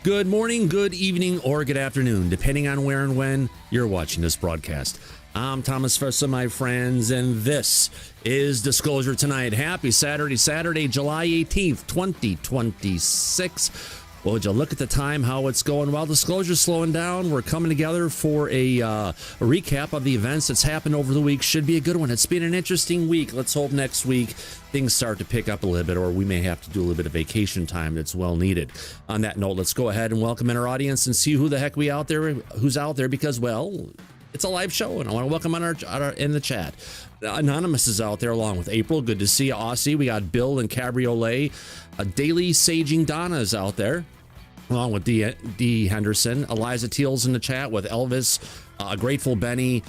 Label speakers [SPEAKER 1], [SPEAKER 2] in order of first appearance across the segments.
[SPEAKER 1] Good morning, good evening, or good afternoon, depending on where and when you're watching this broadcast. I'm Thomas Fessa, my friends, and this is Disclosure Tonight. Happy Saturday, July 18th, 2026. Well, would you look at the time, how it's going? Well, Disclosure's slowing down. We're coming together for a recap of the events that's happened over the week. Should be a good one. It's been an interesting week. Let's hope next week things start to pick up a little bit, or we may have to do a little bit of vacation time that's well needed. On that note, let's go ahead and welcome in our audience and see who the heck who's out there, because, well, it's a live show, and I want to welcome on our in the chat. Anonymous is out there along with April. Good to see you, Aussie. We got Bill and Cabriolet. Daily Saging Donna is out there, along with D. Henderson. Eliza Teal's in the chat with Elvis, Grateful Benny,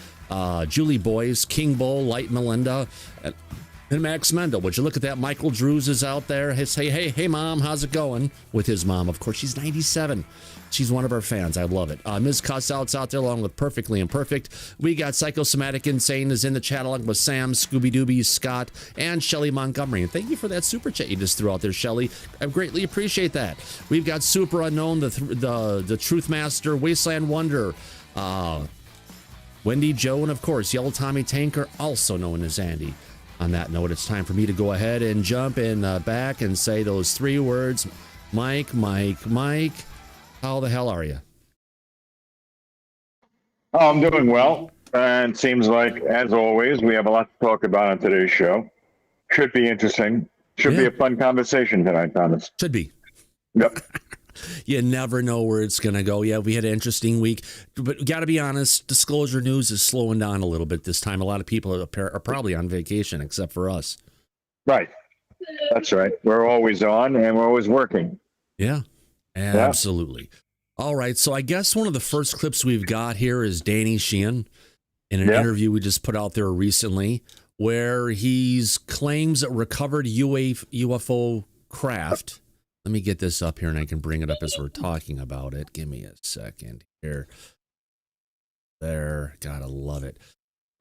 [SPEAKER 1] Julie Boyce, King Bull, Light Melinda, and Max Mendel. Would you look at that? Michael Drews is out there. Hey, Mom, how's it going? With his mom, of course. She's 97. She's one of our fans. I love it. Ms. Cossout's out there along with Perfectly Imperfect. We got Psychosomatic Insane is in the chat along with Sam, Scooby Dooby, Scott, and Shelly Montgomery. And thank you for that super chat you just threw out there, Shelly. I greatly appreciate that. We've got Super Unknown, the Truth Master, Wasteland Wonder, Wendy Joe, and of course, Yellow Tommy Tanker, also known as Andy. On that note, it's time for me to go ahead and jump in back and say those three words. Mike, how the hell are you?
[SPEAKER 2] Oh, I'm doing well. And it seems like, as always, we have a lot to talk about on today's show. Should be interesting. Should be a fun conversation tonight, Thomas.
[SPEAKER 1] Should be.
[SPEAKER 2] Yep.
[SPEAKER 1] You never know where it's going to go. Yeah, we had an interesting week. But got to be honest, disclosure news is slowing down a little bit this time. A lot of people are probably on vacation, except for us.
[SPEAKER 2] Right. That's right. We're always on, and we're always working.
[SPEAKER 1] Yeah, absolutely. All right, so I guess one of the first clips we've got here is Danny Sheehan in an interview we just put out there recently, where he's claims a recovered UFO craft. Let me get this up here, and I can bring it up as we're talking about it. Give me a second here. There, gotta love it.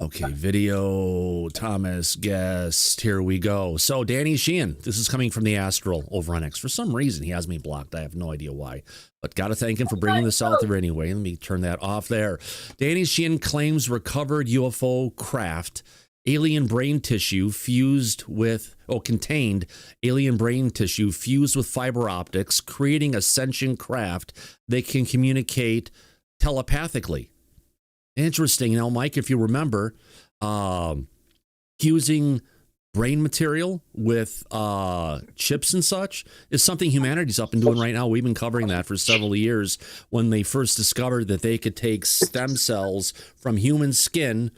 [SPEAKER 1] Okay, video, Thomas, guest, here we go. So, Danny Sheehan, this is coming from the Astral over on X. For some reason, he has me blocked. I have no idea why, but got to thank him for bringing this out there anyway. Let me turn that off there. Danny Sheehan claims recovered UFO craft, alien brain tissue contained alien brain tissue fused with fiber optics, creating a sentient craft that can communicate telepathically. Interesting. Now, Mike, if you remember, fusing brain material with chips and such is something humanity's up and doing right now. We've been covering that for several years when they first discovered that they could take stem cells from human skin,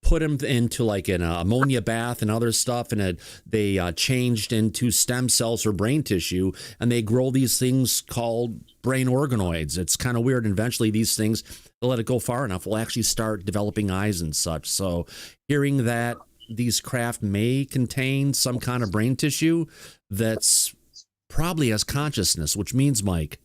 [SPEAKER 1] put them into like an ammonia bath and other stuff, and they changed into stem cells or brain tissue, and they grow these things called brain organoids. It's kind of weird. And eventually these things, they'll let it go far enough, will actually start developing eyes and such. So hearing that these craft may contain some kind of brain tissue that's probably has consciousness, which means, Mike,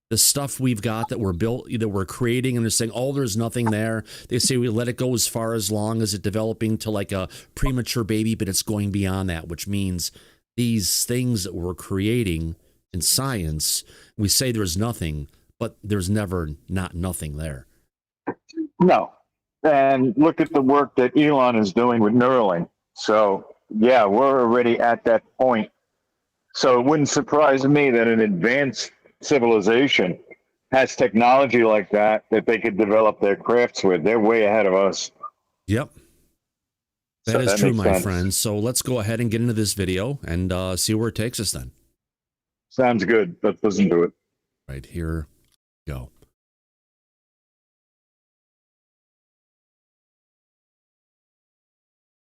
[SPEAKER 1] the stuff we've got that we're creating, and they're saying, oh, there's nothing there. They say we let it go as far as long as it's developing to like a premature baby, but it's going beyond that, which means these things that we're creating in science, we say there's nothing, but there's never not nothing there.
[SPEAKER 2] No. And look at the work that Elon is doing with Neuralink. So, yeah, we're already at that point. So it wouldn't surprise me that an advanced civilization has technology like that they could develop their crafts with. They're way ahead of us.
[SPEAKER 1] Yep. That is true, my friend. So let's go ahead and get into this video and see where it takes us then.
[SPEAKER 2] Sounds good. Let's listen to it.
[SPEAKER 1] Right, here we go.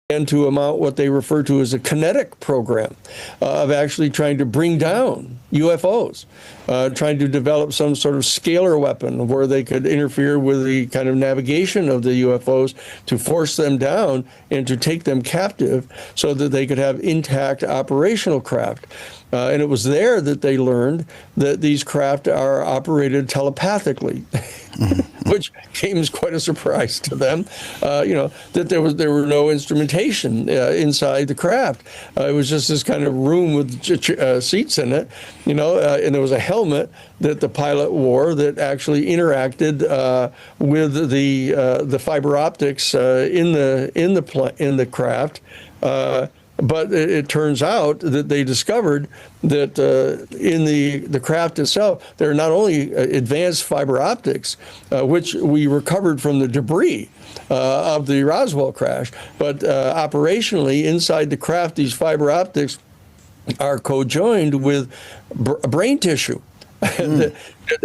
[SPEAKER 3] And to amount what they refer to as a kinetic program of actually trying to bring down UFOs, trying to develop some sort of scalar weapon where they could interfere with the kind of navigation of the UFOs to force them down and to take them captive so that they could have intact operational craft. And it was there that they learned that these craft are operated telepathically. which came as quite a surprise to them. That there were no instrumentation inside the craft. It was just this kind of room with seats in it, and there was a helmet that the pilot wore that actually interacted with the fiber optics in the craft. But it turns out that they discovered that in the craft itself, there are not only advanced fiber optics, which we recovered from the debris of the Roswell crash, but operationally inside the craft, these fiber optics are co-joined with brain tissue. that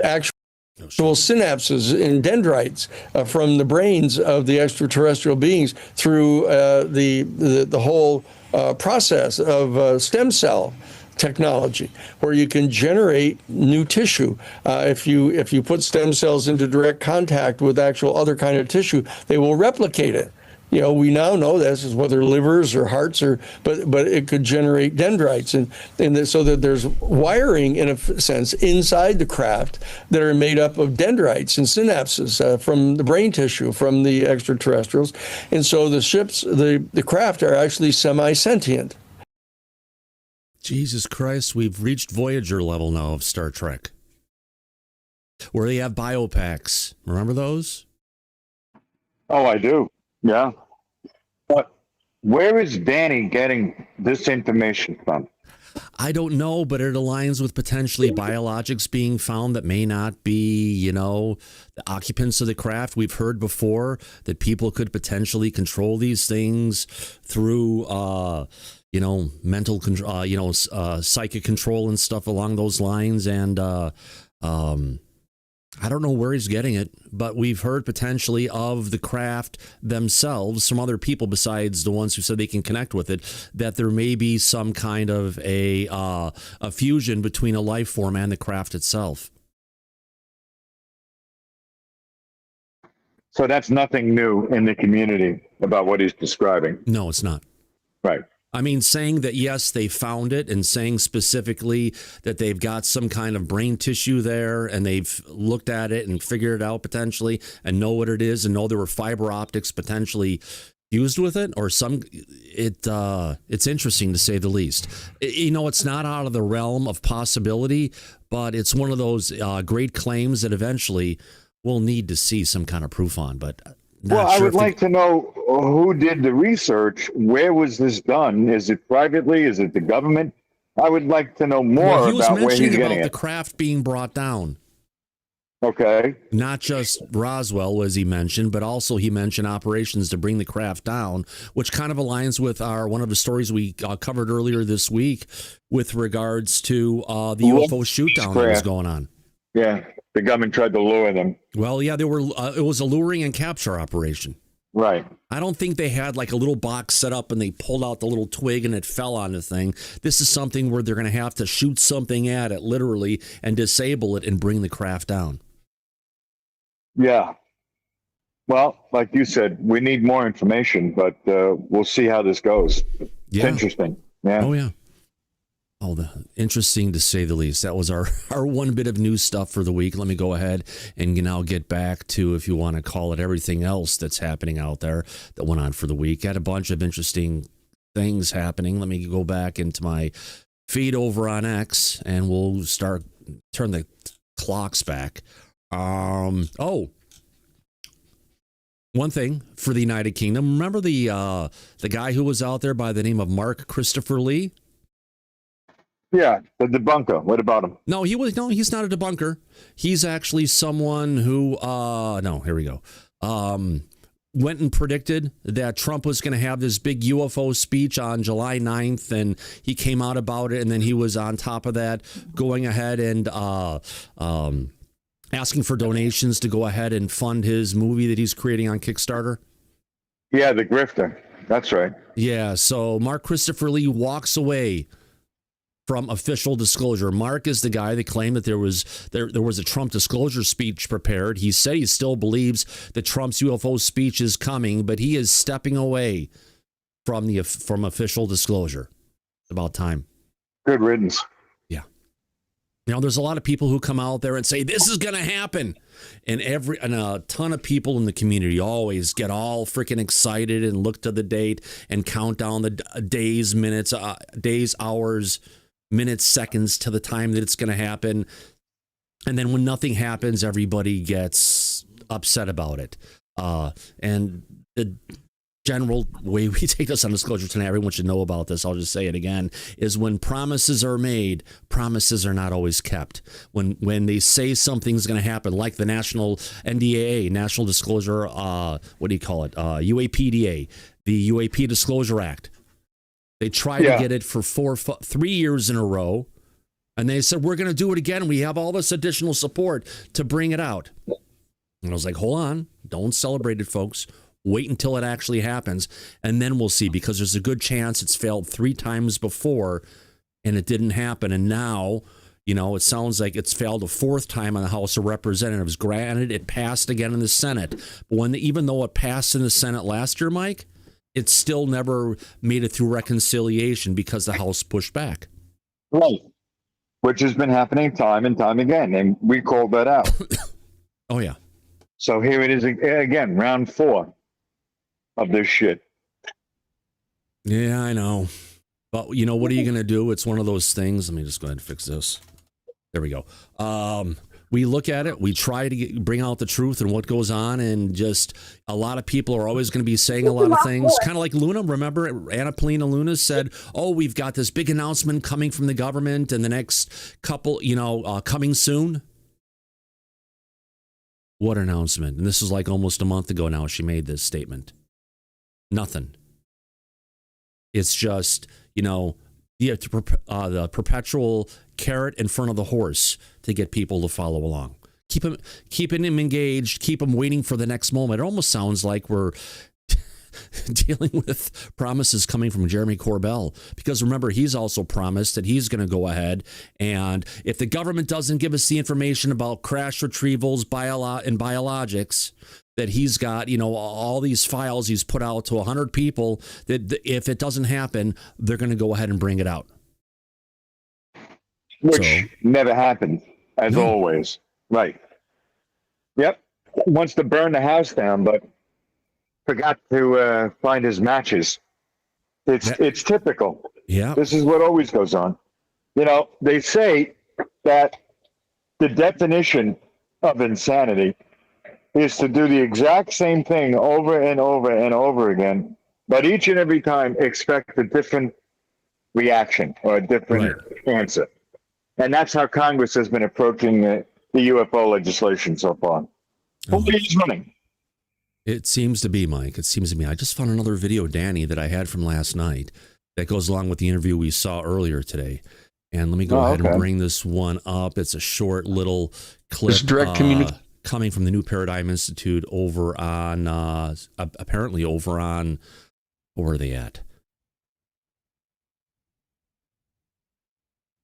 [SPEAKER 3] actual synapses and dendrites from the brains of the extraterrestrial beings through the whole process of stem cell technology, where you can generate new tissue. If you put stem cells into direct contact with actual other kind of tissue, they will replicate it. We now know this is whether livers or hearts but it could generate dendrites and so that there's wiring in a sense inside the craft that are made up of dendrites and synapses from the brain tissue from the extraterrestrials, and so the ships, the craft are actually semi-sentient.
[SPEAKER 1] Jesus Christ, we've reached Voyager level now of Star Trek, where they have biopacks. Remember those?
[SPEAKER 2] Oh, I do. Yeah. But where is Danny getting this information from?
[SPEAKER 1] I don't know, but it aligns with potentially biologics being found that may not be, the occupants of the craft. We've heard before that people could potentially control these things through, mental control, psychic control and stuff along those lines. And, I don't know where he's getting it, but we've heard potentially of the craft themselves from other people besides the ones who said they can connect with it, that there may be some kind of a fusion between a life form and the craft itself.
[SPEAKER 2] So that's nothing new in the community about what he's describing.
[SPEAKER 1] No, it's not.
[SPEAKER 2] Right.
[SPEAKER 1] I mean, saying that, yes, they found it, and saying specifically that they've got some kind of brain tissue there and they've looked at it and figured it out potentially and know what it is and know there were fiber optics potentially used with it or it's interesting to say the least. It's not out of the realm of possibility, but it's one of those great claims that eventually we'll need to see some kind of proof on, but...
[SPEAKER 2] Well, I would like to know who did the research. Where was this done? Is it privately? Is it the government? I would like to know more about where he's getting it.
[SPEAKER 1] The craft being brought down.
[SPEAKER 2] Okay.
[SPEAKER 1] Not just Roswell, as he mentioned, but also he mentioned operations to bring the craft down, which kind of aligns with one of the stories we covered earlier this week with regards to the UFO shoot-down that was going on.
[SPEAKER 2] Yeah. The government tried to lure them.
[SPEAKER 1] Well, yeah, it was a luring and capture operation.
[SPEAKER 2] Right.
[SPEAKER 1] I don't think they had like a little box set up and they pulled out the little twig and it fell on the thing. This is something where they're going to have to shoot something at it literally and disable it and bring the craft down.
[SPEAKER 2] Yeah. Well, like you said, we need more information, but we'll see how this goes. It's interesting. Yeah.
[SPEAKER 1] Oh, yeah. Oh, interesting to say the least. That was our one bit of news stuff for the week. Let me go ahead and now get back to, if you want to call it, everything else that's happening out there that went on for the week. Had a bunch of interesting things happening. Let me go back into my feed over on X and we'll turn the clocks back. One thing for the United Kingdom. Remember the guy who was out there by the name of Mark Christopher Lee?
[SPEAKER 2] Yeah, the debunker. What about him?
[SPEAKER 1] No, he's not a debunker. He's actually someone who here we go. Went and predicted that Trump was going to have this big UFO speech on July 9th, and he came out about it, and then he was on top of that going ahead and asking for donations to go ahead and fund his movie that he's creating on Kickstarter.
[SPEAKER 2] Yeah, the grifter. That's right.
[SPEAKER 1] Yeah, so Mark Christopher Lee walks away from official disclosure. Mark is the guy that claimed that there was a Trump disclosure speech prepared. He said he still believes that Trump's UFO speech is coming, but he is stepping away from official disclosure. It's about time.
[SPEAKER 2] Good riddance.
[SPEAKER 1] Yeah. You know, there's a lot of people who come out there and say, this is going to happen. And a ton of people in the community always get all freaking excited and look to the date and count down the days, minutes, hours, minutes, seconds to the time that it's going to happen. And then when nothing happens, everybody gets upset about it. And the general way we take this on Disclosure tonight, everyone should know about this, I'll just say it again, is when promises are made, promises are not always kept. When they say something's going to happen, like the National NDAA, National Disclosure, what do you call it? UAPDA, the UAP Disclosure Act. They tried to get it for 3 years in a row, and they said, we're going to do it again. We have all this additional support to bring it out. And I was like, hold on, don't celebrate it, folks. Wait until it actually happens, and then we'll see, because there's a good chance it's failed 3 times before and it didn't happen. And now, you know, it sounds like it's failed a 4th time on the House of Representatives. Granted, it passed again in the Senate. But even though it passed in the Senate last year, Mike, it still never made it through reconciliation because the House pushed back.
[SPEAKER 2] Right. Which has been happening time and time again. And we called that out.
[SPEAKER 1] Oh, yeah.
[SPEAKER 2] So here it is again, round 4. Of this shit.
[SPEAKER 1] Yeah, I know. But, you know, what are you going to do? It's one of those things. Let me just go ahead and fix this. There we go. We look at it. We try to bring out the truth and what goes on. And just a lot of people are always going to be saying a lot of things. Kind of like Luna. Remember, Anna Polina Luna said, oh, we've got this big announcement coming from the government and the next couple, coming soon. What announcement? And this is like almost a month ago now she made this statement. Nothing. It's just, the perpetual carrot in front of the horse to get people to follow along. Keeping them engaged, keep them waiting for the next moment. It almost sounds like we're dealing with promises coming from Jeremy Corbell, because remember, he's also promised that he's going to go ahead, and if the government doesn't give us the information about crash retrievals and biologics, that he's got, all these files he's put out to 100 people, that if it doesn't happen, they're going to go ahead and bring it out.
[SPEAKER 2] Which never happened, as always. Right. Yep. Wants to burn the house down, but forgot to find his matches. It's typical.
[SPEAKER 1] Yeah.
[SPEAKER 2] This is what always goes on. They say that the definition of insanity is to do the exact same thing over and over and over again, but each and every time expect a different reaction or a different answer. And that's how Congress has been approaching the UFO legislation so far. Who's running?
[SPEAKER 1] It seems to be, Mike. It seems to be. I just found another video, Danny, that I had from last night that goes along with the interview we saw earlier today. And let me go ahead and bring this one up. It's a short little clip.
[SPEAKER 3] It's direct communication.
[SPEAKER 1] Coming from the New Paradigm Institute over on, apparently over on, where are they at?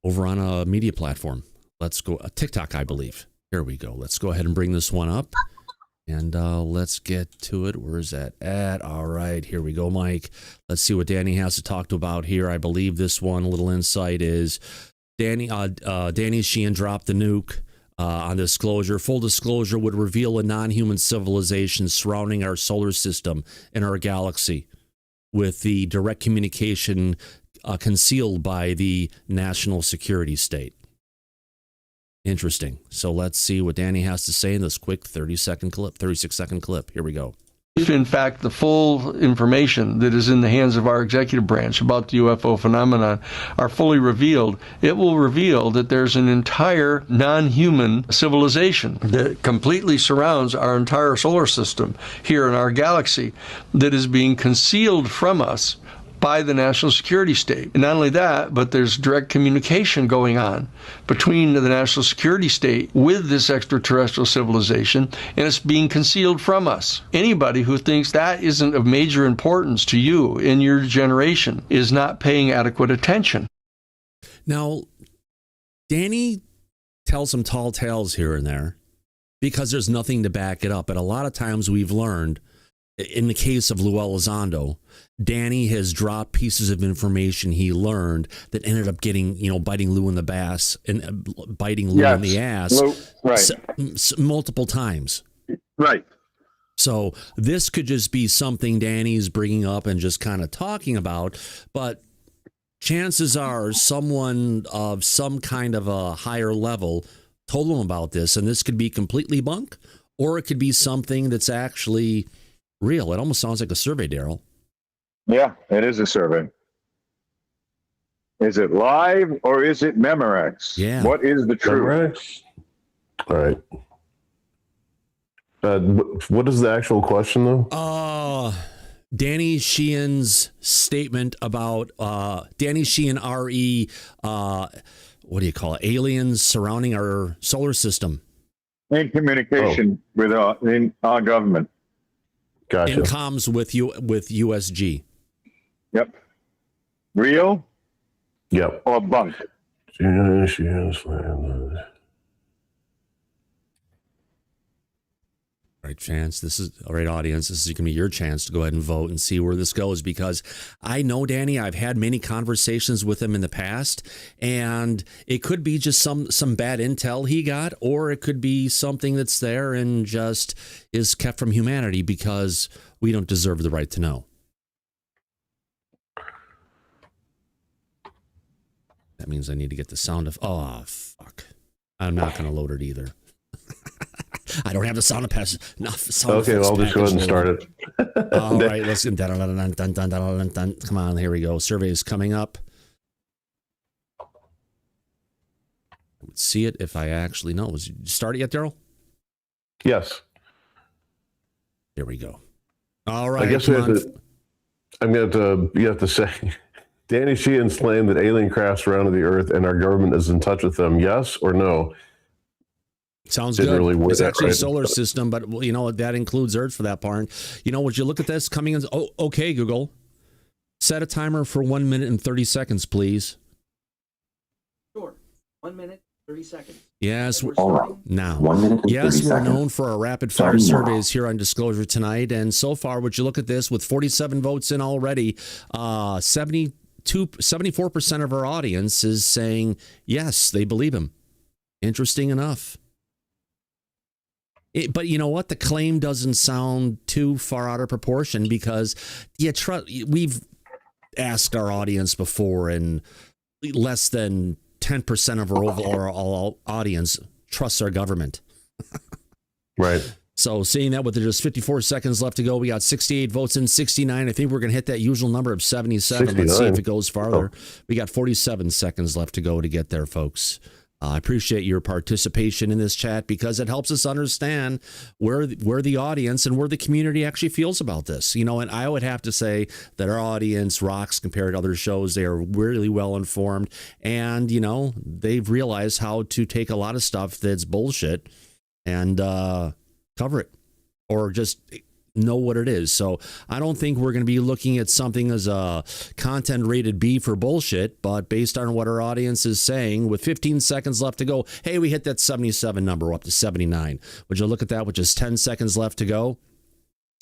[SPEAKER 1] Over on a media platform. Let's go, TikTok, I believe. Here we go. Let's go ahead and bring this one up. And let's get to it. Where is that at? All right, here we go, Mike. Let's see what Danny has to talk about here. I believe this one, little insight is Danny Sheehan dropped the nuke. On Disclosure. Full disclosure would reveal a non-human civilization surrounding our solar system and our galaxy, with the direct communication concealed by the national security state. Interesting. So let's see what Danny has to say in this quick 36-second clip. Here we go.
[SPEAKER 3] If, in fact, the full information that is in the hands of our executive branch about the UFO phenomenon are fully revealed, it will reveal that there's an entire non-human civilization that completely surrounds our entire solar system here in our galaxy that is being concealed from us by the national security state. And not only that, but there's direct communication going on between the national security state with this extraterrestrial civilization, and it's being concealed from us. Anybody who thinks that isn't of major importance to you in your generation is not paying adequate attention.
[SPEAKER 1] Now, Danny tells some tall tales here and there because there's nothing to back it up. And a lot of times we've learned in the case of Lue Elizondo, Danny has dropped pieces of information he learned that ended up getting, biting Lue in the bass and biting Lue in the ass multiple times.
[SPEAKER 2] Right.
[SPEAKER 1] So this could just be something Danny's bringing up and just kind of talking about, but chances are someone of some kind of a higher level told him about this, and this could be completely bunk, or it could be something that's actually real. It almost sounds like a survey, Daryl.
[SPEAKER 2] Yeah, it is a survey. Is it live or is it Memorex?
[SPEAKER 1] Yeah.
[SPEAKER 2] What is the truth?
[SPEAKER 4] Memorex? All right. What is the actual question, though?
[SPEAKER 1] Danny Sheehan's statement about Danny Sheehan RE, what do you call it? Aliens surrounding our solar system.
[SPEAKER 2] In communication with our government.
[SPEAKER 4] Gotcha.
[SPEAKER 1] And comms with USG.
[SPEAKER 2] Yep. Real?
[SPEAKER 4] Yep.
[SPEAKER 2] Or bunk?
[SPEAKER 1] All right, audience. This is going to be your chance to go ahead and vote and see where this goes, because I know Danny. I've had many conversations with him in the past, and it could be just some bad intel he got, or it could be something that's there and just is kept from humanity because we don't deserve the right to know. That means I need to get the sound of. Oh, fuck! I'm not going to load it either. I don't have the sound effects.
[SPEAKER 4] Okay, well, I'll just go ahead and start it.
[SPEAKER 1] All right, let's get dun. Come on, here we go. Survey is coming up. I would see it if I actually know. Was you start it yet, Daryl?
[SPEAKER 4] Yes.
[SPEAKER 1] There we go. All right.
[SPEAKER 4] I guess you have to say, Danny Sheehan's claim that alien crafts surrounded the Earth and our government is in touch with them. Yes or no?
[SPEAKER 1] Sounds
[SPEAKER 4] Didn't
[SPEAKER 1] good.
[SPEAKER 4] really word
[SPEAKER 1] It's
[SPEAKER 4] that
[SPEAKER 1] actually
[SPEAKER 4] right.
[SPEAKER 1] a solar system, but that includes Earth for that part. Would you look at this coming in? Oh, okay, Google. Set a timer for 1 minute and 30 seconds, please.
[SPEAKER 5] Sure. 1 minute, 30 seconds.
[SPEAKER 1] Yes.
[SPEAKER 5] We're
[SPEAKER 6] All right.
[SPEAKER 5] starting
[SPEAKER 1] Now.
[SPEAKER 6] 1 minute and 30
[SPEAKER 1] Yes, we're
[SPEAKER 6] seconds.
[SPEAKER 1] known for our rapid fire surveys here on Disclosure tonight. And so far, would you look at this with 47 votes in already, 74% of our audience is saying, yes, they believe him. Interesting enough. But you know what? The claim doesn't sound too far out of proportion, because we've asked our audience before, and less than 10% of our overall audience trusts our government.
[SPEAKER 4] Right.
[SPEAKER 1] So seeing that with just 54 seconds left to go, we got 68 votes in 69. I think we're going to hit that usual number of 77. Let's see if it goes farther. We got 47 seconds left to go to get there, folks. I appreciate your participation in this chat, because it helps us understand where the audience and where the community actually feels about this. And I would have to say that our audience rocks compared to other shows. They are really well informed, and they've realized how to take a lot of stuff that's bullshit and cover it, or just know what it is. So I don't think we're going to be looking at something as a content rated B for bullshit, but based on what our audience is saying, with 15 seconds left to go, hey, we hit that 77 number. We're up to 79. Would you look at that with just 10 seconds left to go?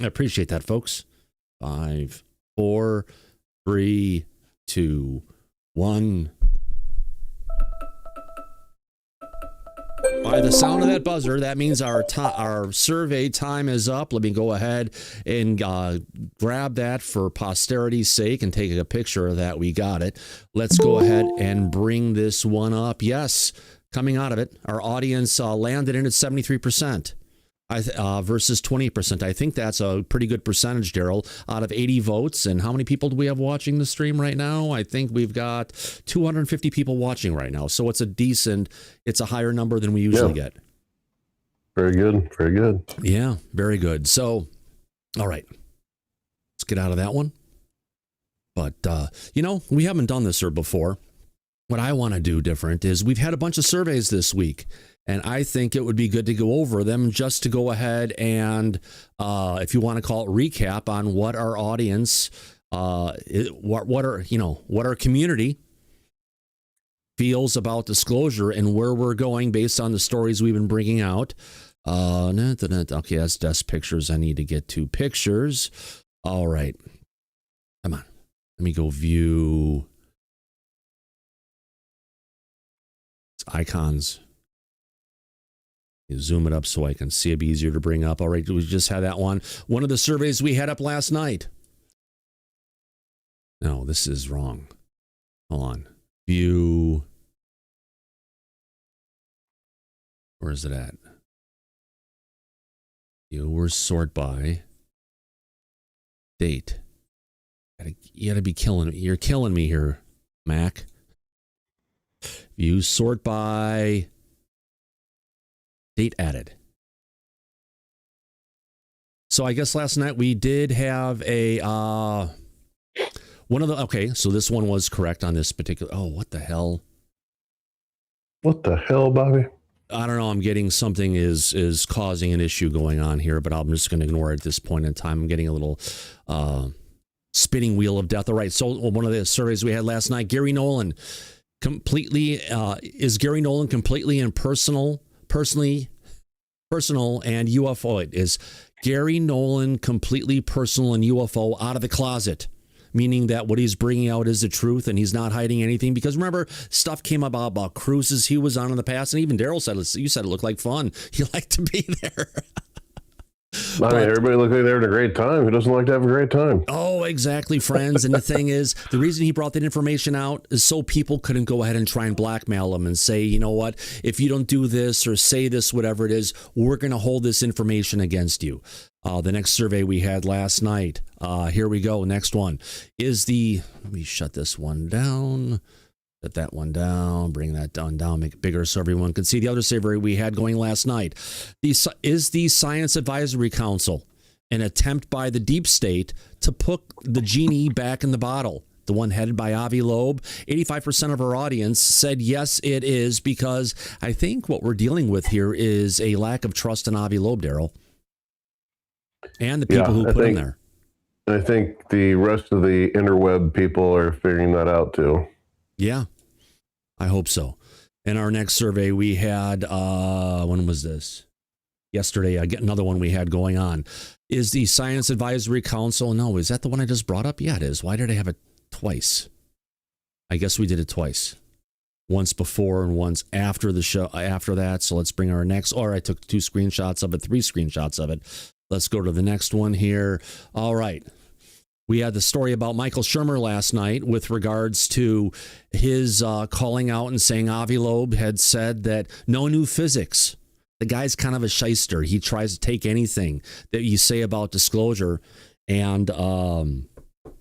[SPEAKER 1] I appreciate that, folks. 5, 4, 3, 2, 1. By the sound of that buzzer, that means our survey time is up. Let me go ahead and grab that for posterity's sake and take a picture of that. We got it. Let's go ahead and bring this one up. Yes, coming out of it, our audience landed in at 73%. Versus 20%. I think that's a pretty good percentage, Daryl, out of 80 votes. And how many people do we have watching the stream right now? I think we've got 250 people watching right now. So it's a higher number than we usually get.
[SPEAKER 4] Very good. Very good.
[SPEAKER 1] Yeah, very good. So, all right, let's get out of that one. But, we haven't done this before. What I want to do different is we've had a bunch of surveys this week, and I think it would be good to go over them, just to go ahead and, if you want to call it, recap on what our audience, what our community feels about disclosure and where we're going based on the stories we've been bringing out. Okay, that's desk pictures. I need to get to pictures. All right. Come on. Let me go view icons. You zoom it up so I can see it, be easier to bring up. All right, we just had that one. One of the surveys we had up last night. No, this is wrong. Hold on. View. Where is it at? Viewers sort by date. You gotta be killing me. You're killing me here, Mac. View sort by date added. So I guess last night we did have a one of the so this one was correct on this particular. Oh, what the hell?
[SPEAKER 4] What the hell, Bobby?
[SPEAKER 1] I don't know. I'm getting something is causing an issue going on here, but I'm just going to ignore it at this point in time. I'm getting a little spinning wheel of death. All right. So one of the surveys we had last night, Gary Nolan completely is Gary Nolan completely personal and UFO. Is Gary Nolan completely personal and UFO out of the closet? Meaning that what he's bringing out is the truth and he's not hiding anything. Because remember, stuff came about cruises he was on in the past. And even Daryl said, you said it looked like fun. He liked to be there.
[SPEAKER 4] I mean, everybody looked like they were having a great time. Who doesn't like to have a great time?
[SPEAKER 1] Oh, exactly, friends. And the thing is, the reason he brought that information out is so people couldn't go ahead and try and blackmail him and say, you know what, if you don't do this or say this, whatever it is, we're going to hold this information against you. The next survey we had last night, here we go. Next one is let me shut this one down. Set that one down, bring that down, make it bigger so everyone can see. The other survey we had going last night is the Science Advisory Council an attempt by the deep state to put the genie back in the bottle. The one headed by Avi Loeb. 85% of our audience said yes, it is, because I think what we're dealing with here is a lack of trust in Avi Loeb, Daryl, and the people who put him there.
[SPEAKER 4] I think the rest of the interweb people are figuring that out too. Yeah,
[SPEAKER 1] I hope so. In our next survey, we had, when was this? Yesterday, another one we had going on. Is the Science Advisory Council, no, is that the one I just brought up? Yeah, it is. Why did I have it twice? I guess we did it twice. Once before and once after the show, after that. So let's bring our next, or I took 3 screenshots of it. Let's go to the next one here. All right. We had the story about Michael Shermer last night with regards to his calling out and saying Avi Loeb had said that no new physics. The guy's kind of a shyster. He tries to take anything that you say about disclosure and throw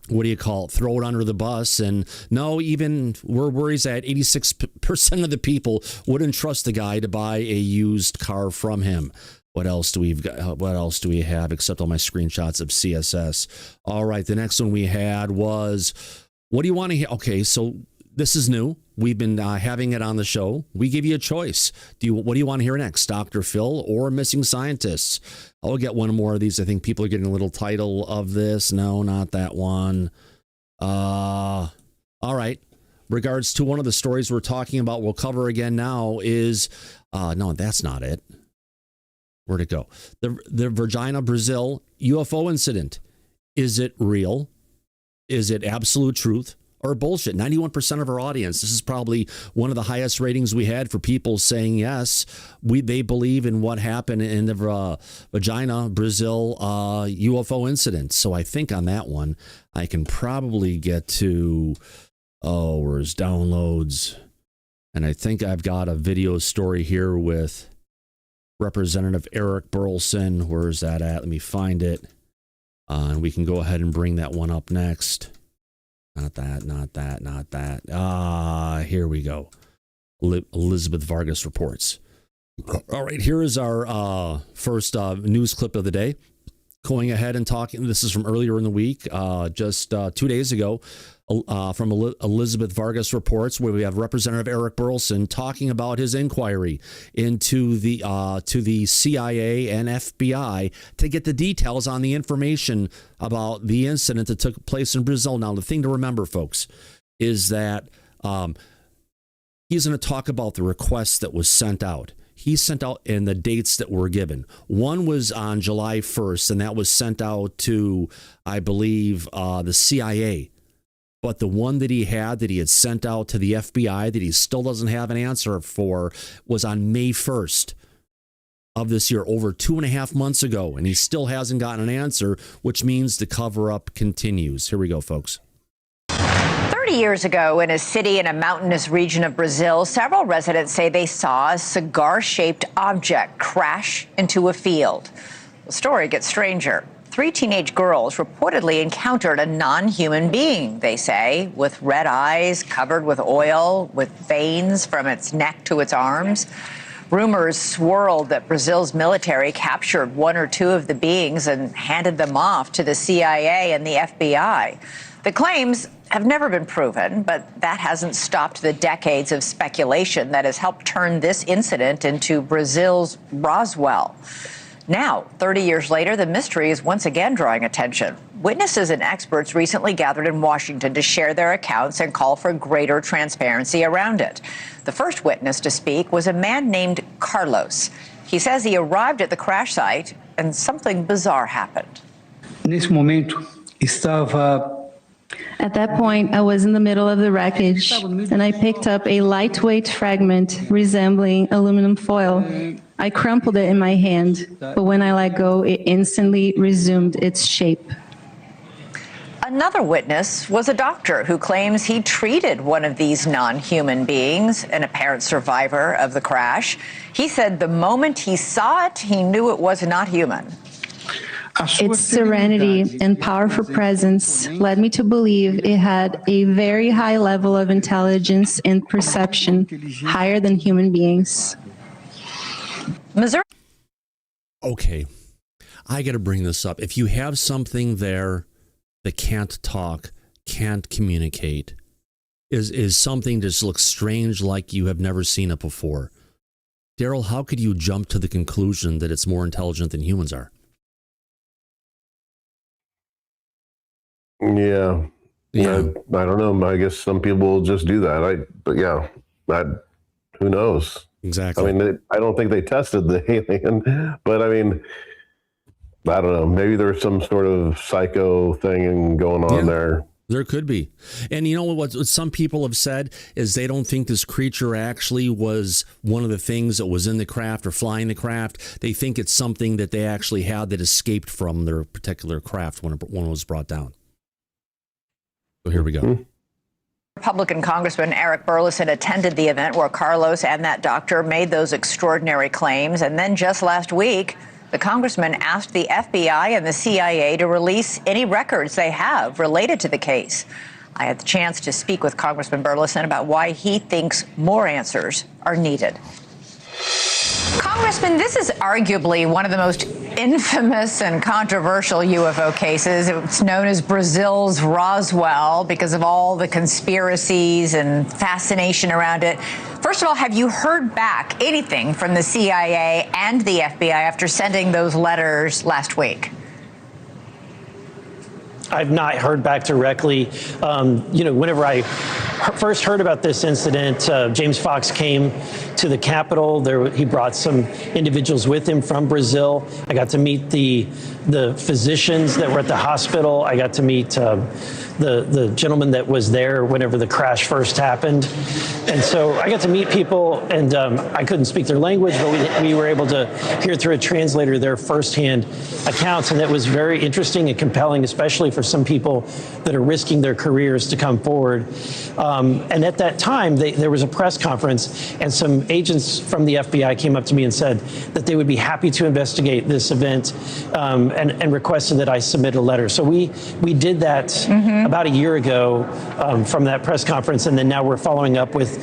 [SPEAKER 1] it under the bus. And no, even we're worried that 86% of the people wouldn't trust the guy to buy a used car from him. What else do we have except all my screenshots of CSS? All right, the next one we had was, what do you want to hear? Okay, so this is new. We've been having it on the show. We give you a choice. What do you want to hear next? Dr. Phil or Missing Scientists? I'll get one more of these. I think people are getting a little title of this. No, not that one. All right. Regards to one of the stories we're talking about, we'll cover again now is, no, that's not it. Where'd it go? The Virginia, Brazil UFO incident. Is it real? Is it absolute truth or bullshit? 91% of our audience. This is probably one of the highest ratings we had for people saying yes. They believe in what happened in the Virginia, Brazil UFO incident. So I think on that one, I can probably get to, where's downloads? And I think I've got a video story here with Representative Eric Burleson. Where's that at? Let me find it. And we can go ahead and bring that one up next. Not that. Here we go. Elizabeth Vargas reports. All right, here is our first news clip of the day. Going ahead and talking, this is from earlier in the week, just 2 days ago, from Elizabeth Vargas reports, where we have Representative Eric Burleson talking about his inquiry into to the CIA and FBI to get the details on the information about the incident that took place in Brazil. Now, the thing to remember, folks, is that he's going to talk about the request that was sent out. he sent out, and the dates that were given. One was on July 1st, and that was sent out to, I believe, the CIA. But the one that he had sent out to the FBI that he still doesn't have an answer for was on May 1st of this year, over 2.5 months ago, and he still hasn't gotten an answer, which means the cover-up continues. Here we go, folks.
[SPEAKER 6] 30 years ago, in a city in a mountainous region of Brazil, several residents say they saw a cigar-shaped object crash into a field. The story gets stranger. 3 teenage girls reportedly encountered a non-human being, they say, with red eyes, covered with oil, with veins from its neck to its arms. Rumors swirled that Brazil's military captured 1 or 2 of the beings and handed them off to the CIA and the FBI. The claims have never been proven, but that hasn't stopped the decades of speculation that has helped turn this incident into Brazil's Roswell. Now, 30 years later, the mystery is once again drawing attention. Witnesses and experts recently gathered in Washington to share their accounts and call for greater transparency around it. The first witness to speak was a man named Carlos. He says he arrived at the crash site and something bizarre happened.
[SPEAKER 7] Nesse momento, estava.
[SPEAKER 8] At that point, I was in the middle of the wreckage, and I picked up a lightweight fragment resembling aluminum foil. I crumpled it in my hand, but when I let go, it instantly resumed its shape.
[SPEAKER 6] Another witness was a doctor who claims he treated one of these non-human beings, an apparent survivor of the crash. He said the moment he saw it, he knew it was not human.
[SPEAKER 8] Its serenity and powerful presence led me to believe it had a very high level of intelligence and perception, higher than human beings.
[SPEAKER 6] Missouri.
[SPEAKER 1] Okay, I got to bring this up. If you have something there that can't talk, can't communicate, is something that just looks strange like you have never seen it before. Daryl, how could you jump to the conclusion that it's more intelligent than humans are?
[SPEAKER 4] Yeah. I don't know. I guess some people will just do that. Who knows?
[SPEAKER 1] Exactly.
[SPEAKER 4] I mean, I don't think they tested the alien, but I mean, I don't know. Maybe there's some sort of psycho thing going on there.
[SPEAKER 1] There could be. And you know what some people have said is they don't think this creature actually was one of the things that was in the craft or flying the craft. They think it's something that they actually had that escaped from their particular craft when it was brought down. So here we go.
[SPEAKER 6] Republican Congressman Eric Burleson attended the event where Carlos and that doctor made those extraordinary claims. And then just last week, the congressman asked the FBI and the CIA to release any records they have related to the case. I had the chance to speak with Congressman Burleson about why he thinks more answers are needed. Congressman, this is arguably one of the most infamous and controversial UFO cases. It's known as Brazil's Roswell because of all the conspiracies and fascination around it. First of all, have you heard back anything from the CIA and the FBI after sending those letters last week?
[SPEAKER 9] I've not heard back directly. Whenever I first heard about this incident, James Fox came to the Capitol. He brought some individuals with him from Brazil. I got to meet the physicians that were at the hospital. I got to meet the gentleman that was there whenever the crash first happened. And so I got to meet people, and I couldn't speak their language, but we were able to hear through a translator their firsthand accounts, and that was very interesting and compelling, especially for some people that are risking their careers to come forward. And at that time, there was a press conference, and some agents from the FBI came up to me and said that they would be happy to investigate this event, and requested that I submit a letter. So we did that about a year ago from that press conference, and then now we're following up with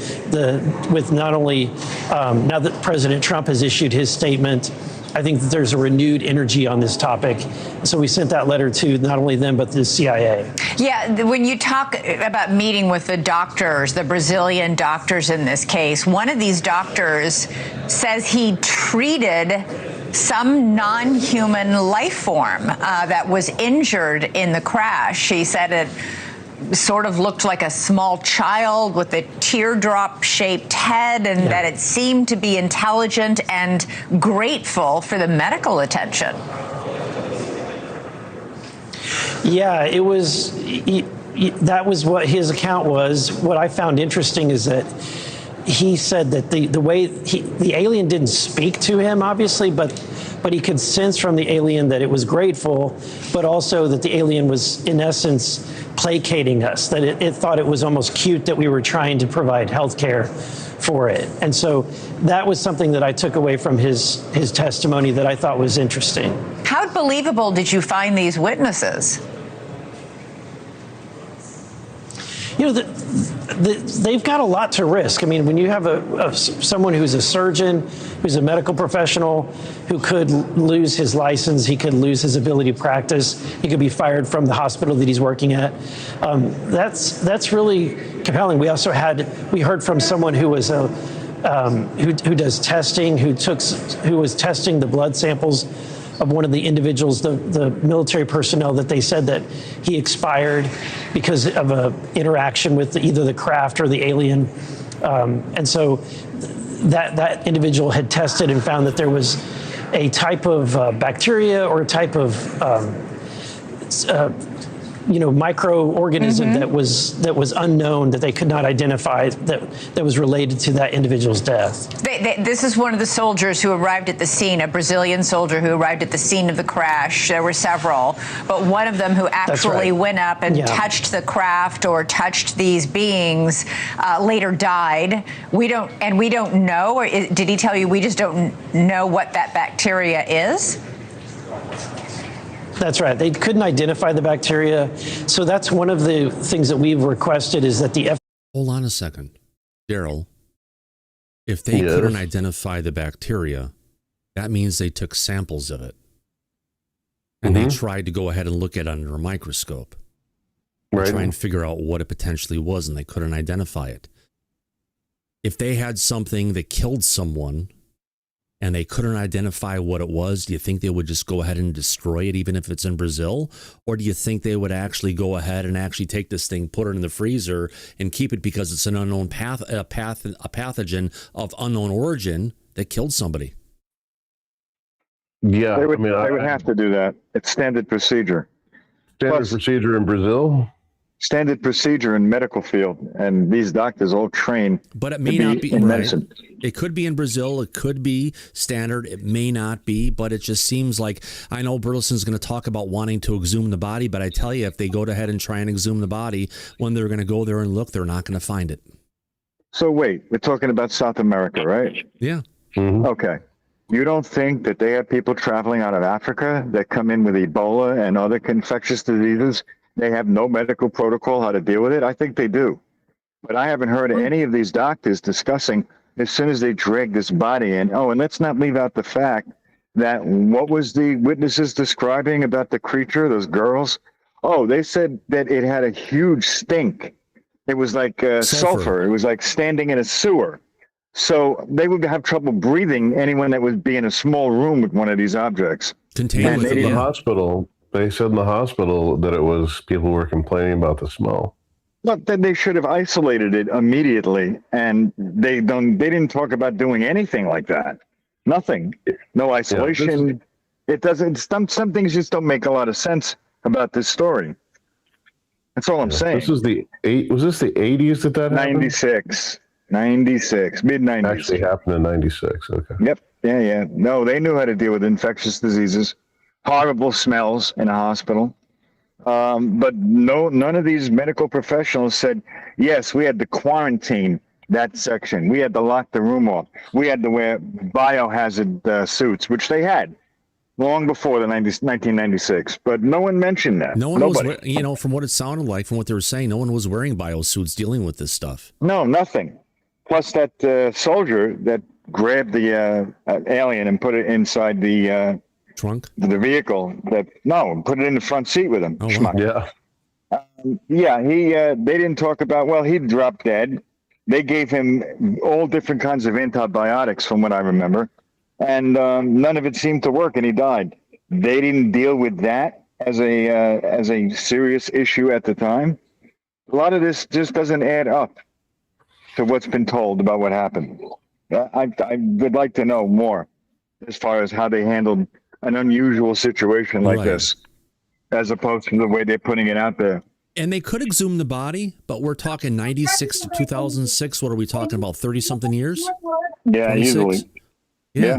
[SPEAKER 9] not only now that President Trump has issued his statement. I think that there's a renewed energy on this topic. So we sent that letter to not only them, but the CIA.
[SPEAKER 6] Yeah, when you talk about meeting with the doctors, the Brazilian doctors in this case, one of these doctors says he treated some non-human life form that was injured in the crash. He said it sort of looked like a small child with a teardrop-shaped head, and that it seemed to be intelligent and grateful for the medical attention.
[SPEAKER 9] Yeah, it was. That was what his account was. What I found interesting is that he said that the way the alien didn't speak to him, obviously, but he could sense from the alien that it was grateful, but also that the alien was, in essence, placating us, that it thought it was almost cute that we were trying to provide health care for it. And so that was something that I took away from his testimony that I thought was interesting.
[SPEAKER 6] How believable did you find these witnesses?
[SPEAKER 9] You know, they've got a lot to risk. I mean, when you have someone who's a surgeon, who's a medical professional, who could lose his license, he could lose his ability to practice, he could be fired from the hospital that he's working at. That's really compelling. We also we heard from someone who was who does testing, who was testing the blood samples of one of the individuals, the military personnel, that they said that he expired because of a interaction with either the craft or the alien. And so that individual had tested and found that there was a type of bacteria or a type of microorganism that was unknown, that they could not identify, that was related to that individual's death.
[SPEAKER 6] This is one of the soldiers who arrived at the scene, a Brazilian soldier who arrived at the scene of the crash. There were several, but one of them who actually went up and touched the craft or touched these beings later died. We don't know, or did he tell you we just don't know what that bacteria is?
[SPEAKER 9] That's right. They couldn't identify the bacteria. So that's one of the things that we've requested, is that the
[SPEAKER 1] Hold on a second, Daryl. If they couldn't identify the bacteria, that means they took samples of it. And they tried to go ahead and look at it under a microscope. Right. Try and figure out what it potentially was, and they couldn't identify it. If they had something that killed someone and they couldn't identify what it was, do you think they would just go ahead and destroy it, even if it's in Brazil? Or do you think they would actually go ahead and actually take this thing, put it in the freezer, and keep it because it's an unknown pathogen of unknown origin that killed somebody?
[SPEAKER 4] Yeah,
[SPEAKER 2] they would have to do that. It's standard procedure.
[SPEAKER 4] Procedure in Brazil?
[SPEAKER 2] Standard procedure in medical field, and these doctors all train.
[SPEAKER 1] But it may not be
[SPEAKER 2] in medicine.
[SPEAKER 1] It could be in Brazil. It could be standard. It may not be, but it just seems like, I know Burleson's going to talk about wanting to exhume the body, but I tell you, if they go ahead and try and exhume the body, when they're going to go there and look, they're not going to find it.
[SPEAKER 2] So wait, we're talking about South America, right?
[SPEAKER 1] Yeah.
[SPEAKER 4] Mm-hmm.
[SPEAKER 2] Okay. You don't think that they have people traveling out of Africa that come in with Ebola and other infectious diseases? They have no medical protocol how to deal with it? I think they do. But I haven't heard any of these doctors discussing, as soon as they drag this body in, and let's not leave out the fact that what was the witnesses describing about the creature, those girls? Oh, they said that it had a huge stink. It was like sulfur. It was like standing in a sewer. So they would have trouble breathing, anyone that would be in a small room with one of these objects.
[SPEAKER 1] Contained
[SPEAKER 4] in the hospital. They said in the hospital that it was, people were complaining about the smell.
[SPEAKER 2] Look, then they should have isolated it immediately, and they didn't talk about doing anything like that. Nothing. No isolation. It doesn't. Some things just don't make a lot of sense about this story. That's all I'm saying.
[SPEAKER 4] This is was this the 80s that happened?
[SPEAKER 2] 96, mid-90s.
[SPEAKER 4] Actually happened in 96. Okay.
[SPEAKER 2] Yep. Yeah. No, they knew how to deal with infectious diseases. Horrible smells in a hospital. But none of these medical professionals said, yes, we had to quarantine that section. We had to lock the room off. We had to wear biohazard suits, which they had long before the 1996. But no one mentioned that. Nobody.
[SPEAKER 1] Was, from what it sounded like, from what they were saying, no one was wearing biosuits dealing with this stuff.
[SPEAKER 2] No, nothing. Plus that soldier that grabbed the alien and put it inside the
[SPEAKER 1] trunk,
[SPEAKER 2] the vehicle, put it in the front seat with him.
[SPEAKER 1] Oh, wow.
[SPEAKER 2] Yeah. They didn't talk about, he dropped dead. They gave him all different kinds of antibiotics from what I remember. And none of it seemed to work, and he died. They didn't deal with that as a serious issue at the time. A lot of this just doesn't add up to what's been told about what happened. I would like to know more as far as how they handled an unusual situation like this, as opposed to the way they're putting it out there.
[SPEAKER 1] And they could exhume the body, but we're talking 96 to 2006. What are we talking about? 30-something years?
[SPEAKER 2] Yeah,
[SPEAKER 1] 26?
[SPEAKER 2] easily.
[SPEAKER 1] Yeah.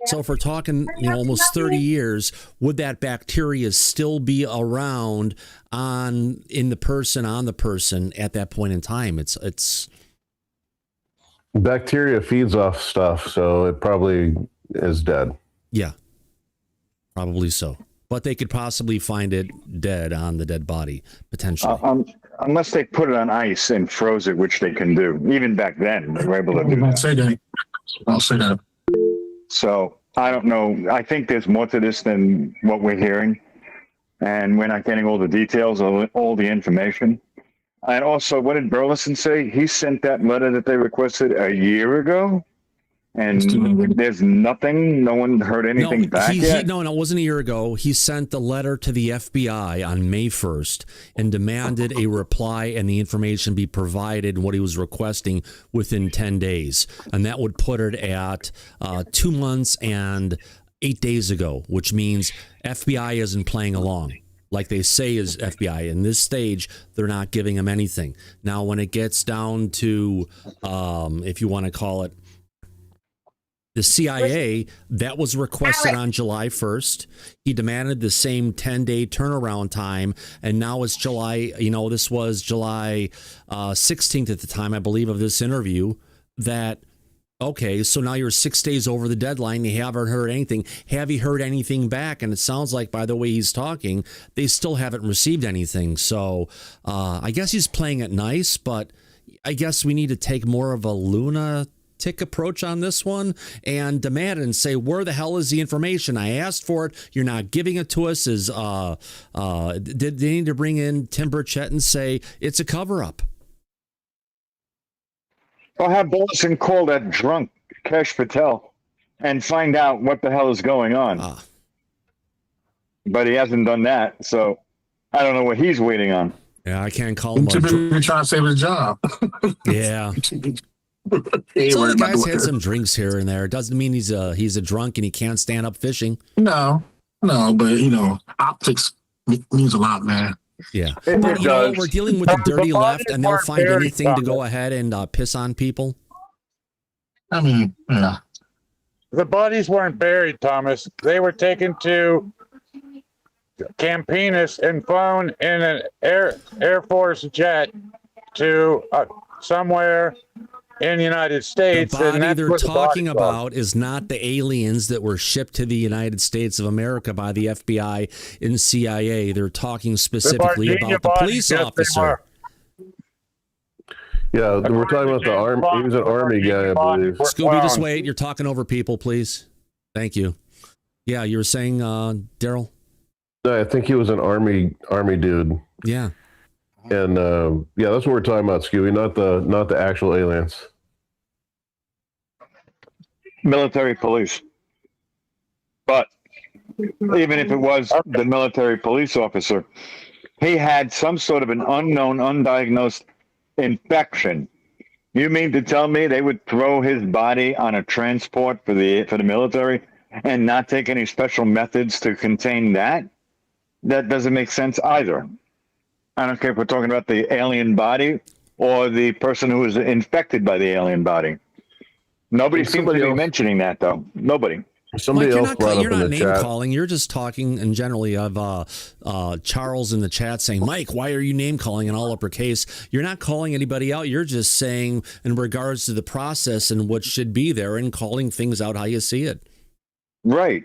[SPEAKER 1] So if we're talking, almost 30 years, would that bacteria still be around on the person at that point in time? It's
[SPEAKER 4] Bacteria feeds off stuff, so it probably is dead.
[SPEAKER 1] Yeah, probably so. But they could possibly find it dead on the dead body, potentially.
[SPEAKER 2] Unless they put it on ice and froze it, which they can do. Even back then, they were able to do that.
[SPEAKER 10] I'll say that.
[SPEAKER 2] So I don't know. I think there's more to this than what we're hearing. And we're not getting all the details, all the information. And also, what did Burleson say? He sent that letter that they requested a year ago. And there's nothing. No one heard anything back yet.
[SPEAKER 1] No, it wasn't a year ago. He sent a letter to the FBI on May 1st and demanded a reply and the information be provided, what he was requesting, within 10 days. And that would put it at 2 months and 8 days ago, which means FBI isn't playing along. Like they say is FBI. In this stage, they're not giving him anything. Now, when it gets down to, if you want to call it, the CIA, that was requested on July 1st. He demanded the same 10-day turnaround time, and now it's July, this was July 16th at the time, I believe, of this interview, okay, so now you're 6 days over the deadline. You haven't heard anything. Have you heard anything back? And it sounds like, by the way he's talking, they still haven't received anything. So I guess he's playing it nice, but I guess we need to take more of a lunatic approach on this one and demand it and say, where the hell is the information? I asked for it. You're not giving it to us. Did they need to bring in Tim Burchett and say it's a cover-up?
[SPEAKER 2] I'll have Bolson call that drunk Kesh Patel and find out what the hell is going on. But he hasn't done that, so I don't know what he's waiting on.
[SPEAKER 1] Yeah, I can't call him.
[SPEAKER 10] We're trying to save his job.
[SPEAKER 1] Yeah. So the guy's had some drinks here and there. It doesn't mean he's a drunk and he can't stand up fishing.
[SPEAKER 10] No, but optics means a lot, man.
[SPEAKER 1] Yeah, but we're dealing with the dirty left, and they'll find anything to go ahead and piss on people.
[SPEAKER 10] I mean, yeah.
[SPEAKER 11] The bodies weren't buried, Thomas. They were taken to Campinas and flown in an Air Force jet to somewhere in the United States.
[SPEAKER 1] The body they're talking about is not the aliens that were shipped to the United States of America by the FBI and CIA. They're talking specifically about the police officer.
[SPEAKER 4] Yeah, we're talking about the army. He was an army guy, I believe.
[SPEAKER 1] Scooby, just wait. You're talking over people, please. Thank you. Yeah, you were saying, Daryl?
[SPEAKER 4] No, I think he was an army dude.
[SPEAKER 1] Yeah.
[SPEAKER 4] And yeah, that's what we're talking about, Scooby, not the actual aliens.
[SPEAKER 2] Military police. But even if it was the military police officer, he had some sort of an unknown, undiagnosed infection. You mean to tell me they would throw his body on a transport for the military and not take any special methods to contain that? That doesn't make sense either. I don't care if we're talking about the alien body or the person who was infected by the alien body. Nobody seems to be mentioning that, though. Nobody.
[SPEAKER 4] Somebody
[SPEAKER 1] Mike,
[SPEAKER 4] else brought up in the chat.
[SPEAKER 1] You're not name calling. You're just talking, and generally of Charles in the chat saying, Mike, why are you name calling in all uppercase? You're not calling anybody out. You're just saying in regards to the process and what should be there and calling things out how you see it.
[SPEAKER 2] Right.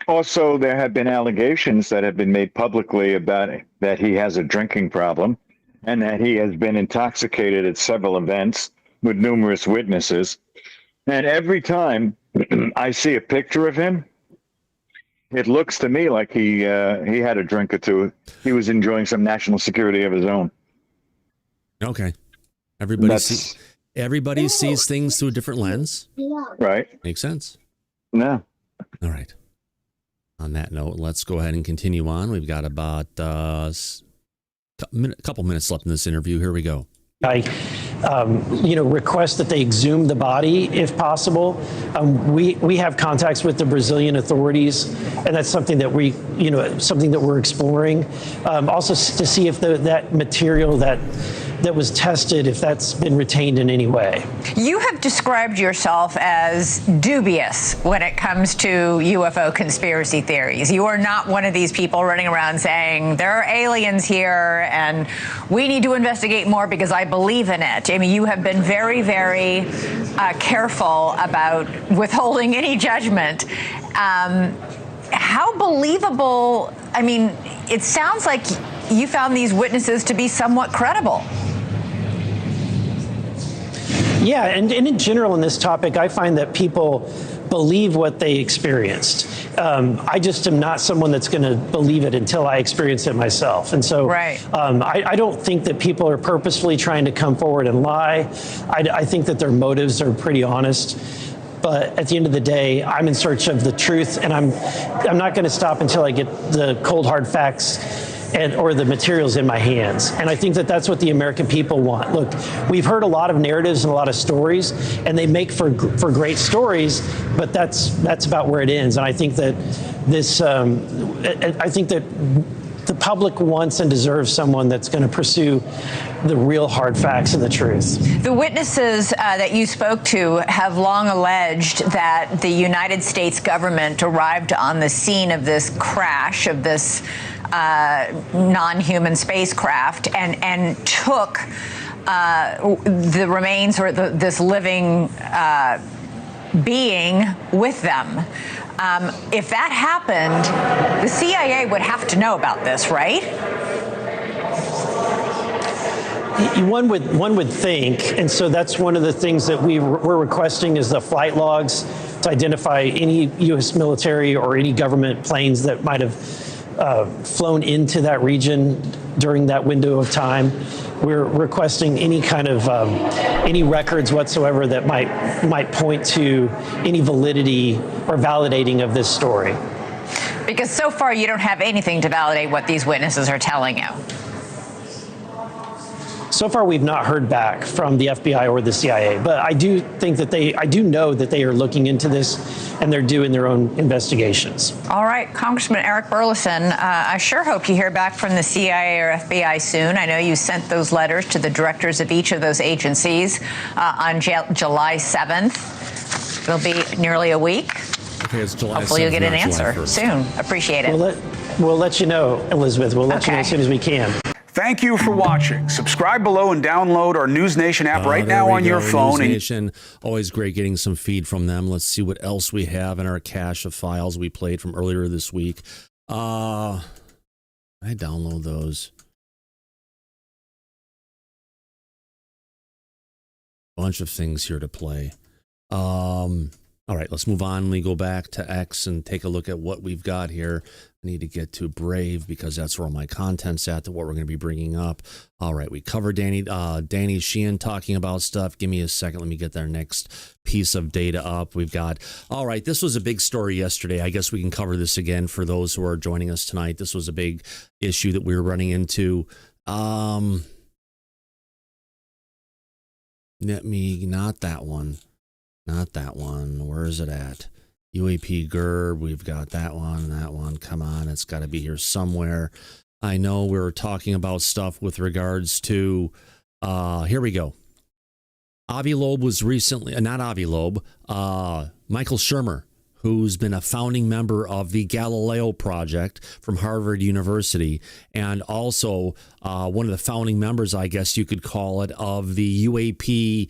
[SPEAKER 2] Also, there have been allegations that have been made publicly about it, that he has a drinking problem and that he has been intoxicated at several events with numerous witnesses. And every time I see a picture of him, it looks to me like he had a drink or two. He was enjoying some national security of his own.
[SPEAKER 1] Okay. Everybody sees things through a different lens.
[SPEAKER 2] Right.
[SPEAKER 1] Makes sense.
[SPEAKER 2] Yeah.
[SPEAKER 1] All right. On that note, let's go ahead and continue on. We've got about a A couple minutes left in this interview. Here we go.
[SPEAKER 9] I, request that they exhume the body if possible. We have contacts with the Brazilian authorities, and that's something that we're exploring. Also to see if that material that was tested, if that's been retained in any way.
[SPEAKER 6] You have described yourself as dubious when it comes to UFO conspiracy theories. You are not one of these people running around saying there are aliens here and we need to investigate more because I believe in it. I mean, you have been very, very careful about withholding any judgment. How believable? I mean, it sounds like you found these witnesses to be somewhat credible.
[SPEAKER 9] Yeah, and in general in this topic, I find that people believe what they experienced. I just am not someone that's going to believe it until I experience it myself. And so I don't think that people are purposefully trying to come forward and lie. I think that their motives are pretty honest. But at the end of the day, I'm in search of the truth, and I'm not going to stop until I get the cold, hard facts or the materials in my hands. And I think that that's what the American people want. Look, we've heard a lot of narratives and a lot of stories, and they make for great stories, but that's about where it ends. And I think that I think that the public wants and deserves someone that's going to pursue the real hard facts and the truth. The witnesses that you spoke to have long alleged that the United States government arrived on the scene of this crash, of this non-human spacecraft, and took the remains or this living being with them. If that happened, the CIA would have to know about this, right? One would think, and so that's one of the things that we're requesting is the flight logs to identify any U.S. military or any government planes that might have flown into that region during that window of time. We're requesting any kind of any records whatsoever that might point to any validity or validating of this story. Because so far you don't have anything to validate what these witnesses are telling you. So far, we've not heard back from the FBI or the CIA, but I do think that I do know that they are looking into this and they're doing their own investigations. All right, Congressman Eric Burleson, I sure hope you hear back from the CIA or FBI soon. I know you sent those letters to the directors of each of those agencies on July 7th. It'll be nearly a week.
[SPEAKER 1] Okay, it's July 7th.
[SPEAKER 6] Hopefully you'll get an answer soon. Appreciate it.
[SPEAKER 9] We'll let you know, Elizabeth. We'll let you know as soon as we can.
[SPEAKER 12] Thank you for watching. Subscribe below and download our News Nation app right now on your phone.
[SPEAKER 1] News Nation, always great getting some feed from them. Let's see what else we have in our cache of files we played from earlier this week. I download those. Bunch of things here to play. All right, let's move on. We go back to X and take a look at what we've got here. I need to get to Brave because that's where all my content's at, to what we're going to be bringing up. All right, we covered Danny Sheehan talking about stuff. Give me a second. Let me get their next piece of data up. We've got, all right, this was a big story yesterday. I guess we can cover this again for those who are joining us tonight. This was a big issue that we were running into. Not that one. Not that one. Where is it at? UAP GERB. We've got that one. That one. Come on. It's got to be here somewhere. I know we were talking about stuff with regards to, here we go. Avi Loeb was recently, not Avi Loeb, Michael Shermer, who's been a founding member of the Galileo Project from Harvard University, and also one of the founding members, I guess you could call it, of the UAP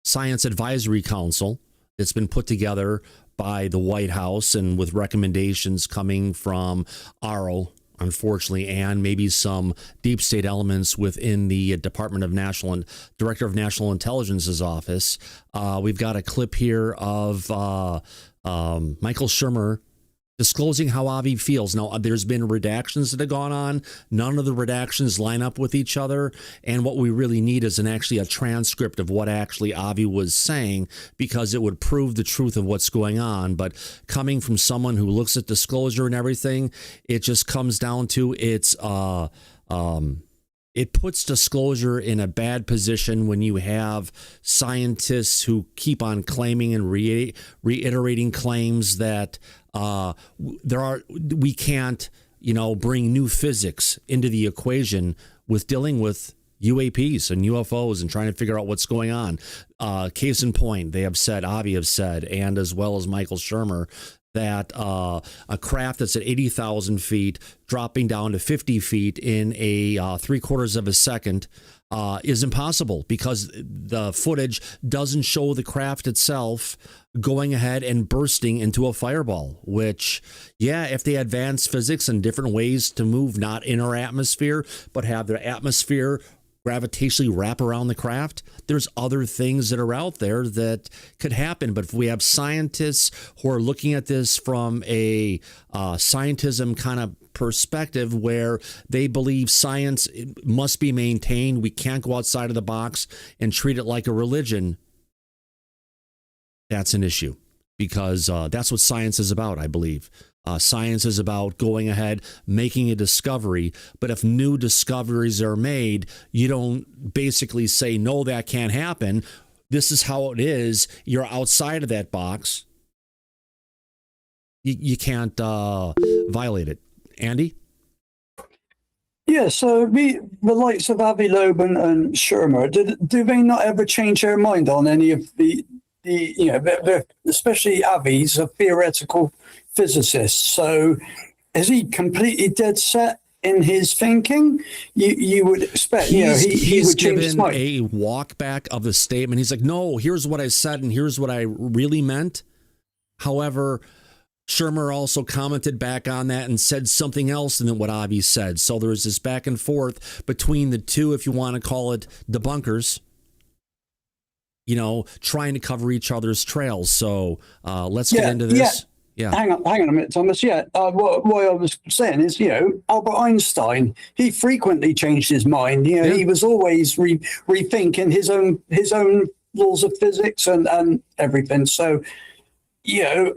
[SPEAKER 1] Science Advisory Council. It's been put together by the White House and with recommendations coming from ARO, unfortunately, and maybe some deep state elements within the Director of National Intelligence's office. We've got a clip here of Michael Shermer disclosing how Avi feels. Now, there's been redactions that have gone on. None of the redactions line up with each other. And what we really need is actually a transcript of what actually Avi was saying, because it would prove the truth of what's going on. But coming from someone who looks at disclosure and everything, it just comes down to it puts disclosure in a bad position when you have scientists who keep on claiming and reiterating claims that we can't, bring new physics into the equation with dealing with UAPs and UFOs and trying to figure out what's going on. Case in point, Avi have said, and as well as Michael Shermer, that a craft that's at 80,000 feet dropping down to 50 feet in a 3/4 of a second is impossible, because the footage doesn't show the craft itself going ahead and bursting into a fireball, which, if they advance physics and different ways to move, not in our atmosphere, but have their atmosphere gravitationally wrap around the craft, there's other things that are out there that could happen. But if we have scientists who are looking at this from a scientism kind of perspective, where they believe science must be maintained, we can't go outside of the box and treat it like a religion, that's an issue, because that's what science is about, I believe. Science is about going ahead, making a discovery. But if new discoveries are made, you don't basically say, no, that can't happen. This is how it is. You're outside of that box. You can't violate it. Andy?
[SPEAKER 13] Yeah, so the likes of Avi Loeb and Shermer, do they not ever change their mind on any of the especially Avi's a theoretical physicist, so is he completely dead set in his thinking? You would expect, he would change his mind.
[SPEAKER 1] He's given a walk back of the statement. He's like, no, here's what I said and here's what I really meant. However, Shermer also commented back on that and said something else than what Avi said. So there's this back and forth between the two, if you want to call it debunkers, trying to cover each other's trails. So let's get into this. Yeah.
[SPEAKER 13] Hang on a minute, Thomas. What I was saying is, Albert Einstein, he frequently changed his mind. He was always rethinking his own laws of physics and everything. So, if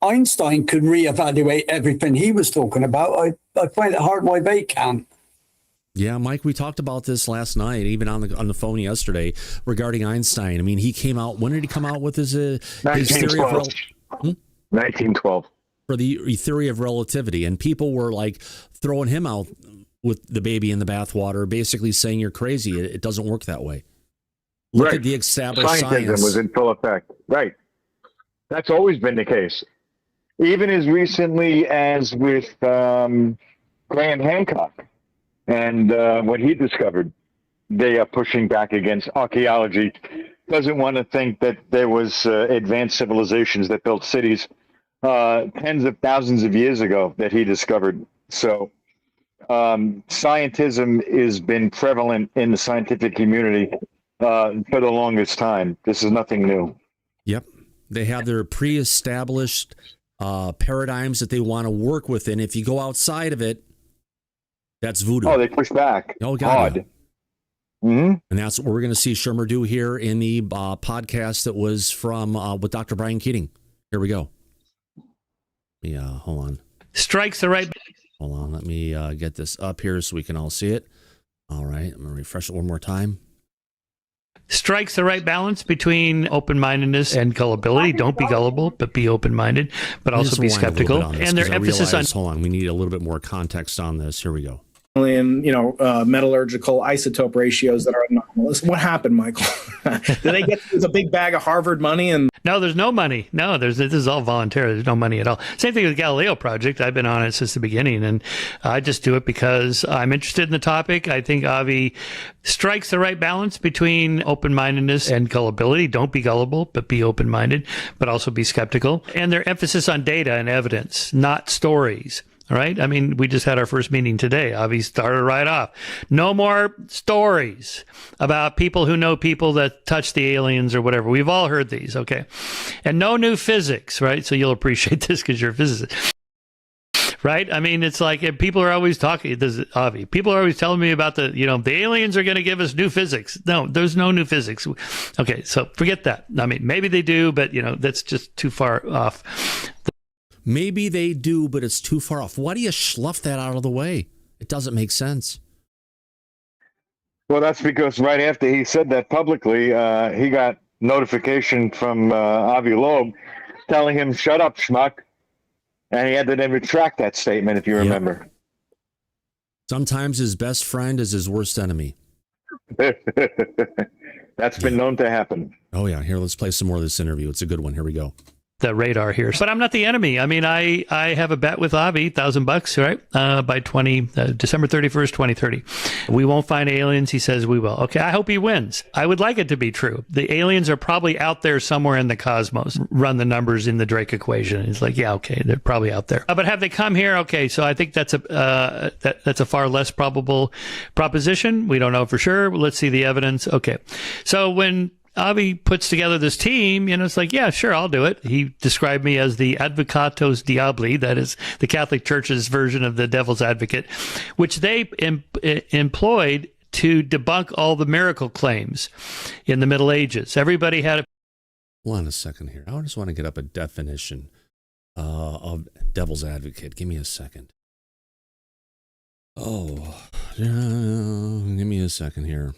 [SPEAKER 13] Einstein could reevaluate everything he was talking about, I find it hard why they can't.
[SPEAKER 1] Yeah, Mike, we talked about this last night, even on the phone yesterday, regarding Einstein. I mean, he came out. When did he come out with his theory of
[SPEAKER 2] 1912
[SPEAKER 1] for the theory of relativity? And people were like throwing him out with the baby in the bathwater, basically saying you're crazy. It doesn't work that way. Look at the established science.
[SPEAKER 2] Was in full effect. Right. That's always been the case. Even as recently as with Graham Hancock. And what he discovered, they are pushing back against archaeology. Doesn't want to think that there was advanced civilizations that built cities tens of thousands of years ago that he discovered. So scientism has been prevalent in the scientific community for the longest time. This is nothing new.
[SPEAKER 1] Yep. They have their pre-established paradigms that they want to work within. If you go outside of it, that's voodoo.
[SPEAKER 2] Oh, they push back.
[SPEAKER 1] Oh, God. Mm-hmm. And that's what we're going to see Shermer do here in the podcast that was from with Dr. Brian Keating. Here we go. Yeah, hold on.
[SPEAKER 14] Strikes the right.
[SPEAKER 1] Hold on. Let me get this up here so we can all see it. All right. I'm going to refresh it one more time.
[SPEAKER 14] Strikes the right balance between open-mindedness and gullibility. Don't be gullible, but be open-minded, but also be skeptical. And their emphasis on...
[SPEAKER 1] Hold on. We need a little bit more context on this. Here we go.
[SPEAKER 15] In metallurgical isotope ratios that are anomalous. What happened, Michael? Did they get a big bag of Harvard money? And
[SPEAKER 14] no, there's no money. No, this is all voluntary. There's no money at all. Same thing with the Galileo project. I've been on it since the beginning, and I just do it because I'm interested in the topic. I think Avi strikes the right balance between open-mindedness and gullibility. Don't be gullible, but be open-minded, but also be skeptical. And their emphasis on data and evidence, not stories. All right. I mean, we just had our first meeting today. Avi started right off. No more stories about people who know people that touch the aliens or whatever. We've all heard these. Okay. And no new physics, right? So you'll appreciate this because you're a physicist. Right? I mean, it's like people are always talking. Avi, people are always telling me about the aliens are going to give us new physics. No, there's no new physics. Okay, so forget that. I mean, maybe they do, but that's just too far off.
[SPEAKER 1] Maybe they do, but it's too far off. Why do you slough that out of the way? It doesn't make sense.
[SPEAKER 2] Well, that's because right after he said that publicly, he got notification from Avi Loeb telling him, "Shut up, schmuck." And he had to then retract that statement, if you remember.
[SPEAKER 1] Sometimes his best friend is his worst enemy.
[SPEAKER 2] That's been known to happen.
[SPEAKER 1] Oh, yeah. Here, let's play some more of this interview. It's a good one. Here we go.
[SPEAKER 14] The radar here, but I'm not the enemy. I mean, I have a bet with Avi, $1,000, right? By December 31st, 2030, we won't find aliens. He says we will. Okay, I hope he wins. I would like it to be true. The aliens are probably out there somewhere in the cosmos. Run the numbers in the Drake equation. He's like, yeah, okay, they're probably out there. But have they come here? Okay, so I think that's a far less probable proposition. We don't know for sure. Let's see the evidence. Okay, so when Avi puts together this team, it's like, yeah, sure, I'll do it. He described me as the advocatos diaboli, that is the Catholic Church's version of the devil's advocate, which they employed to debunk all the miracle claims in the Middle Ages. Everybody had a...
[SPEAKER 1] Hold on a second here. I just want to get up a definition of devil's advocate. Give me a second. Oh, give me a second here.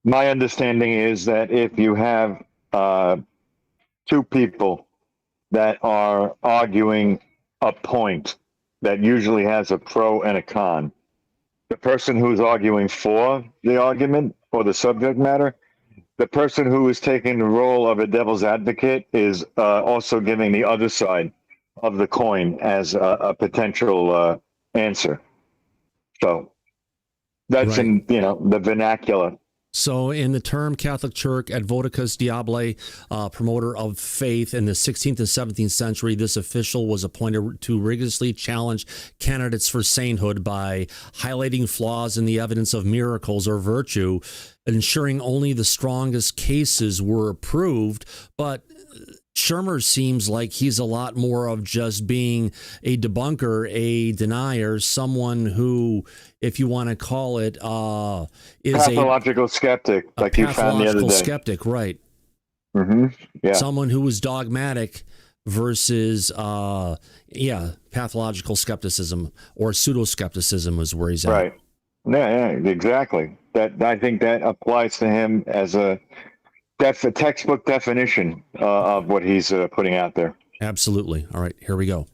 [SPEAKER 2] My understanding is that if you have two people that are arguing a point that usually has a pro and a con, the person who's arguing for the argument or the subject matter, the person who is taking the role of a devil's advocate is also giving the other side of the coin as a potential answer. So that's right. In the vernacular.
[SPEAKER 1] So in the term Catholic Church, advocatus diaboli, promoter of faith in the 16th and 17th century, this official was appointed to rigorously challenge candidates for sainthood by highlighting flaws in the evidence of miracles or virtue, ensuring only the strongest cases were approved. But Shermer seems like he's a lot more of just being a debunker, a denier, someone who, if you want to call it, is
[SPEAKER 2] pathological skeptic, like you found the other day.
[SPEAKER 1] Skeptic, right?
[SPEAKER 2] Mm-hmm. Yeah.
[SPEAKER 1] Someone who was dogmatic versus, pathological skepticism or pseudo-skepticism is where he's at.
[SPEAKER 2] Right. Yeah, exactly. I think that applies to him as a textbook definition of what he's putting out there.
[SPEAKER 1] Absolutely. All right, here we go.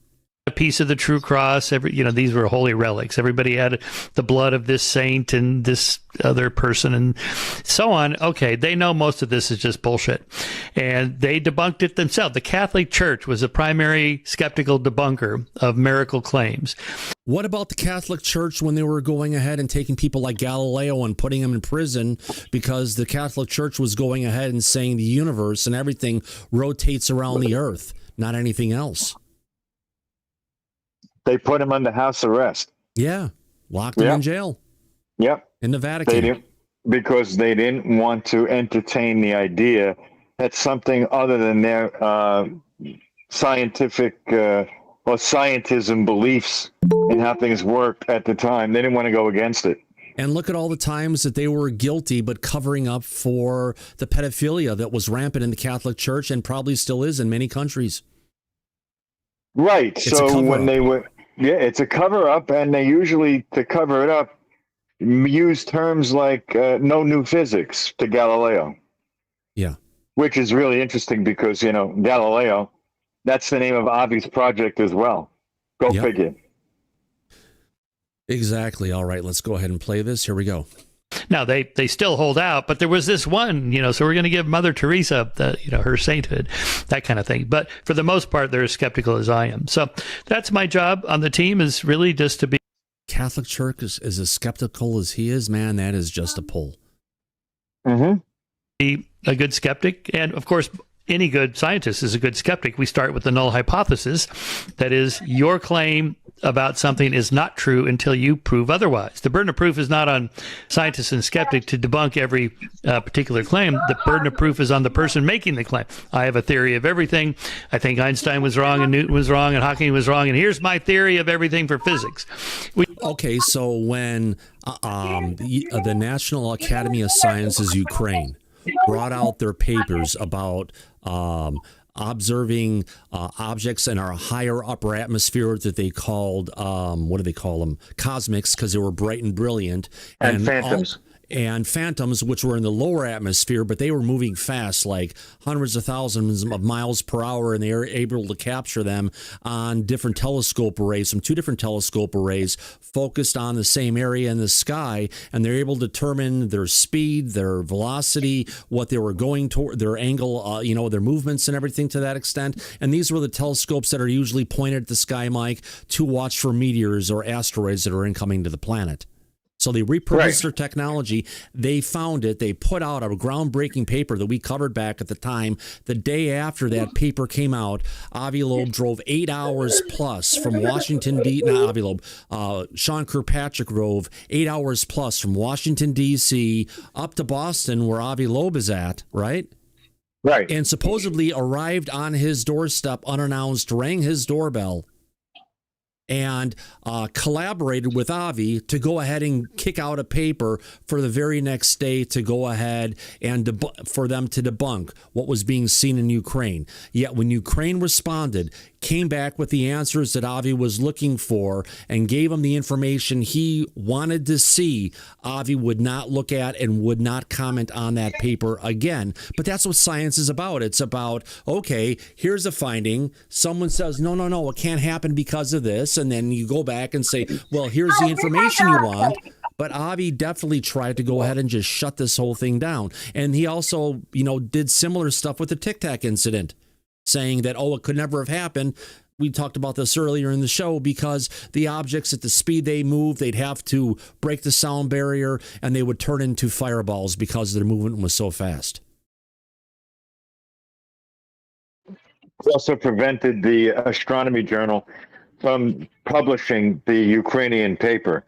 [SPEAKER 14] A piece of the true cross. These were holy relics. Everybody had the blood of this saint and this other person and so on. Okay, they know most of this is just bullshit. And they debunked it themselves. The Catholic Church was a primary skeptical debunker of miracle claims.
[SPEAKER 1] What about the Catholic Church when they were going ahead and taking people like Galileo and putting them in prison because the Catholic Church was going ahead and saying the universe and everything rotates around the earth, not anything else?
[SPEAKER 2] They put him under house arrest.
[SPEAKER 1] Yeah. Locked him in jail.
[SPEAKER 2] Yep.
[SPEAKER 1] In the Vatican.
[SPEAKER 2] Because they didn't want to entertain the idea that something other than their scientific or scientism beliefs and how things worked at the time, they didn't want to go against it.
[SPEAKER 1] And look at all the times that they were guilty but covering up for the pedophilia that was rampant in the Catholic Church and probably still is in many countries.
[SPEAKER 2] Right. So when they were, it's a cover up, and they usually, to cover it up, use terms like no new physics to Galileo.
[SPEAKER 1] Yeah.
[SPEAKER 2] Which is really interesting because, Galileo, that's the name of Avi's project as well. Go figure.
[SPEAKER 1] Exactly. All right, let's go ahead and play this. Here we go.
[SPEAKER 14] Now, they still hold out, but there was this one, so we're going to give Mother Teresa, her sainthood, that kind of thing. But for the most part, they're as skeptical as I am. So that's my job on the team, is really just to be.
[SPEAKER 1] Catholic Church is as skeptical as he is, man. That is just a pull.
[SPEAKER 2] Mm-hmm.
[SPEAKER 14] Be a good skeptic. And of course, any good scientist is a good skeptic. We start with the null hypothesis. That is, your claim about something is not true until you prove otherwise. The burden of proof is not on scientists and skeptics to debunk every particular claim. The burden of proof is on the person making the claim. I have a theory of everything. I think Einstein was wrong and Newton was wrong and Hawking was wrong, and here's my theory of everything for physics.
[SPEAKER 1] Okay, so when the National Academy of Sciences Ukraine brought out their papers about observing objects in our higher upper atmosphere that they called, what do they call them? Cosmics, because they were bright and brilliant.
[SPEAKER 2] And phantoms.
[SPEAKER 1] And phantoms, which were in the lower atmosphere, but they were moving fast, like hundreds of thousands of miles per hour, and they were able to capture them on different telescope arrays, from 2 different telescope arrays focused on the same area in the sky, and they're able to determine their speed, their velocity, what they were going toward, their angle, their movements and everything to that extent. And these were the telescopes that are usually pointed at the sky, Mike, to watch for meteors or asteroids that are incoming to the planet. So they repurposed their technology. They found it. They put out a groundbreaking paper that we covered back at the time. The day after that paper came out, Avi Loeb drove 8 hours plus from Washington, not Avi Loeb, Sean Kirkpatrick drove 8 hours plus from Washington, D.C. up to Boston, where Avi Loeb is at, right?
[SPEAKER 2] Right.
[SPEAKER 1] And supposedly arrived on his doorstep unannounced, rang his doorbell, and collaborated with Avi to go ahead and kick out a paper for the very next day to go ahead and for them to debunk what was being seen in Ukraine. Yet when Ukraine responded, came back with the answers that Avi was looking for and gave him the information he wanted to see, Avi would not look at and would not comment on that paper again. But that's what science is about. It's about, okay, here's a finding. Someone says, no, it can't happen because of this. And then you go back and say, well, here's the information you want. But Avi definitely tried to go ahead and just shut this whole thing down. And he also, did similar stuff with the Tic Tac incident, saying that, it could never have happened. We talked about this earlier in the show, because the objects at the speed they move, they'd have to break the sound barrier and they would turn into fireballs because their movement was so fast.
[SPEAKER 2] It also prevented the Astronomy Journal from publishing the Ukrainian paper,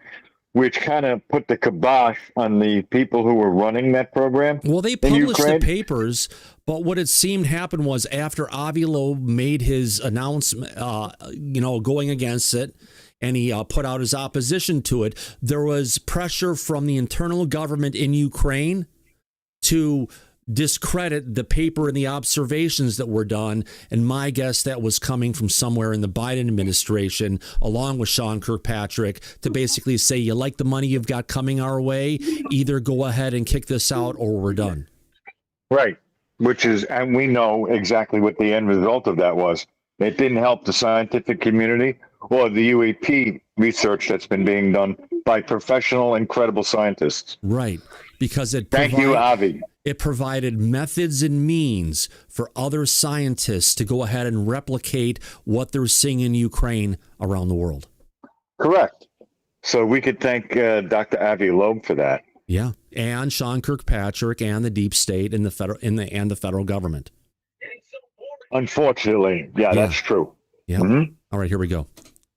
[SPEAKER 2] which kind of put the kibosh on the people who were running that program.
[SPEAKER 1] Well, they published the papers, but what it seemed happened was after Avi Loeb made his announcement, going against it, and he put out his opposition to it, there was pressure from the internal government in Ukraine to discredit the paper and the observations that were done. And my guess, that was coming from somewhere in the Biden administration, along with Sean Kirkpatrick, to basically say, you like the money you've got coming our way, either go ahead and kick this out or we're done.
[SPEAKER 2] Right. And we know exactly what the end result of that was. It didn't help the scientific community or the UAP research that's been being done by professional, incredible scientists.
[SPEAKER 1] Right. Because
[SPEAKER 2] Thank you, Avi.
[SPEAKER 1] It provided methods and means for other scientists to go ahead and replicate what they're seeing in Ukraine around the world.
[SPEAKER 2] Correct. So we could thank Dr. Avi Loeb for that.
[SPEAKER 1] Yeah, and Sean Kirkpatrick and the deep state and the federal government.
[SPEAKER 2] Unfortunately, that's true.
[SPEAKER 1] Yeah.
[SPEAKER 2] Mm-hmm.
[SPEAKER 1] All right, here we go.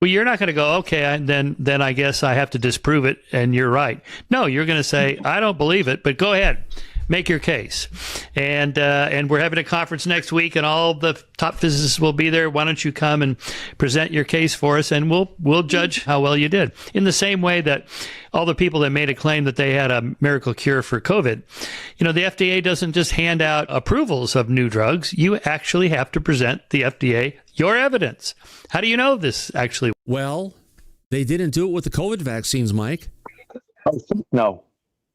[SPEAKER 14] Well, you're not going to go, okay, then I guess I have to disprove it, and you're right. No, you're going to say, I don't believe it, but go ahead. Make your case. And we're having a conference next week, and all the top physicists will be there. Why don't you come and present your case for us, and we'll judge how well you did. In the same way that all the people that made a claim that they had a miracle cure for COVID, the FDA doesn't just hand out approvals of new drugs. You actually have to present the FDA your evidence. How do you know this actually?
[SPEAKER 1] Well, they didn't do it with the COVID vaccines, Mike.
[SPEAKER 2] No.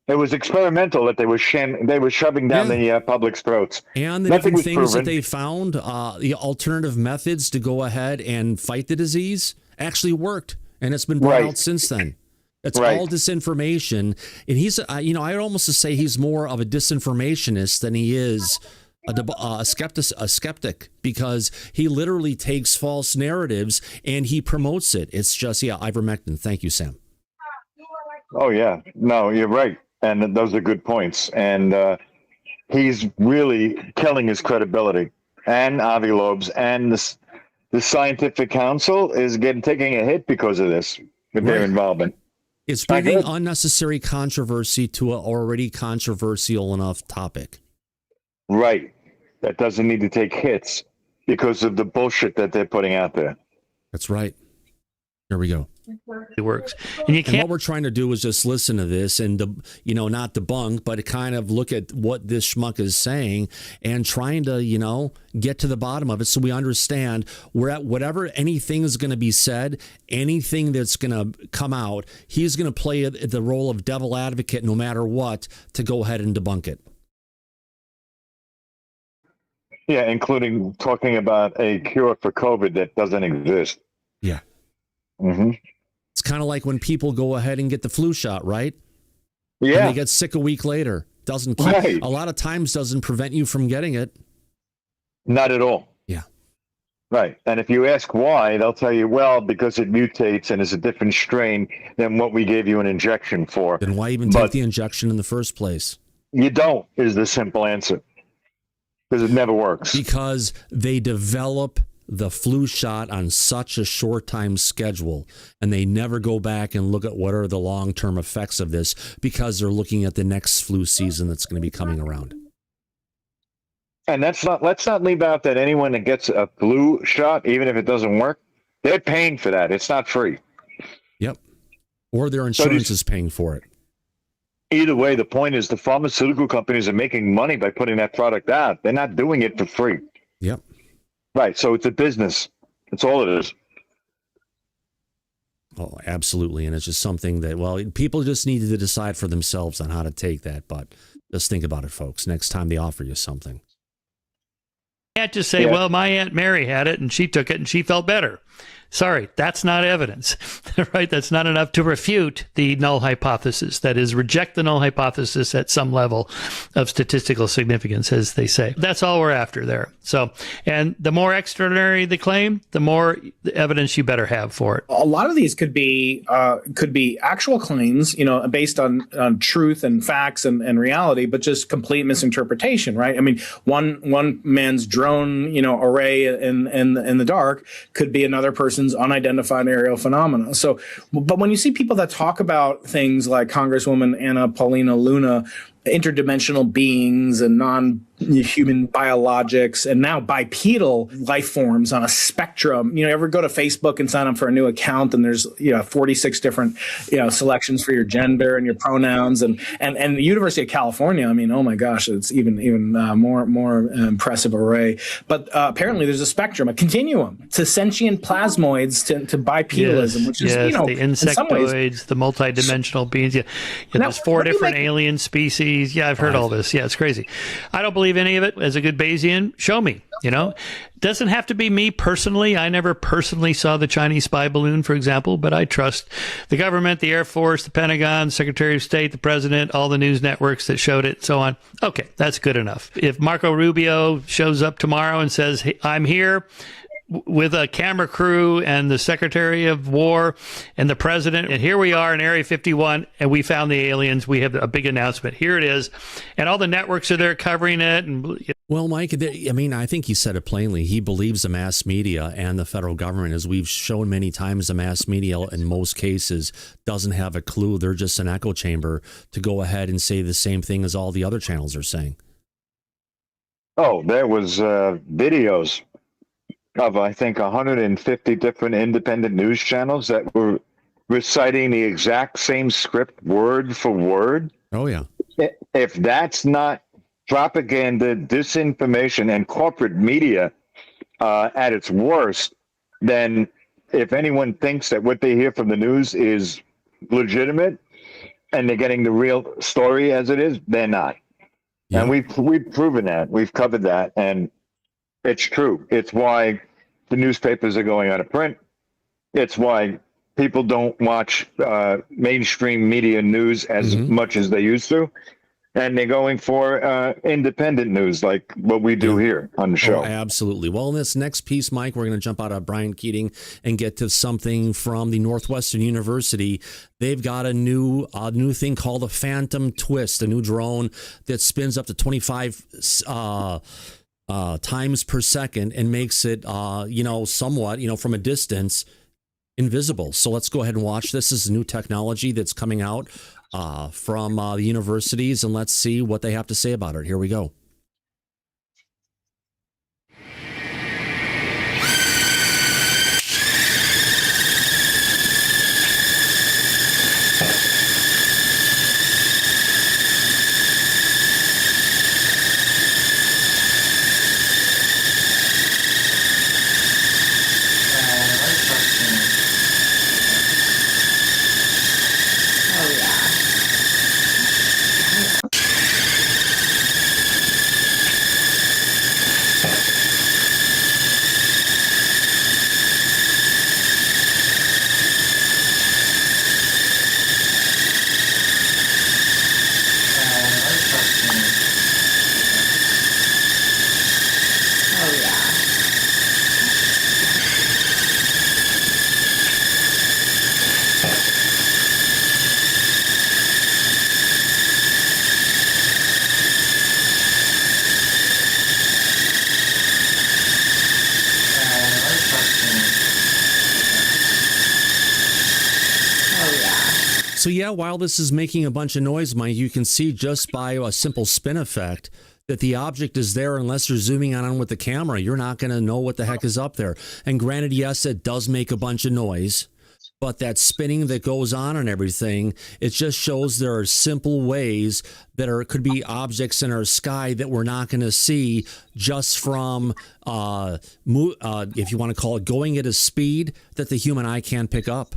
[SPEAKER 2] It was experimental that they were shoving down the public's throats.
[SPEAKER 1] And the different things that they found, the alternative methods to go ahead and fight the disease actually worked. And it's been brought out since then. It's all disinformation. And he's, I'd almost say he's more of a disinformationist than he is a skeptic, because he literally takes false narratives and he promotes it. It's just, ivermectin. Thank you, Sam.
[SPEAKER 2] Oh, yeah. No, you're right. And those are good points. And he's really killing his credibility. and Avi Loeb's and the scientific council is taking a hit because of this, with their involvement.
[SPEAKER 1] It's bringing unnecessary controversy to an already controversial enough topic.
[SPEAKER 2] Right. That doesn't need to take hits because of the bullshit that they're putting out there.
[SPEAKER 1] That's right. There we go.
[SPEAKER 14] It works. And you can't.
[SPEAKER 1] And what we're trying to do is just listen to this and, not debunk, but kind of look at what this schmuck is saying and trying to, get to the bottom of it so we understand we're at whatever anything is going to be said, anything that's going to come out, he's going to play the role of devil advocate no matter what to go ahead and debunk it.
[SPEAKER 2] Yeah, including talking about a cure for COVID that doesn't exist.
[SPEAKER 1] Yeah.
[SPEAKER 2] Mm-hmm.
[SPEAKER 1] It's kind of like when people go ahead and get the flu shot, right?
[SPEAKER 2] Yeah.
[SPEAKER 1] And they get sick a week later. Doesn't keep, a lot of times doesn't prevent you from getting it.
[SPEAKER 2] Not at all.
[SPEAKER 1] Yeah.
[SPEAKER 2] Right. And if you ask why, they'll tell you, well, because it mutates and is a different strain than what we gave you an injection for.
[SPEAKER 1] Then why even take the injection in the first place?
[SPEAKER 2] You don't, is the simple answer. Because it never works.
[SPEAKER 1] Because they develop the flu shot on such a short time schedule, and they never go back and look at what are the long-term effects of this because they're looking at the next flu season that's going to be coming around.
[SPEAKER 2] And let's not leave out that anyone that gets a flu shot, even if it doesn't work, they're paying for that. It's not free.
[SPEAKER 1] Yep. Or their insurance is paying for it.
[SPEAKER 2] Either way, the point is the pharmaceutical companies are making money by putting that product out. They're not doing it for free.
[SPEAKER 1] Yep.
[SPEAKER 2] Right. So it's a business. That's all it is.
[SPEAKER 1] Oh, absolutely. And it's just something that, people just need to decide for themselves on how to take that. But just think about it, folks, next time they offer you something.
[SPEAKER 14] You can't just say, well, my Aunt Mary had it and she took it and she felt better. Sorry, that's not evidence, right? That's not enough to refute the null hypothesis. That is, reject the null hypothesis at some level of statistical significance, as they say. That's all we're after there. So, and the more extraordinary the claim, the more evidence you better have for it.
[SPEAKER 15] A lot of these could be actual claims, based on truth and facts and reality, but just complete misinterpretation, right? I mean, one man's drone, array in the dark could be another person's unidentified aerial phenomena. So, but when you see people that talk about things like Congresswoman Anna Paulina Luna, interdimensional beings and non-human biologics and now bipedal life forms on a spectrum, ever go to Facebook and sign up for a new account and there's 46 different selections for your gender and your pronouns and the University of California, I mean, oh my gosh, it's even more impressive array. But apparently there's a spectrum, a continuum to sentient plasmoids to bipedalism, which is
[SPEAKER 14] the insectoids, the multidimensional beings. There's 4 different alien species. Yeah, I've heard all this. Yeah, it's crazy. I don't believe any of it. As a good Bayesian, show me. Doesn't have to be me personally. I never personally saw the Chinese spy balloon, for example, but I trust the government, the Air Force, the Pentagon, Secretary of State, the President, all the news networks that showed it, so on. Okay, that's good enough. If Marco Rubio shows up tomorrow and says, hey, I'm here with a camera crew and the Secretary of War and the President, and here we are in Area 51, and we found the aliens. We have a big announcement. Here it is. And all the networks are there covering it.
[SPEAKER 1] Well, Mike, I think he said it plainly. He believes the mass media and the federal government, as we've shown many times, the mass media in most cases doesn't have a clue. They're just an echo chamber to go ahead and say the same thing as all the other channels are saying.
[SPEAKER 2] Oh, there was videos of, I think, 150 different independent news channels that were reciting the exact same script word for word.
[SPEAKER 1] Oh, yeah.
[SPEAKER 2] If that's not propaganda, disinformation, and corporate media at its worst, then if anyone thinks that what they hear from the news is legitimate and they're getting the real story as it is, they're not. Yeah. And we've proven that. We've covered that. And it's true. It's why the newspapers are going out of print. It's why people don't watch mainstream media news as much as they used to. And they're going for independent news like what we do here on the show.
[SPEAKER 1] Oh, absolutely. Well, in this next piece, Mike, we're going to jump out of Brian Keating and get to something from the Northwestern University. They've got a new thing called a Phantom Twist, a new drone that spins up to 25 times per second and makes it, somewhat, from a distance invisible. So let's go ahead and watch this. This is new technology that's coming out from the universities, and let's see what they have to say about it. Here we go. So yeah, while this is making a bunch of noise, Mike, you can see just by a simple spin effect that the object is there. Unless you're zooming on with the camera, you're not going to know what the heck is up there. And granted, yes, it does make a bunch of noise, but that spinning that goes on and everything, it just shows there are simple ways that could be objects in our sky that we're not going to see just from, if you want to call it, going at a speed that the human eye can't pick up.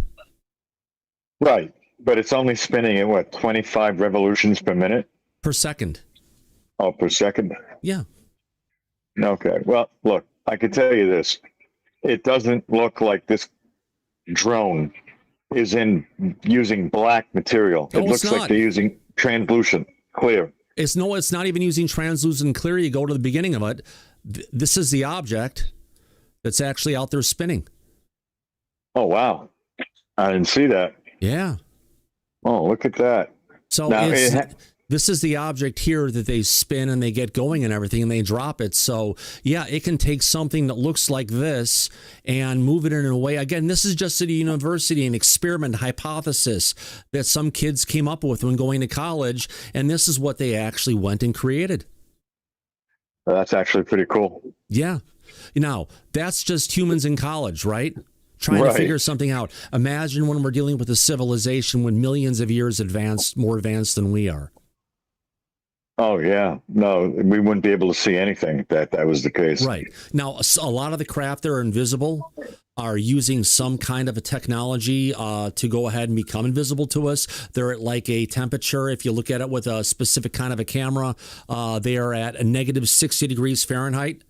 [SPEAKER 2] Right. But it's only spinning at what, 25 revolutions per minute?
[SPEAKER 1] Per second.
[SPEAKER 2] Oh, per second?
[SPEAKER 1] Yeah.
[SPEAKER 2] Okay. Well, look, I can tell you this. It doesn't look like this drone is using black material. It looks like they're using translucent clear.
[SPEAKER 1] It's not even using translucent clear. You go to the beginning of it. This is the object that's actually out there spinning.
[SPEAKER 2] Oh, wow. I didn't see that.
[SPEAKER 1] Yeah.
[SPEAKER 2] Oh, look at that.
[SPEAKER 1] So
[SPEAKER 2] now,
[SPEAKER 1] this is the object here that they spin and they get going and everything and they drop it. So, yeah, it can take something that looks like this and move it in a way. Again, this is just at a university, an experiment hypothesis that some kids came up with when going to college. And this is what they actually went and created.
[SPEAKER 2] That's actually pretty cool.
[SPEAKER 1] Yeah. Now, that's just humans in college, right? Trying to figure something out. Imagine when we're dealing with a civilization when millions of years more advanced than we are.
[SPEAKER 2] Oh, yeah. No, we wouldn't be able to see anything if that was the case.
[SPEAKER 1] Right. Now, a lot of the craft that are invisible are using some kind of a technology to go ahead and become invisible to us. They're at like a temperature. If you look at it with a specific kind of a camera, they are at a negative 60 degrees Fahrenheit.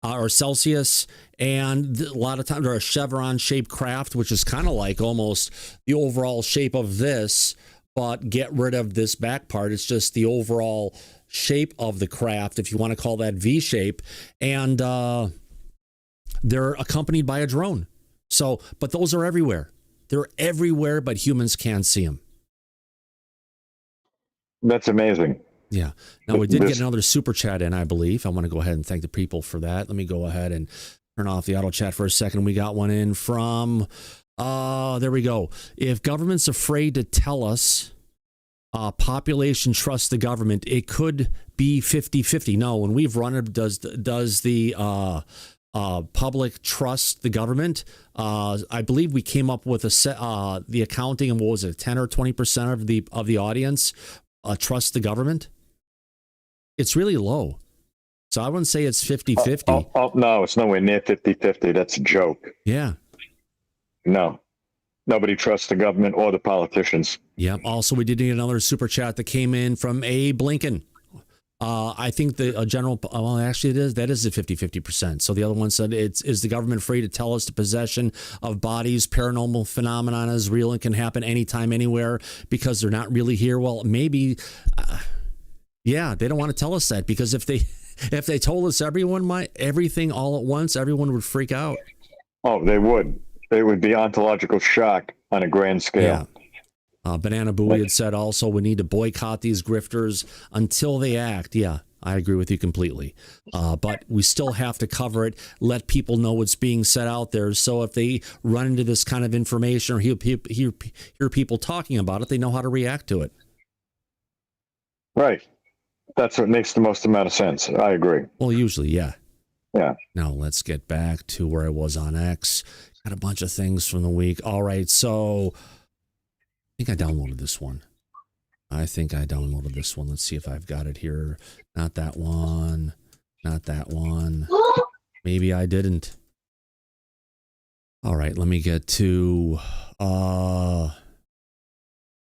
[SPEAKER 1] Or Celsius, and a lot of times they're a chevron-shaped craft, which is kind of like almost the overall shape of this, but get rid of this back part. It's just the overall shape of the craft, if you want to call that V shape, and they're accompanied by a drone. So, but those are everywhere. They're everywhere, but humans can't see them.
[SPEAKER 2] That's amazing.
[SPEAKER 1] Yeah. Now, we did get another super chat in, I believe. I want to go ahead and thank the people for that. Let me go ahead and turn off the auto chat for a second. We got one in from, there we go. If government's afraid to tell us population trusts the government, it could be 50-50. No, when we've run it, does the public trust the government? I believe we came up with the accounting, and what was it, 10 or 20% of the audience trust the government? It's really low. So I wouldn't say it's 50-50.
[SPEAKER 2] Oh, no, it's nowhere near 50-50. That's a joke.
[SPEAKER 1] Yeah.
[SPEAKER 2] No. Nobody trusts the government or the politicians.
[SPEAKER 1] Yeah. Also, we did get another super chat that came in from Abe Lincoln. I think the general, well, actually that is a 50-50%. So the other one said, is the government free to tell us the possession of bodies, paranormal phenomenon is real and can happen anytime, anywhere because they're not really here? Well, maybe, yeah, they don't want to tell us that, because if they told us everything all at once, everyone would freak out.
[SPEAKER 2] Oh, they would. They would be ontological shock on a grand scale.
[SPEAKER 1] Yeah. Banana Booey had said also we need to boycott these grifters until they act. Yeah, I agree with you completely. But we still have to cover it, let people know what's being said out there. So if they run into this kind of information or hear people talking about it, they know how to react to it.
[SPEAKER 2] Right. That's what makes the most amount of sense. I agree.
[SPEAKER 1] Well, usually, yeah.
[SPEAKER 2] Yeah.
[SPEAKER 1] Now let's get back to where I was on X. Got a bunch of things from the week. All right, so I think I downloaded this one. Let's see if I've got it here. Not that one. Not that one. Maybe I didn't. All right, let me get to...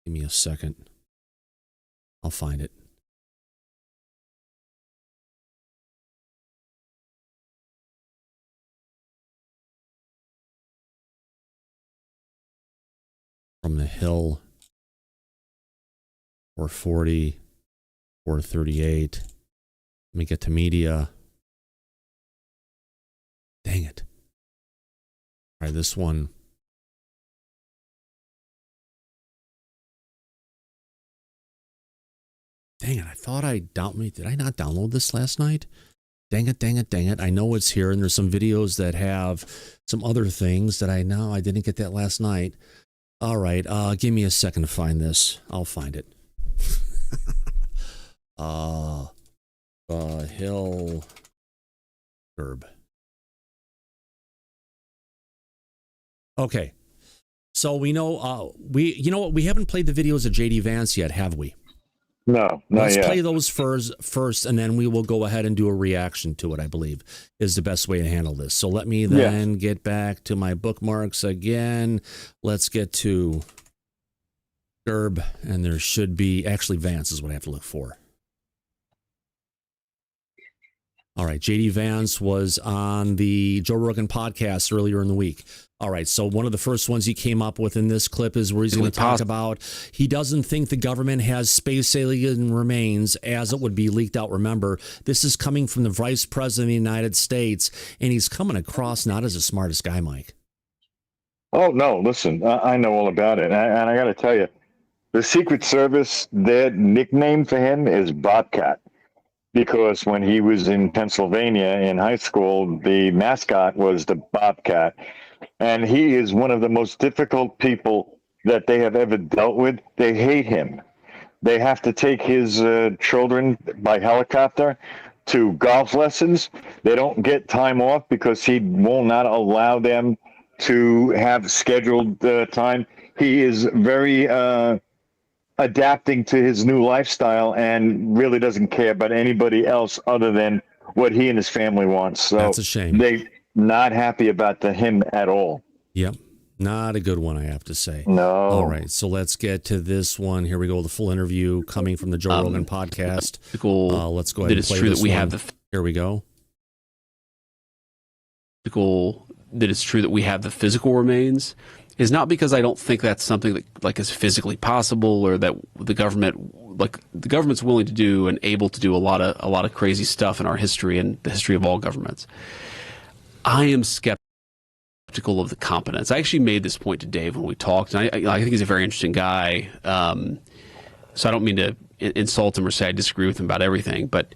[SPEAKER 1] give me a second. I'll find it. From the Hill, 440, 438. Let me get to media. Dang it. All right, this one. Dang it, I thought did I not download this last night? Dang it, dang it, dang it. I know it's here, and there's some videos that have some other things that I know I didn't get that last night. All right, give me a second to find this. I'll find it. Hill Herb. Okay. So we know you know what, we haven't played the videos of JD Vance yet, have we?
[SPEAKER 2] No, not
[SPEAKER 1] Let's
[SPEAKER 2] yet.
[SPEAKER 1] play those first, and then we will go ahead and do a reaction to it, I believe, is the best way to handle this. So let me then get back to my bookmarks again. Let's get to Gerb, and there should be, actually Vance is what I have to look for. All right, JD Vance was on the Joe Rogan podcast earlier in the week. All right, so one of the first ones he came up with in this clip is where he's going to talk about he doesn't think the government has space alien remains as it would be leaked out. Remember, this is coming from the Vice President of the United States, and he's coming across not as the smartest guy, Mike.
[SPEAKER 2] Oh, no, listen, I know all about it. And I got to tell you, the Secret Service, their nickname for him is Bobcat. Because when he was in Pennsylvania in high school, the mascot was the Bobcat. And he is one of the most difficult people that they have ever dealt with. They hate him. They have to take his children by helicopter to golf lessons. They don't get time off because he will not allow them to have scheduled time. He is very adapting to his new lifestyle and really doesn't care about anybody else other than what he and his family want. So
[SPEAKER 1] that's a shame.
[SPEAKER 2] They're not happy about him at all.
[SPEAKER 1] Yep. Not a good one, I have to say.
[SPEAKER 2] No.
[SPEAKER 1] All right, so let's get to this one. Here we go, the full interview coming from the Joe Rogan podcast. Let's go ahead and play this one. Here we go.
[SPEAKER 16] That it's true that we have the physical remains is not because I don't think that's something that like is physically possible or that the government's willing to do and able to do a lot of crazy stuff in our history and the history of all governments. I am skeptical of the competence. I actually made this point to Dave when we talked, and I think he's a very interesting guy. So I don't mean to insult him or say I disagree with him about everything, but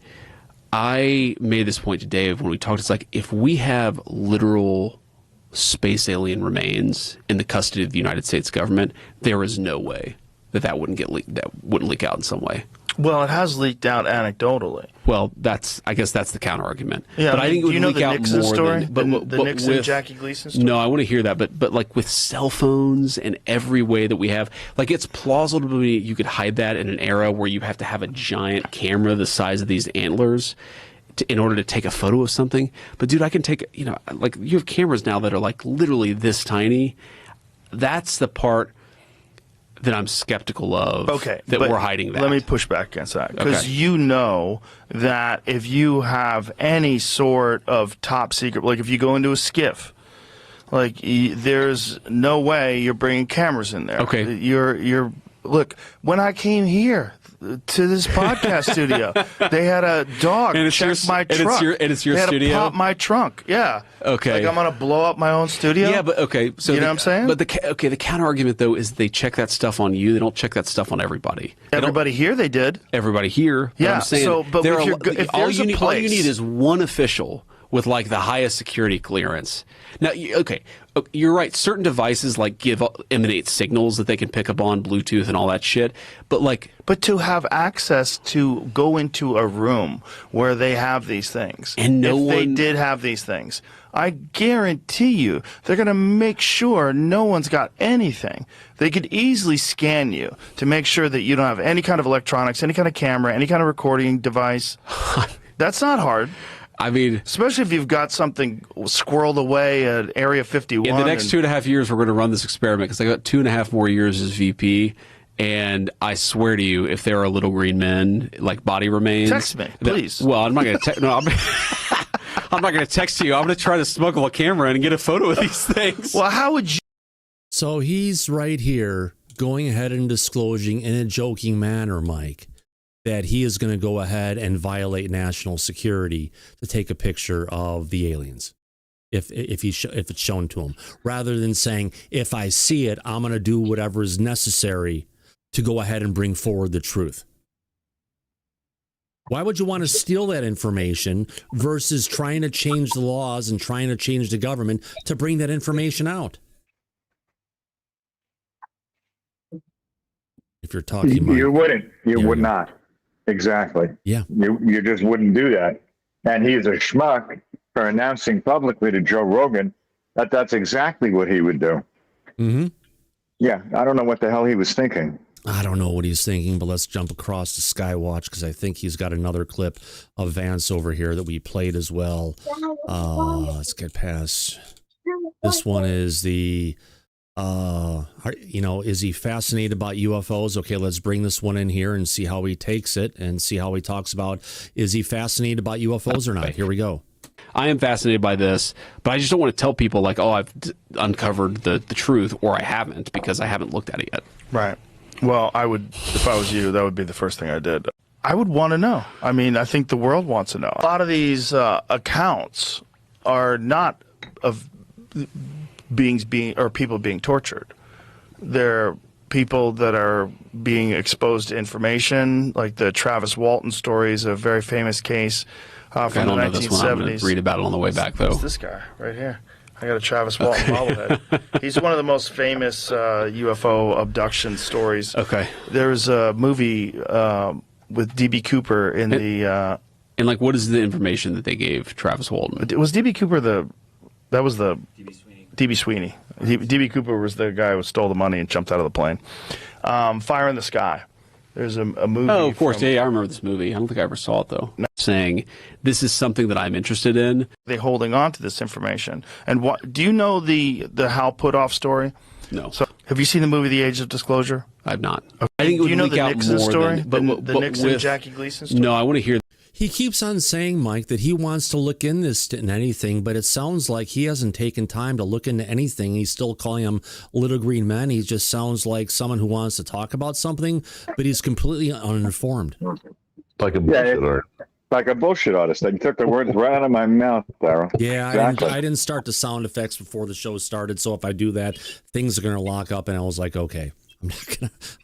[SPEAKER 16] I made this point to Dave when we talked. It's like if we have literal space alien remains in the custody of the United States government, there is no way that wouldn't get leaked, that wouldn't leak out in some way.
[SPEAKER 17] Well, it has leaked out anecdotally.
[SPEAKER 16] Well, I guess that's the counter argument.
[SPEAKER 17] Yeah,
[SPEAKER 16] but I think it would
[SPEAKER 17] you know
[SPEAKER 16] leak
[SPEAKER 17] the
[SPEAKER 16] out
[SPEAKER 17] Nixon
[SPEAKER 16] more
[SPEAKER 17] story?
[SPEAKER 16] than
[SPEAKER 17] The Nixon Jackie Gleason story?
[SPEAKER 16] No, I want to hear that, but like with cell phones and every way that we have, like it's plausible to me you could hide that in an era where you have to have a giant camera the size of these antlers in order to take a photo of something. But dude, I can take, like you have cameras now that are like literally this tiny. That's the part that I'm skeptical of.
[SPEAKER 17] Okay,
[SPEAKER 16] that we're hiding that.
[SPEAKER 17] Let me push back against that, because
[SPEAKER 16] Okay.
[SPEAKER 17] you know that if you have any sort of top secret, like if you go into a skiff, like there's no way you're bringing cameras in there.
[SPEAKER 16] Okay.
[SPEAKER 17] You're look, when I came here to this podcast studio. They had a dog check my truck.
[SPEAKER 16] And it's your
[SPEAKER 17] they had
[SPEAKER 16] studio?
[SPEAKER 17] To pop my trunk. Yeah.
[SPEAKER 16] Okay.
[SPEAKER 17] Like I'm going to blow up my own studio?
[SPEAKER 16] Yeah, but okay. So
[SPEAKER 17] you know what I'm saying?
[SPEAKER 16] But the counter argument, though, is they check that stuff on you. They don't check that stuff on everybody.
[SPEAKER 17] Everybody here, they did.
[SPEAKER 16] Everybody here. But
[SPEAKER 17] Yeah,
[SPEAKER 16] I'm saying
[SPEAKER 17] so, but if
[SPEAKER 16] all
[SPEAKER 17] there's
[SPEAKER 16] you
[SPEAKER 17] a
[SPEAKER 16] need,
[SPEAKER 17] place-
[SPEAKER 16] all you need is one official with like the highest security clearance. Now, okay, you're right. Certain devices like emanate signals that they can pick up on Bluetooth and all that shit. But
[SPEAKER 17] to have access to go into a room where they have these things,
[SPEAKER 16] and
[SPEAKER 17] they did have these things, I guarantee you they're going to make sure no one's got anything. They could easily scan you to make sure that you don't have any kind of electronics, any kind of camera, any kind of recording device. That's not hard.
[SPEAKER 16] I mean,
[SPEAKER 17] especially if you've got something squirreled away at Area 51.
[SPEAKER 16] In the next 2.5 years, we're going to run this experiment because I got 2.5 more years as VP. And I swear to you, if there are little green men, like body remains,
[SPEAKER 17] text me, please.
[SPEAKER 16] Well, I'm not going to text. No, I'm not going to text you. I'm going to try to smuggle a camera in and get a photo of these things.
[SPEAKER 17] Well, how would you?
[SPEAKER 1] So he's right here going ahead and disclosing in a joking manner, Mike, that he is going to go ahead and violate national security to take a picture of the aliens, if it's shown to him, rather than saying, if I see it, I'm going to do whatever is necessary to go ahead and bring forward the truth. Why would you want to steal that information versus trying to change the laws and trying to change the government to bring that information out? If you're talking, Mike,
[SPEAKER 2] you wouldn't. You would not. Exactly.
[SPEAKER 1] Yeah.
[SPEAKER 2] You just wouldn't do that. And he's a schmuck for announcing publicly to Joe Rogan that that's exactly what he would do.
[SPEAKER 1] Mm-hmm.
[SPEAKER 2] Yeah. I don't know what the hell he was thinking.
[SPEAKER 1] I don't know what he's thinking, but let's jump across to Skywatch because I think he's got another clip of Vance over here that we played as well. Let's get past. This one is the, is he fascinated about UFOs? Okay, let's bring this one in here and see how he takes it and see how he talks about, is he fascinated about UFOs or not? Here we go.
[SPEAKER 16] I am fascinated by this, but I just don't want to tell people like, oh, I've uncovered the truth, or I haven't, because I haven't looked at it yet.
[SPEAKER 17] Right. Well, I would, if I was you, that would be the first thing I did. I would want to know. I mean, I think the world wants to know. A lot of these accounts are not of people being tortured. They're people that are being exposed to information, like the Travis Walton story is a very famous case from the 1970s.
[SPEAKER 16] I don't know this one. I'm going to read about it on the way back, though.
[SPEAKER 17] It's this guy right here. I got a Travis Walton bobblehead. He's one of the most famous UFO abduction stories.
[SPEAKER 16] Okay.
[SPEAKER 17] There's a movie with D.B. Cooper in the...
[SPEAKER 16] and, like, what is the information that they gave Travis Walton?
[SPEAKER 17] Was D.B. Cooper that was the... D.B. Sweeney. D.B. Cooper was the guy who stole the money and jumped out of the plane. Fire in the Sky. There's a movie.
[SPEAKER 16] Oh, of course. Yeah, I remember this movie. I don't think I ever saw it, though. Saying, this is something that I'm interested in.
[SPEAKER 17] They're holding on to this information. And what do you know the Hal Puthoff story?
[SPEAKER 16] No.
[SPEAKER 17] So, have you seen the movie The Age of Disclosure?
[SPEAKER 16] I've not.
[SPEAKER 17] Okay.
[SPEAKER 16] I think it would
[SPEAKER 17] do you know
[SPEAKER 16] leak
[SPEAKER 17] the
[SPEAKER 16] out
[SPEAKER 17] Nixon
[SPEAKER 16] more
[SPEAKER 17] story?
[SPEAKER 16] Than, but
[SPEAKER 17] the Nixon
[SPEAKER 16] with,
[SPEAKER 17] Jackie Gleason story?
[SPEAKER 16] No, I want to hear.
[SPEAKER 1] He keeps on saying, Mike, that he wants to look in anything, but it sounds like he hasn't taken time to look into anything. He's still calling them little green men. He just sounds like someone who wants to talk about something, but he's completely uninformed.
[SPEAKER 4] Like a bullshit artist.
[SPEAKER 2] Like a bullshit artist. You took the words right out of my mouth, Darryl.
[SPEAKER 1] Yeah,
[SPEAKER 2] exactly.
[SPEAKER 1] I didn't start the sound effects before the show started, so if I do that, things are going to lock up, and I was like, okay, I'm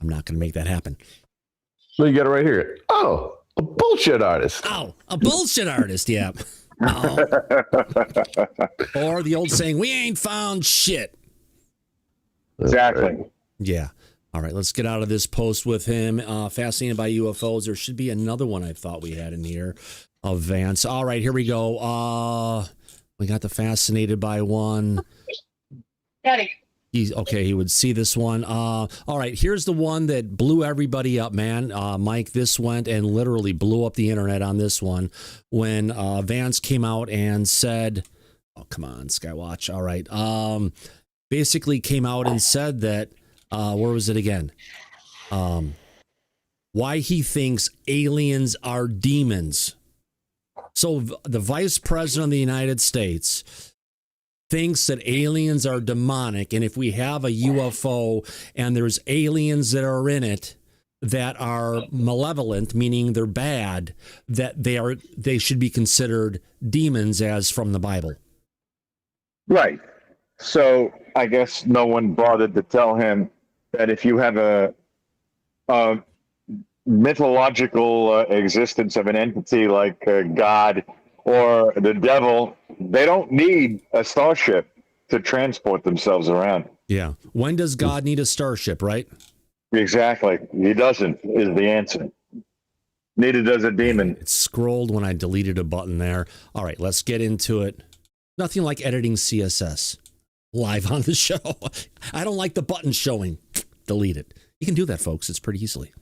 [SPEAKER 1] not gonna make that happen.
[SPEAKER 4] So you got it right here. Oh. A bullshit artist.
[SPEAKER 1] Oh, a bullshit artist, yeah. Oh. Or the old saying, we ain't found shit.
[SPEAKER 2] Exactly.
[SPEAKER 1] Yeah. All right, let's get out of this post with him. Fascinated by UFOs. There should be another one I thought we had in here of Vance. All right, here we go. We got the fascinated by one.
[SPEAKER 18] Daddy.
[SPEAKER 1] He would see this one. All right, here's the one that blew everybody up, man. Mike, this went and literally blew up the internet on this one when Vance came out and said, oh, come on, Skywatch. All right. Basically came out and said that, where was it again? Why he thinks aliens are demons. So the vice president of the United States thinks that aliens are demonic, and if we have a UFO and there's aliens that are in it, that are malevolent, meaning they're bad, that they should be considered demons as from the Bible.
[SPEAKER 2] Right. So I guess no one bothered to tell him that if you have a mythological existence of an entity like God or the devil, they don't need a starship to transport themselves around.
[SPEAKER 1] Yeah. When does God need a starship, right?
[SPEAKER 2] Exactly. He doesn't, is the answer. Neither does a demon.
[SPEAKER 1] It scrolled when I deleted a button there. All right, let's get into it. Nothing like editing CSS live on the show. I don't like the button showing. Delete it. You can do that, folks. It's pretty easily.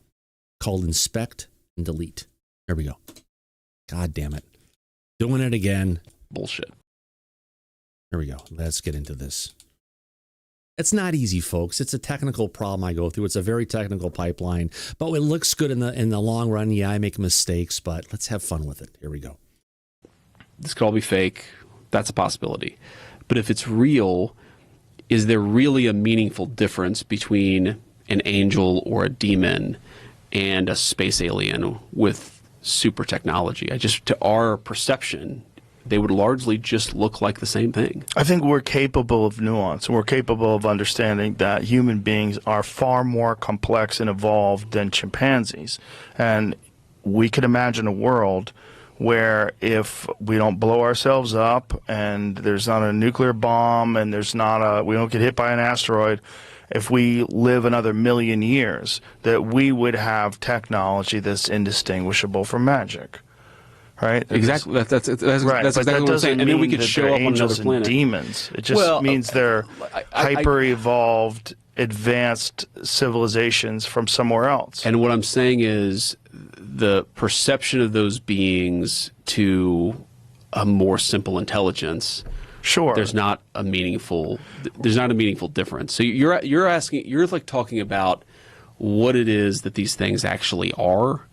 [SPEAKER 1] Called inspect and delete. There we go. God damn it. Doing it again.
[SPEAKER 16] Bullshit.
[SPEAKER 1] There we go. Let's get into this. It's not easy, folks. It's a technical problem I go through. It's a very technical pipeline, but it looks good in the long run. Yeah, I make mistakes, but let's have fun with it. Here we go.
[SPEAKER 16] This could all be fake. That's a possibility. But if it's real, is there really a meaningful difference between an angel or a demon and a space alien with super technology? To our perception, they would largely just look like the same thing.
[SPEAKER 17] I think we're capable of nuance, and we're capable of understanding that human beings are far more complex and evolved than chimpanzees. And we could imagine a world where if we don't blow ourselves up and there's not a nuclear bomb and we don't get hit by an asteroid, if we live another 1,000,000 years, that we would have technology that's indistinguishable from magic. Right?
[SPEAKER 16] Exactly. That's
[SPEAKER 17] right.
[SPEAKER 16] exactly
[SPEAKER 17] But that
[SPEAKER 16] what I'm saying.
[SPEAKER 17] doesn't
[SPEAKER 16] And then we
[SPEAKER 17] mean
[SPEAKER 16] could
[SPEAKER 17] that
[SPEAKER 16] show
[SPEAKER 17] they're
[SPEAKER 16] up on another
[SPEAKER 17] angels and
[SPEAKER 16] planet.
[SPEAKER 17] demons. It just means they're hyper-evolved, advanced civilizations from somewhere else.
[SPEAKER 16] And what I'm saying is the perception of those beings to a more simple intelligence.
[SPEAKER 17] Sure.
[SPEAKER 16] There's not a meaningful difference. So you're like talking about what it is that these things actually are.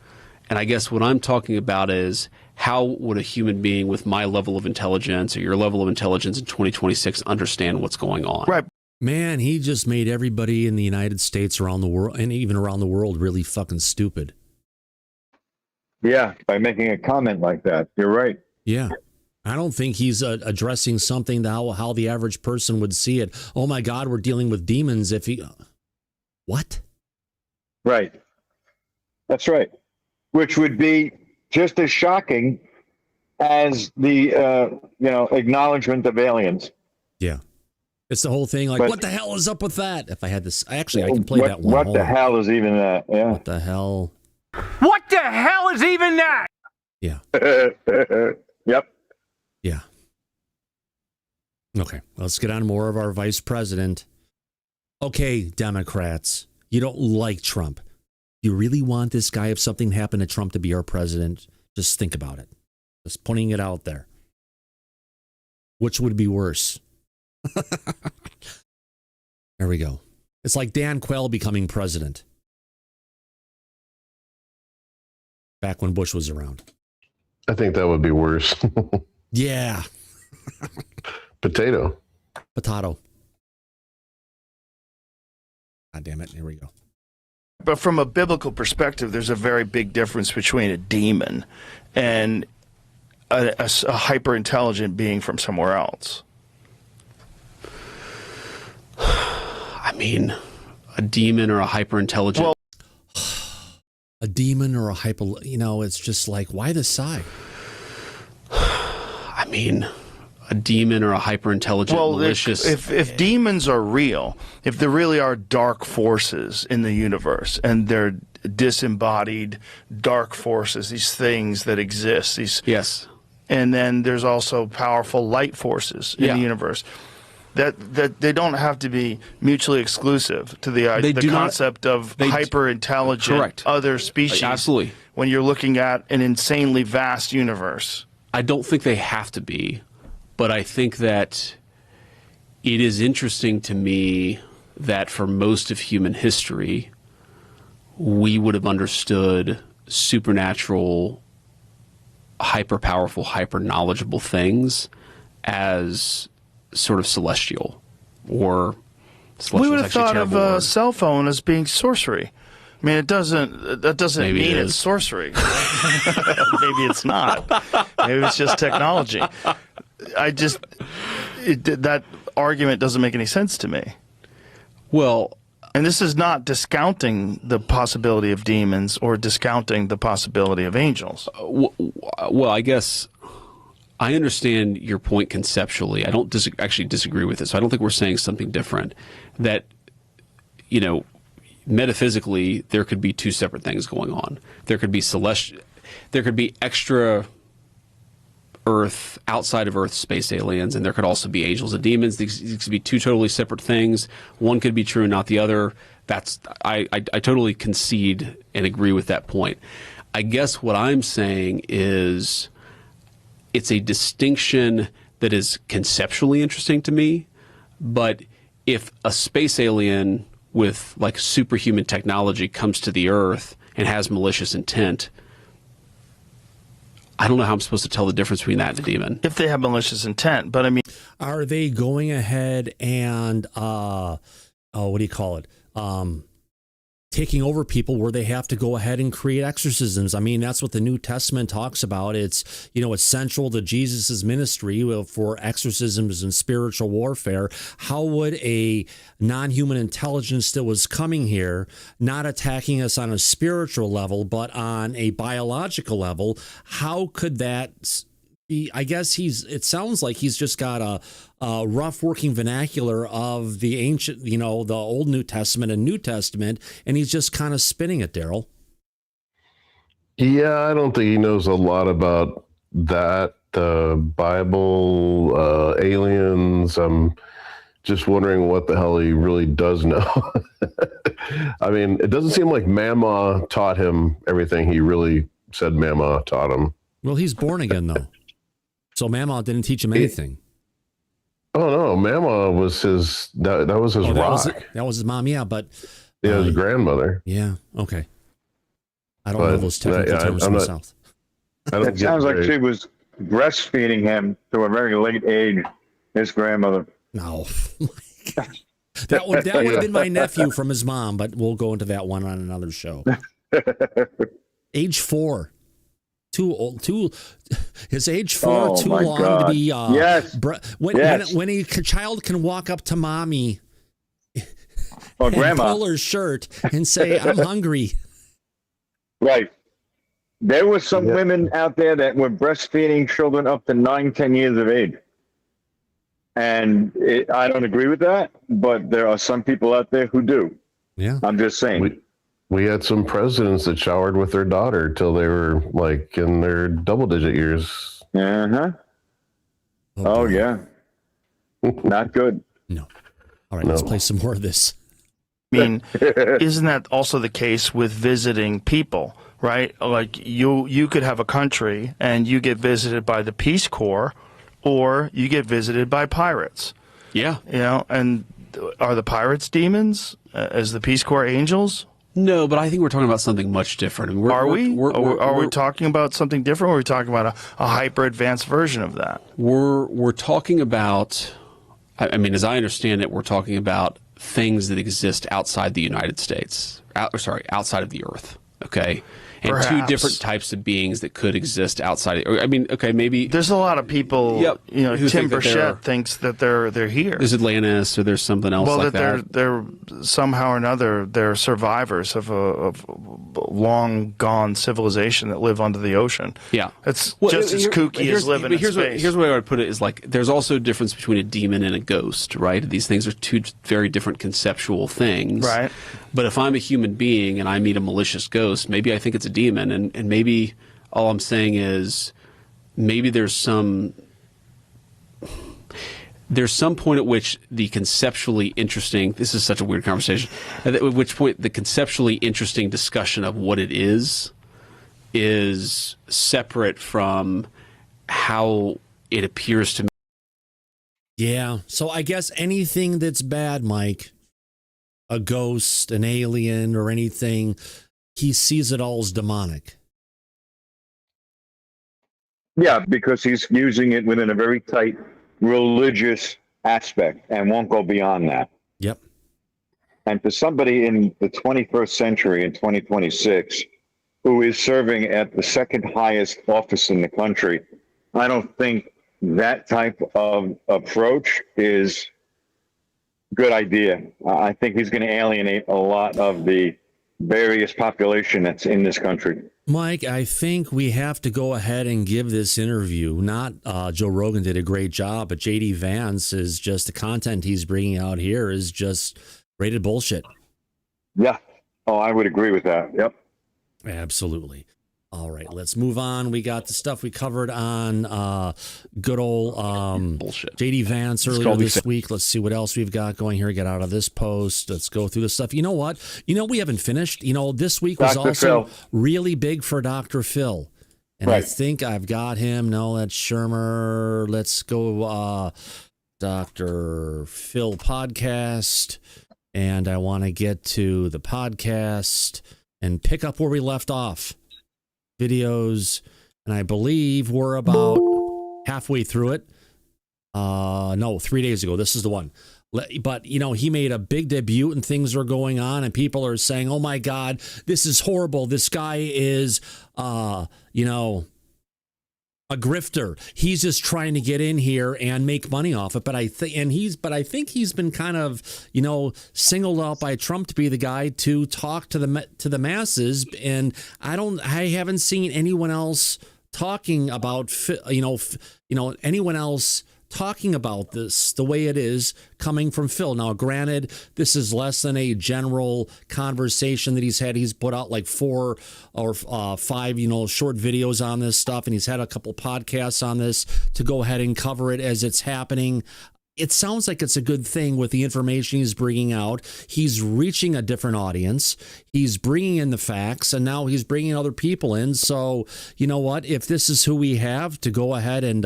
[SPEAKER 16] And I guess what I'm talking about is how would a human being with my level of intelligence or your level of intelligence in 2026 understand what's going on?
[SPEAKER 17] Right.
[SPEAKER 1] Man, he just made everybody in the United States, around the world, and even around the world, really fucking stupid.
[SPEAKER 2] Yeah, by making a comment like that. You're right.
[SPEAKER 1] Yeah. I don't think he's addressing something how the average person would see it. Oh my God, we're dealing with demons. What?
[SPEAKER 2] Right. That's right. Which would be just as shocking as the acknowledgement of aliens.
[SPEAKER 1] Yeah. It's the whole thing like, what the hell is up with that? If I had this, actually, I can play that one.
[SPEAKER 2] What the hell is even that? Yeah.
[SPEAKER 1] What the hell?
[SPEAKER 18] What the hell is even that?
[SPEAKER 1] Yeah.
[SPEAKER 2] Yep.
[SPEAKER 1] Yeah. Okay, let's get on more of our vice president. Okay, Democrats, you don't like Trump. You really want this guy, if something happened to Trump, to be our president? Just think about it. Just putting it out there. Which would be worse? There we go. It's like Dan Quayle becoming president. Back when Bush was around.
[SPEAKER 4] I think that would be worse.
[SPEAKER 1] Yeah.
[SPEAKER 4] Potato.
[SPEAKER 1] God damn it. Here we go.
[SPEAKER 17] But from a biblical perspective, there's a very big difference between a demon and a hyper-intelligent being from somewhere else.
[SPEAKER 16] I mean, a demon or a hyper-intelligent...
[SPEAKER 17] Well,
[SPEAKER 1] a demon or a hyper... it's just like, why the side?
[SPEAKER 16] I mean, a demon or a hyper-intelligent, malicious...
[SPEAKER 17] If demons are real, if there really are dark forces in the universe, and they're disembodied dark forces, these things that exist,
[SPEAKER 16] yes,
[SPEAKER 17] and then there's also powerful light forces in the universe, that they don't have to be mutually exclusive to the concept of hyper-intelligent other species.
[SPEAKER 16] Absolutely.
[SPEAKER 17] When you're looking at an insanely vast universe.
[SPEAKER 16] I don't think they have to be, but I think that it is interesting to me that for most of human history, we would have understood supernatural, hyper-powerful, hyper-knowledgeable things as sort of celestial or celestial.
[SPEAKER 17] We would have thought of a cell phone as being sorcery. I mean, that doesn't
[SPEAKER 16] Maybe
[SPEAKER 17] mean
[SPEAKER 16] it
[SPEAKER 17] it's
[SPEAKER 16] is.
[SPEAKER 17] sorcery. Maybe it's not. Maybe it's just technology. That argument doesn't make any sense to me.
[SPEAKER 16] Well,
[SPEAKER 17] and this is not discounting the possibility of demons or discounting the possibility of angels.
[SPEAKER 16] Well, I guess I understand your point conceptually. I don't actually disagree with it. So I don't think we're saying something different. That, you know, metaphysically, there could be two separate things going on. There could be there could be extra Earth, outside of Earth space aliens, and there could also be angels and demons. These could be two totally separate things. One could be true and not the other. I totally concede and agree with that point. I guess what I'm saying is it's a distinction that is conceptually interesting to me, but if a space alien with like superhuman technology comes to the Earth and has malicious intent, I don't know how I'm supposed to tell the difference between that and a demon.
[SPEAKER 17] If they have malicious intent, but I mean,
[SPEAKER 1] are they going ahead and what do you call it? Taking over people where they have to go ahead and create exorcisms. I mean, that's what the New Testament talks about. It's, you know, it's central to Jesus's ministry for exorcisms and spiritual warfare. How would a non-human intelligence that was coming here, not attacking us on a spiritual level, but on a biological level, how could that be? I guess it sounds like he's just got a rough working vernacular of the ancient, you know, the Old New Testament and New Testament, and he's just kind of spinning it, Daryl.
[SPEAKER 4] Yeah, I don't think he knows a lot about that. Bible, aliens. I'm just wondering what the hell he really does know. I mean, it doesn't seem like Mama taught him everything he really said Mama taught him.
[SPEAKER 1] Well, he's born again, though. So Mama didn't teach him anything.
[SPEAKER 4] Oh no, Mama was his. That was his rock.
[SPEAKER 1] That was his mom. Yeah, but
[SPEAKER 4] yeah, his grandmother.
[SPEAKER 1] Yeah. Okay. I don't know those technical terms myself.
[SPEAKER 2] It sounds like she was breastfeeding him to a very late age. His grandmother.
[SPEAKER 1] No. that would have been my nephew from his mom, but we'll go into that one on another show. Age 4. Too old. His age 4 too long
[SPEAKER 2] God.
[SPEAKER 1] to be.
[SPEAKER 2] Yes.
[SPEAKER 1] When a child can walk up to mommy,
[SPEAKER 2] or
[SPEAKER 1] and
[SPEAKER 2] grandma,
[SPEAKER 1] pull her shirt and say, "I'm hungry."
[SPEAKER 2] Right. There were some women out there that were breastfeeding children up to 9-10 years of age, and I don't agree with that. But there are some people out there who do.
[SPEAKER 1] Yeah.
[SPEAKER 2] I'm just saying.
[SPEAKER 4] We had some presidents that showered with their daughter till they were like in their double-digit years.
[SPEAKER 2] Uh-huh. Oh yeah. Not good.
[SPEAKER 1] No. All right, let's play some more of this.
[SPEAKER 17] I mean, isn't that also the case with visiting people, right? Like you could have a country and you get visited by the Peace Corps, or you get visited by pirates.
[SPEAKER 16] Yeah.
[SPEAKER 17] You know, and are the pirates demons? As the Peace Corps angels?
[SPEAKER 16] No, but I think we're talking about something much different. I mean,
[SPEAKER 17] are we talking about something different, or are we talking about a hyper-advanced version of that?
[SPEAKER 16] We're talking about, I mean, as I understand it, we're talking about things that exist outside the United States. Outside of the Earth, okay? And
[SPEAKER 17] Perhaps.
[SPEAKER 16] two different types of beings that could exist outside. I mean, okay, maybe
[SPEAKER 17] there's a lot of people.
[SPEAKER 16] Yep,
[SPEAKER 17] you know,
[SPEAKER 16] who
[SPEAKER 17] Tim
[SPEAKER 16] think that
[SPEAKER 17] Burchett thinks that they're here.
[SPEAKER 16] There's Atlantis, or there's something else like that.
[SPEAKER 17] They're somehow or another they're survivors of a long gone civilization that live under the ocean.
[SPEAKER 16] Yeah,
[SPEAKER 17] it's just as kooky as living in space.
[SPEAKER 16] Here's the way I would put it: is like there's also a difference between a demon and a ghost, right? These things are two very different conceptual things,
[SPEAKER 17] right?
[SPEAKER 16] But if I'm a human being and I meet a malicious ghost, maybe I think it's a demon, and maybe all I'm saying is maybe there's some point at which the conceptually interesting, this is such a weird conversation, at which point the conceptually interesting discussion of what it is separate from how it appears to me.
[SPEAKER 1] Yeah. So I guess anything that's bad, Mike, a ghost, an alien, or anything, he sees it all as demonic.
[SPEAKER 2] Yeah, because he's using it within a very tight religious aspect and won't go beyond that.
[SPEAKER 1] Yep.
[SPEAKER 2] And for somebody in the 21st century, in 2026, who is serving at the second highest office in the country, I don't think that type of approach is a good idea. I think he's going to alienate a lot of the various population that's in this country.
[SPEAKER 1] Mike, I think we have to go ahead and give this interview. Not Joe Rogan did a great job, but JD Vance is just, the content he's bringing out here is just rated bullshit.
[SPEAKER 2] Yeah. Oh, I would agree with that. Yep.
[SPEAKER 1] Absolutely. All right, let's move on. We got the stuff we covered on good old
[SPEAKER 16] bullshit.
[SPEAKER 1] JD Vance earlier this week. Let's see what else we've got going here. Get out of this post. Let's go through the stuff. You know what? We haven't finished. This week was
[SPEAKER 2] Dr.
[SPEAKER 1] also
[SPEAKER 2] Phil.
[SPEAKER 1] really big for Dr. Phil. And
[SPEAKER 2] right.
[SPEAKER 1] I think I've got him. No, that's Shermer. Let's go Dr. Phil podcast. And I want to get to the podcast and pick up where we left off. Videos, and I believe we're about halfway through it. No, 3 days ago. This is the one. But, he made a big debut and things are going on and people are saying, oh my God, this is horrible. This guy is, a grifter. He's just trying to get in here and make money off it. But I think he's been kind of, singled out by Trump to be the guy to talk to the masses. And I haven't seen anyone else talking about, anyone else talking about this the way it is coming from Phil. Now, granted, this is less than a general conversation that he's had. He's put out like 4 or 5, short videos on this stuff, and he's had a couple podcasts on this to go ahead and cover it as it's happening. It sounds like it's a good thing with the information he's bringing out. He's reaching a different audience. He's bringing in the facts, and now he's bringing other people in. So, you know what? If this is who we have to go ahead and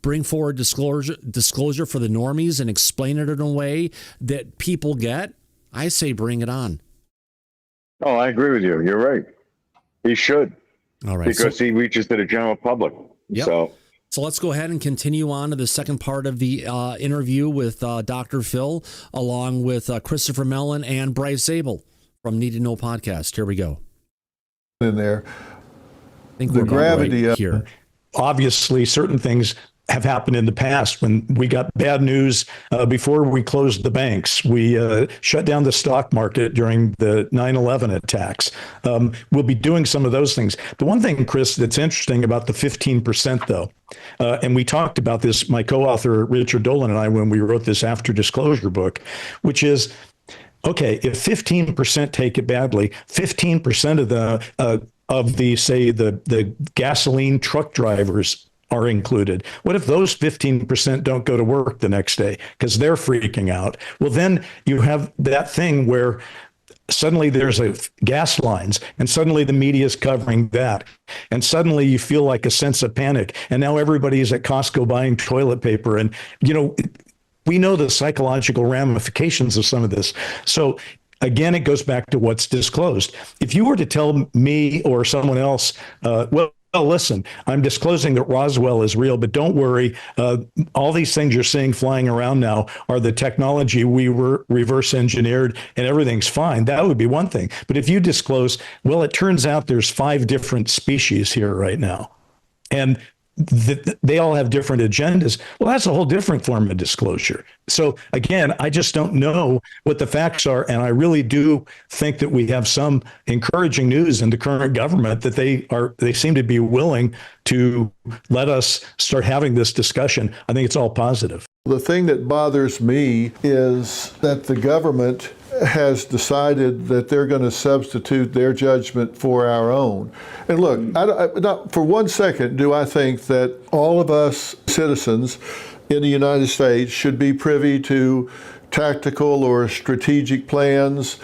[SPEAKER 1] bring forward disclosure for the normies and explain it in a way that people get, I say bring it on.
[SPEAKER 2] Oh, I agree with you. You're right. He should.
[SPEAKER 1] All right.
[SPEAKER 2] Because he reaches to the general public.
[SPEAKER 1] Yep. So let's go ahead and continue on to the second part of the interview with Dr. Phil, along with Christopher Mellon and Bryce Zabel from Need to Know podcast. Here we go.
[SPEAKER 19] In there,
[SPEAKER 1] I think the gravity right here.
[SPEAKER 20] Obviously, certain things have happened in the past. When we got bad news before we closed the banks, we shut down the stock market during the 9/11 attacks. We'll be doing some of those things. The one thing, Chris, that's interesting about the 15%, though, and we talked about this, my co-author Richard Dolan and I, when we wrote this After Disclosure book, which is, okay, if 15% take it badly, 15% of the gasoline truck drivers are included. What if those 15% don't go to work the next day because they're freaking out? Well, then you have that thing where suddenly there's gas lines, and suddenly the media is covering that, and suddenly you feel like a sense of panic, and now everybody's at Costco buying toilet paper, and we know the psychological ramifications of some of this. So again, it goes back to what's disclosed. If you were to tell me or someone else, well, listen, I'm disclosing that Roswell is real, but don't worry. All these things you're seeing flying around now are the technology we were reverse engineered and everything's fine. That would be one thing. But if you disclose, well, it turns out there's 5 different species here right now, and they all have different agendas. Well, that's a whole different form of disclosure. So again, I just don't know what the facts are. And I really do think that we have some encouraging news in the current government that they seem to be willing to let us start having this discussion. I think it's all positive.
[SPEAKER 19] The thing that bothers me is that the government has decided that they're going to substitute their judgment for our own. And look, not for one second do I think that all of us citizens in the United States should be privy to tactical or strategic plans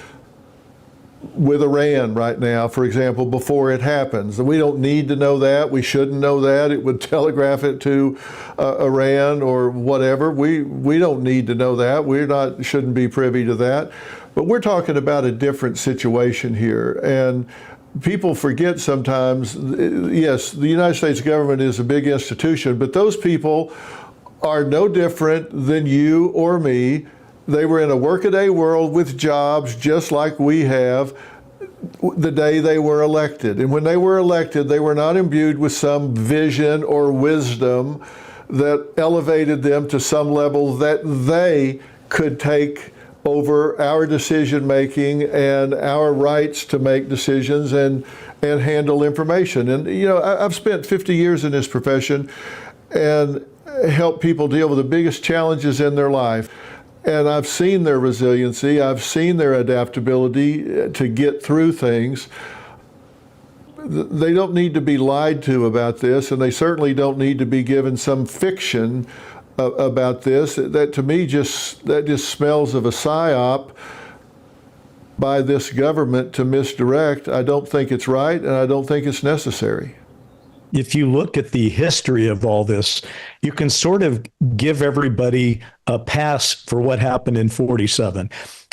[SPEAKER 19] with Iran right now, for example, before it happens. We don't need to know that. We shouldn't know that. It would telegraph it to Iran or whatever. We don't need to know that. Shouldn't be privy to that. But we're talking about a different situation here. And people forget sometimes, yes, the United States government is a big institution, but those people are no different than you or me. They were in a workaday world with jobs just like we have the day they were elected. And when they were elected, they were not imbued with some vision or wisdom that elevated them to some level that they could take over our decision making and our rights to make decisions and handle information. And you know, I've spent 50 years in this profession and helped people deal with the biggest challenges in their life. And I've seen their resiliency, I've seen their adaptability to get through things. They don't need to be lied to about this, and they certainly don't need to be given some fiction about this. That to me just smells of a psyop by this government to misdirect. I don't think it's right, and I don't think it's necessary.
[SPEAKER 20] If you look at the history of all this, you can sort of give everybody a pass for what happened in 47.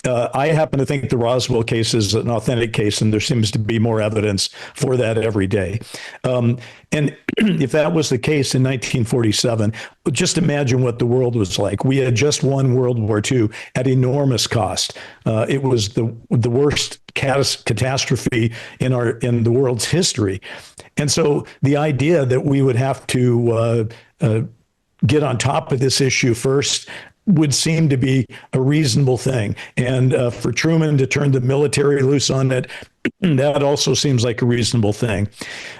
[SPEAKER 20] I happen to think the Roswell case is an authentic case, and there seems to be more evidence for that every day. And if that was the case in 1947, just imagine what the world was like. We had just won World War II at enormous cost. It was the worst catastrophe in the world's history. And so the idea that we would have to get on top of this issue first would seem to be a reasonable thing. And for Truman to turn the military loose on it, that also seems like a reasonable thing.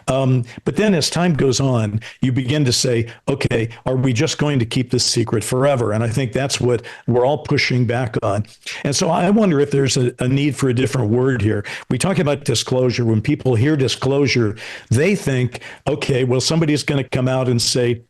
[SPEAKER 20] But then as time goes on, you begin to say, okay, are we just going to keep this secret forever? And I think that's what we're all pushing back on. And so I wonder if there's a need for a different word here. We talk about disclosure. When people hear disclosure, they think, okay, well, somebody's going to come out and say,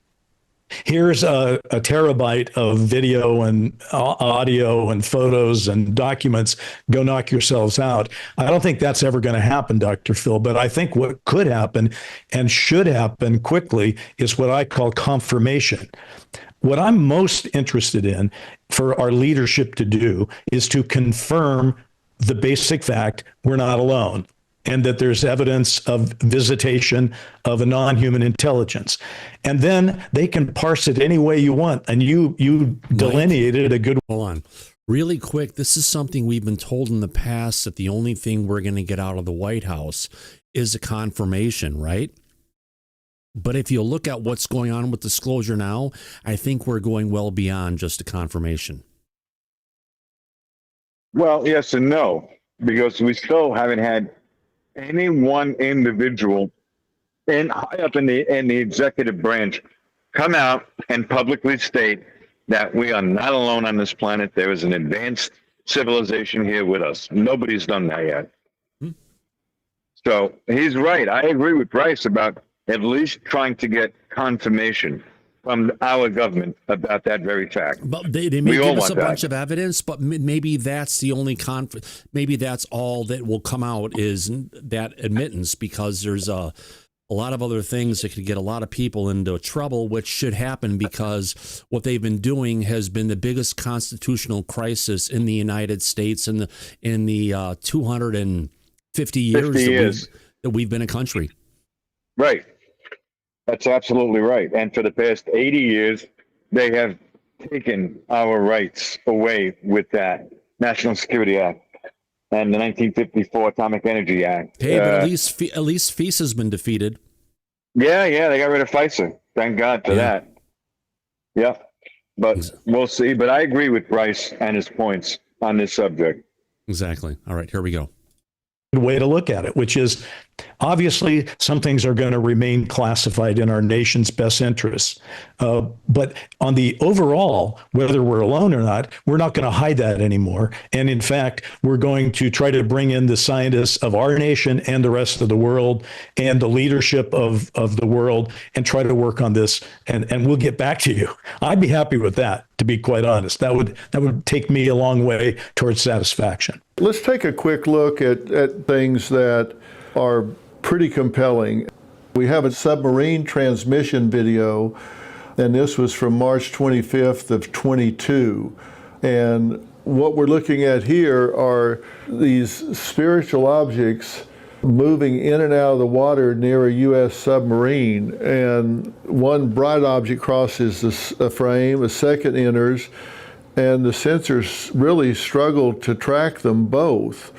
[SPEAKER 20] here's a terabyte of video and audio and photos and documents. Go knock yourselves out. I don't think that's ever going to happen, Dr. Phil, but I think what could happen and should happen quickly is what I call confirmation. What I'm most interested in for our leadership to do is to confirm the basic fact we're not alone, and that there's evidence of visitation of a non-human intelligence. And then they can parse it any way you want. And you delineated a good...
[SPEAKER 1] Hold on. Really quick, this is something we've been told in the past, that the only thing we're going to get out of the White House is a confirmation, right? But if you look at what's going on with disclosure now, I think we're going well beyond just a confirmation.
[SPEAKER 2] Well, yes and no, because we still haven't had any one individual high up in the executive branch come out and publicly state that we are not alone on this planet. There is an advanced civilization here with us. Nobody's done that yet. So he's right. I agree with Bryce about at least trying to get confirmation from our government about that very fact.
[SPEAKER 1] But they may give us a bunch of evidence, but maybe that's the only maybe that's all that will come out is that admittance, because there's a lot of other things that could get a lot of people into trouble, which should happen because what they've been doing has been the biggest constitutional crisis in the United States in the 250 years that we've been a country.
[SPEAKER 2] Right. That's absolutely right. And for the past 80 years, they have taken our rights away with that National Security Act and the 1954 Atomic Energy Act.
[SPEAKER 1] Hey, but at least FISA has been defeated.
[SPEAKER 2] Yeah, they got rid of FISA. Thank God for that. Yeah, but we'll see. But I agree with Bryce and his points on this subject.
[SPEAKER 1] Exactly. All right, here we go.
[SPEAKER 20] Way to look at it, which is obviously some things are going to remain classified in our nation's best interests. But on the overall, whether we're alone or not, we're not going to hide that anymore. And in fact, we're going to try to bring in the scientists of our nation and the rest of the world and the leadership of the world and try to work on this. And we'll get back to you. I'd be happy with that, to be quite honest. That would take me a long way towards satisfaction.
[SPEAKER 19] Let's take a quick look at things that are pretty compelling. We have a submarine transmission video, and this was from March 25th of 22. And what we're looking at here are these spiritual objects moving in and out of the water near a U.S. submarine. And one bright object crosses a frame, a second enters, and the sensors really struggled to track them both.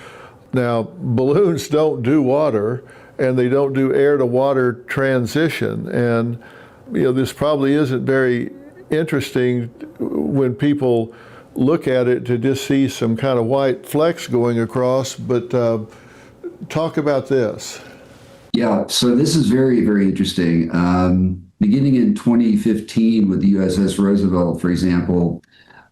[SPEAKER 19] Now, balloons don't do water, and they don't do air-to-water transition, and this probably isn't very interesting when people look at it to just see some kind of white flecks going across, but talk about this.
[SPEAKER 21] Yeah, so this is very, very interesting. Beginning in 2015 with the USS Roosevelt, for example,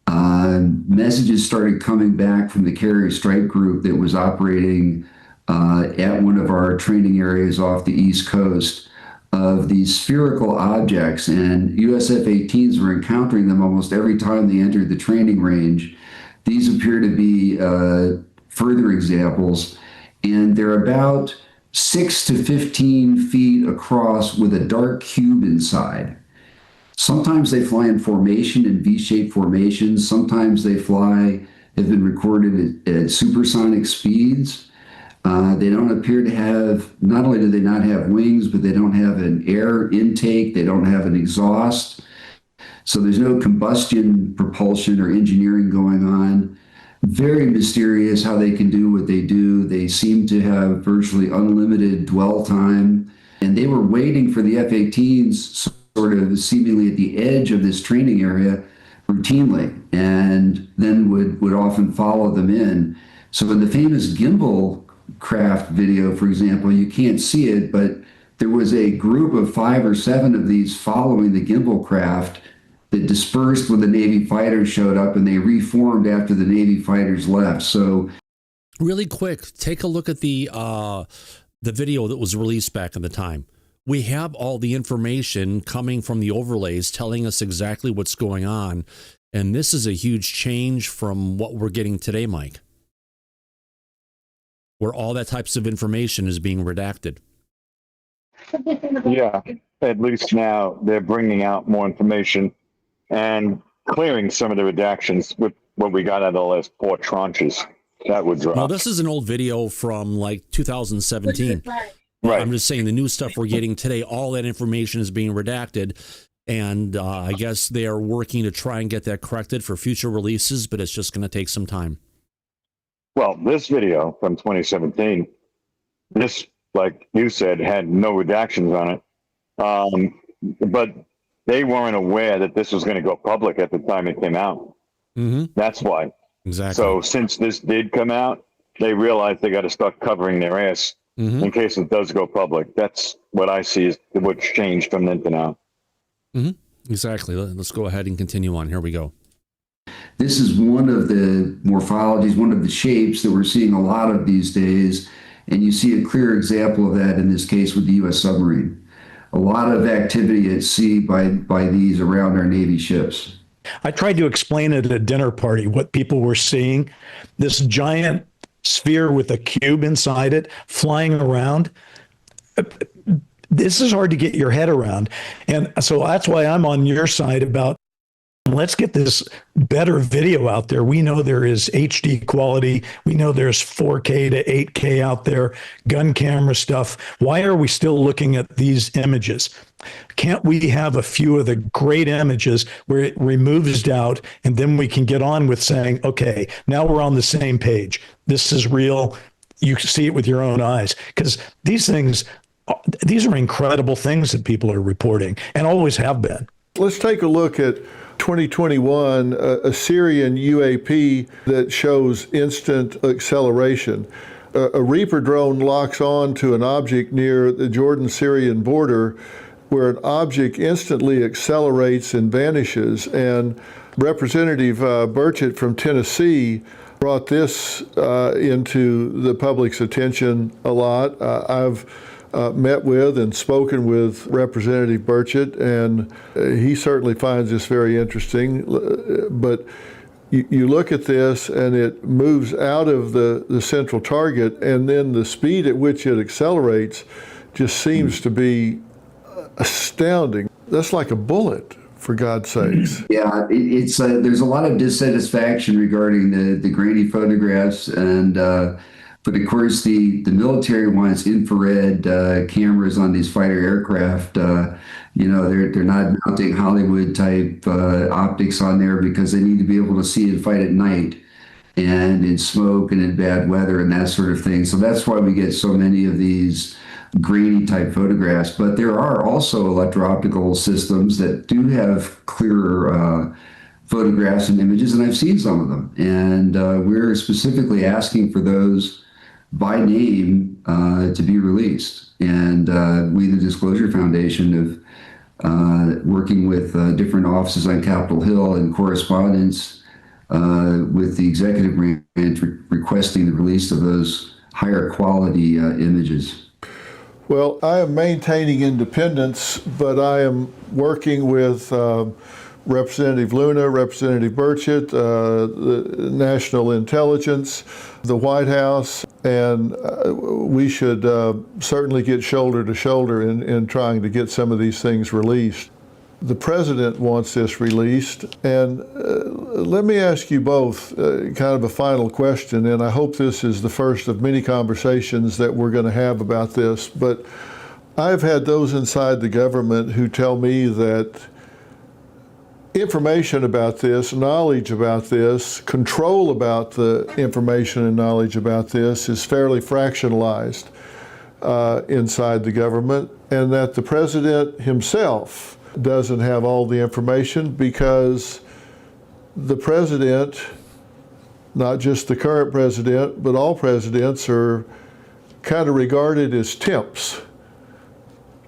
[SPEAKER 21] messages started coming back from the Carrier Strike Group that was operating at one of our training areas off the East Coast of these spherical objects, and US F-18s were encountering them almost every time they entered the training range. These appear to be further examples, and they're about 6 to 15 feet across with a dark cube inside. Sometimes they fly in formation, in V-shaped formations. Sometimes they have been recorded at supersonic speeds. They don't appear to have, not only do they not have wings, but they don't have an air intake. They don't have an exhaust. So there's no combustion, propulsion, or engineering going on. Very mysterious how they can do what they do. They seem to have virtually unlimited dwell time. And they were waiting for the F-18s sort of seemingly at the edge of this training area routinely, and then would often follow them in. So in the famous gimbal craft video, for example, you can't see it, but there was a group of 5 or 7 of these following the gimbal craft that dispersed when the Navy fighters showed up, and they reformed after the Navy fighters left. So
[SPEAKER 1] really quick, take a look at the video that was released back in the time. We have all the information coming from the overlays telling us exactly what's going on. And this is a huge change from what we're getting today, Mike, where all that types of information is being redacted.
[SPEAKER 2] Yeah, at least now they're bringing out more information and clearing some of the redactions with what we got out of the last 4 tranches. That would drop.
[SPEAKER 1] Well, this is an old video from like 2017.
[SPEAKER 2] Right.
[SPEAKER 1] I'm just saying the new stuff we're getting today, all that information is being redacted. And I guess they are working to try and get that corrected for future releases, but it's just going to take some time.
[SPEAKER 2] Well, this video from 2017, this, like you said, had no redactions on it. But they weren't aware that this was going to go public at the time it came out.
[SPEAKER 1] Mm-hmm.
[SPEAKER 2] That's why.
[SPEAKER 1] Exactly.
[SPEAKER 2] So since this did come out, they realized they got to start covering their ass in case it does go public. That's what I see is what's changed from then to now.
[SPEAKER 1] Mm-hmm. Exactly. Let's go ahead and continue on. Here we go.
[SPEAKER 21] this is one of the morphologies, one of the shapes that we're seeing a lot of these days. And you see a clear example of that in this case with the U.S. submarine. A lot of activity at sea by these around our Navy ships.
[SPEAKER 20] I tried to explain at a dinner party what people were seeing. This giant sphere with a cube inside it flying around. This is hard to get your head around. And so that's why I'm on your side about let's get this better video out there. We know there is HD quality. We know there's 4K to 8K out there, gun camera stuff. Why are we still looking at these images? Can't we have a few of the great images where it removes doubt and then we can get on with saying, okay, now we're on the same page. This is real. You can see it with your own eyes. Because these things, these are incredible things that people are reporting and always have been.
[SPEAKER 19] Let's take a look at 2021, a Syrian UAP that shows instant acceleration. A Reaper drone locks on to an object near the Jordan-Syrian border where an object instantly accelerates and vanishes. And Representative Burchett from Tennessee brought this into the public's attention a lot. I've met with and spoken with Representative Burchett, and he certainly finds this very interesting. But you look at this, and it moves out of the central target, and then the speed at which it accelerates just seems to be astounding. That's like a bullet, for God's sakes.
[SPEAKER 21] Yeah, it's there's a lot of dissatisfaction regarding the grainy photographs, and but of course the military wants infrared cameras on these fighter aircraft. You know, they're not mounting Hollywood type optics on there because they need to be able to see and fight at night and in smoke and in bad weather and that sort of thing. So that's why we get so many of these grainy type photographs. But there are also electro-optical systems that do have clearer photographs and images, and I've seen some of them. And we're specifically asking for those by name to be released. And we, the Disclosure Foundation, have working with different offices on Capitol Hill and correspondence with the executive branch requesting the release of those higher quality images.
[SPEAKER 19] Well, I am maintaining independence, but I am working with Representative Luna, Representative Burchett, the National Intelligence, the White House, and we should certainly get shoulder to shoulder in trying to get some of these things released. The President wants this released, and let me ask you both kind of a final question, and I hope this is the first of many conversations that we're going to have about this, but I've had those inside the government who tell me that information about this, knowledge about this, control about the information and knowledge about this is fairly fractionalized inside the government, and that the President himself doesn't have all the information because the President, not just the current President, but all presidents are kind of regarded as temps.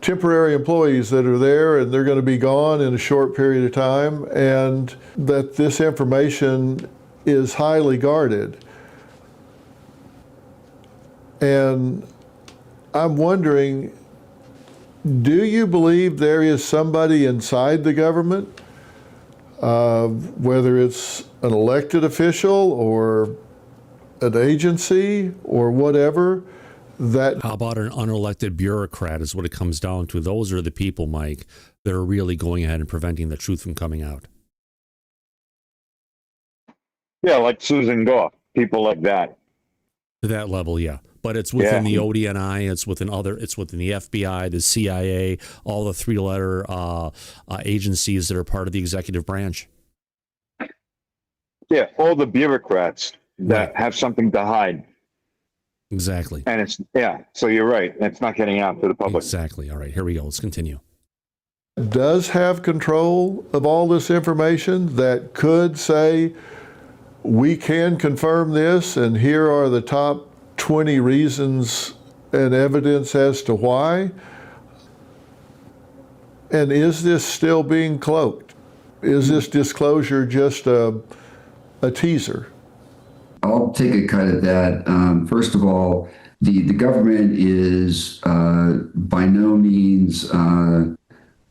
[SPEAKER 19] Temporary employees that are there and they're going to be gone in a short period of time, and that this information is highly guarded. And I'm wondering, do you believe there is somebody inside the government, whether it's an elected official or an agency or whatever, that...
[SPEAKER 1] How about an unelected bureaucrat is what it comes down to? Those are the people, Mike, that are really going ahead and preventing the truth from coming out.
[SPEAKER 2] Yeah, like Susan Goff, people like that.
[SPEAKER 1] To that level, yeah. But it's within the ODNI, it's within the FBI, the CIA, all the three-letter agencies that are part of the executive branch.
[SPEAKER 2] Yeah, all the bureaucrats that have something to hide.
[SPEAKER 1] Exactly.
[SPEAKER 2] And it's, so you're right. It's not getting out to the public.
[SPEAKER 1] Exactly. All right, here we go. Let's continue.
[SPEAKER 19] Does have control of all this information that could say, we can confirm this, and here are the top 20 reasons and evidence as to why? And is this still being cloaked? Is this disclosure just a teaser?
[SPEAKER 21] I'll take a cut at that. First of all, the government is by no means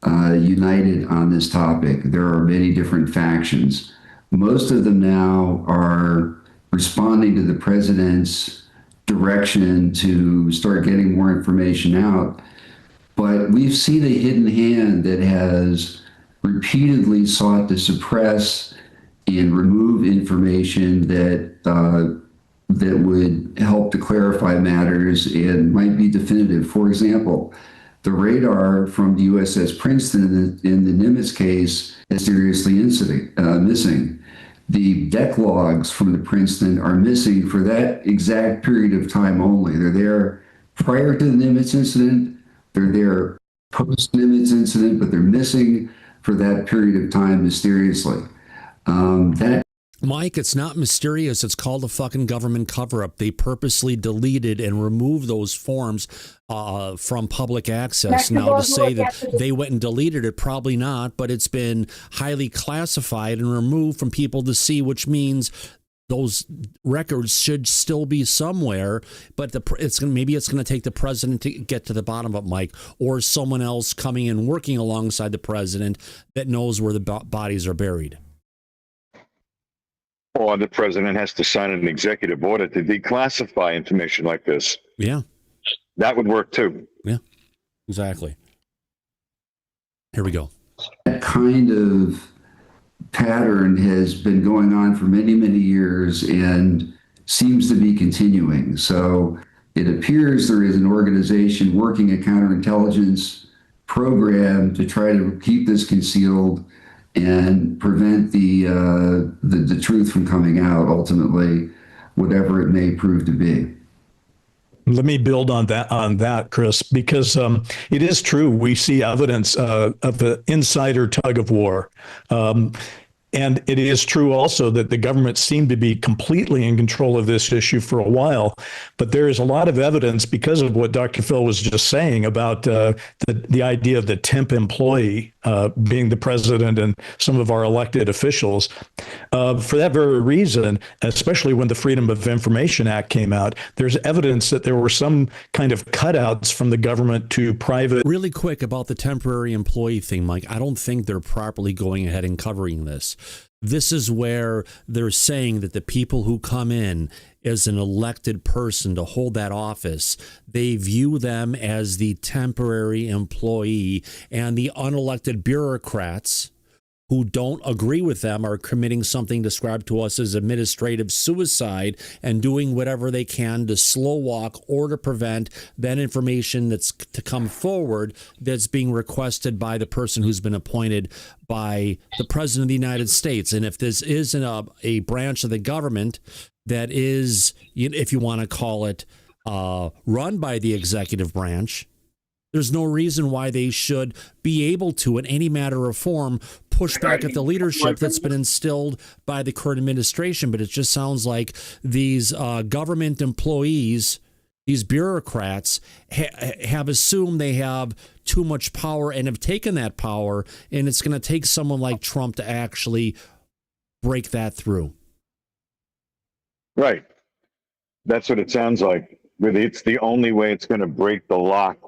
[SPEAKER 21] united on this topic. There are many different factions. Most of them now are responding to the president's direction to start getting more information out. But we've seen a hidden hand that has repeatedly sought to suppress and remove information that that would help to clarify matters and might be definitive. For example, the radar from the USS Princeton in the Nimitz case is seriously missing. The deck logs from the Princeton are missing for that exact period of time only. They're there prior to the Nimitz incident. They're there post-Nimitz incident, but they're missing for that period of time mysteriously.
[SPEAKER 1] Mike, it's not mysterious. It's called a fucking government cover-up. They purposely deleted and removed those forms from public access. Now, to say that they went and deleted it, probably not, but it's been highly classified and removed from people to see, which means those records should still be somewhere, but maybe it's going to take the president to get to the bottom of it, Mike, or someone else coming and working alongside the president that knows where the bodies are buried.
[SPEAKER 2] Or the president has to sign an executive order to declassify information like this.
[SPEAKER 1] Yeah.
[SPEAKER 2] That would work too.
[SPEAKER 1] Yeah, exactly. Here we go.
[SPEAKER 21] That kind of pattern has been going on for many, many years and seems to be continuing. So it appears there is an organization working at counterintelligence program to try to keep this concealed and prevent the truth from coming out ultimately, whatever it may prove to be.
[SPEAKER 20] Let me build on that, Chris, because it is true. We see evidence of an insider tug of war. And it is true also that the government seemed to be completely in control of this issue for a while. But there is a lot of evidence because of what Dr. Phil was just saying about the idea of the temp employee being the president and some of our elected officials. For that very reason, especially when the Freedom of Information Act came out, there's evidence that there were some kind of cutouts from the government to private.
[SPEAKER 1] Really quick about the temporary employee thing, Mike. I don't think they're properly going ahead and covering this. This is where they're saying that the people who come in as an elected person to hold that office, they view them as the temporary employee, and the unelected bureaucrats who don't agree with them are committing something described to us as administrative suicide and doing whatever they can to slow walk or to prevent that information that's to come forward that's being requested by the person who's been appointed by the President of the United States. And if this isn't a branch of the government that is, if you want to call it, run by the executive branch, there's no reason why they should be able to, in any matter of form, push back at the leadership that's been instilled by the current administration. But it just sounds like these government employees, these bureaucrats, have assumed they have too much power and have taken that power, and it's going to take someone like Trump to actually break that through.
[SPEAKER 2] Right. That's what it sounds like. It's the only way it's going to break the lock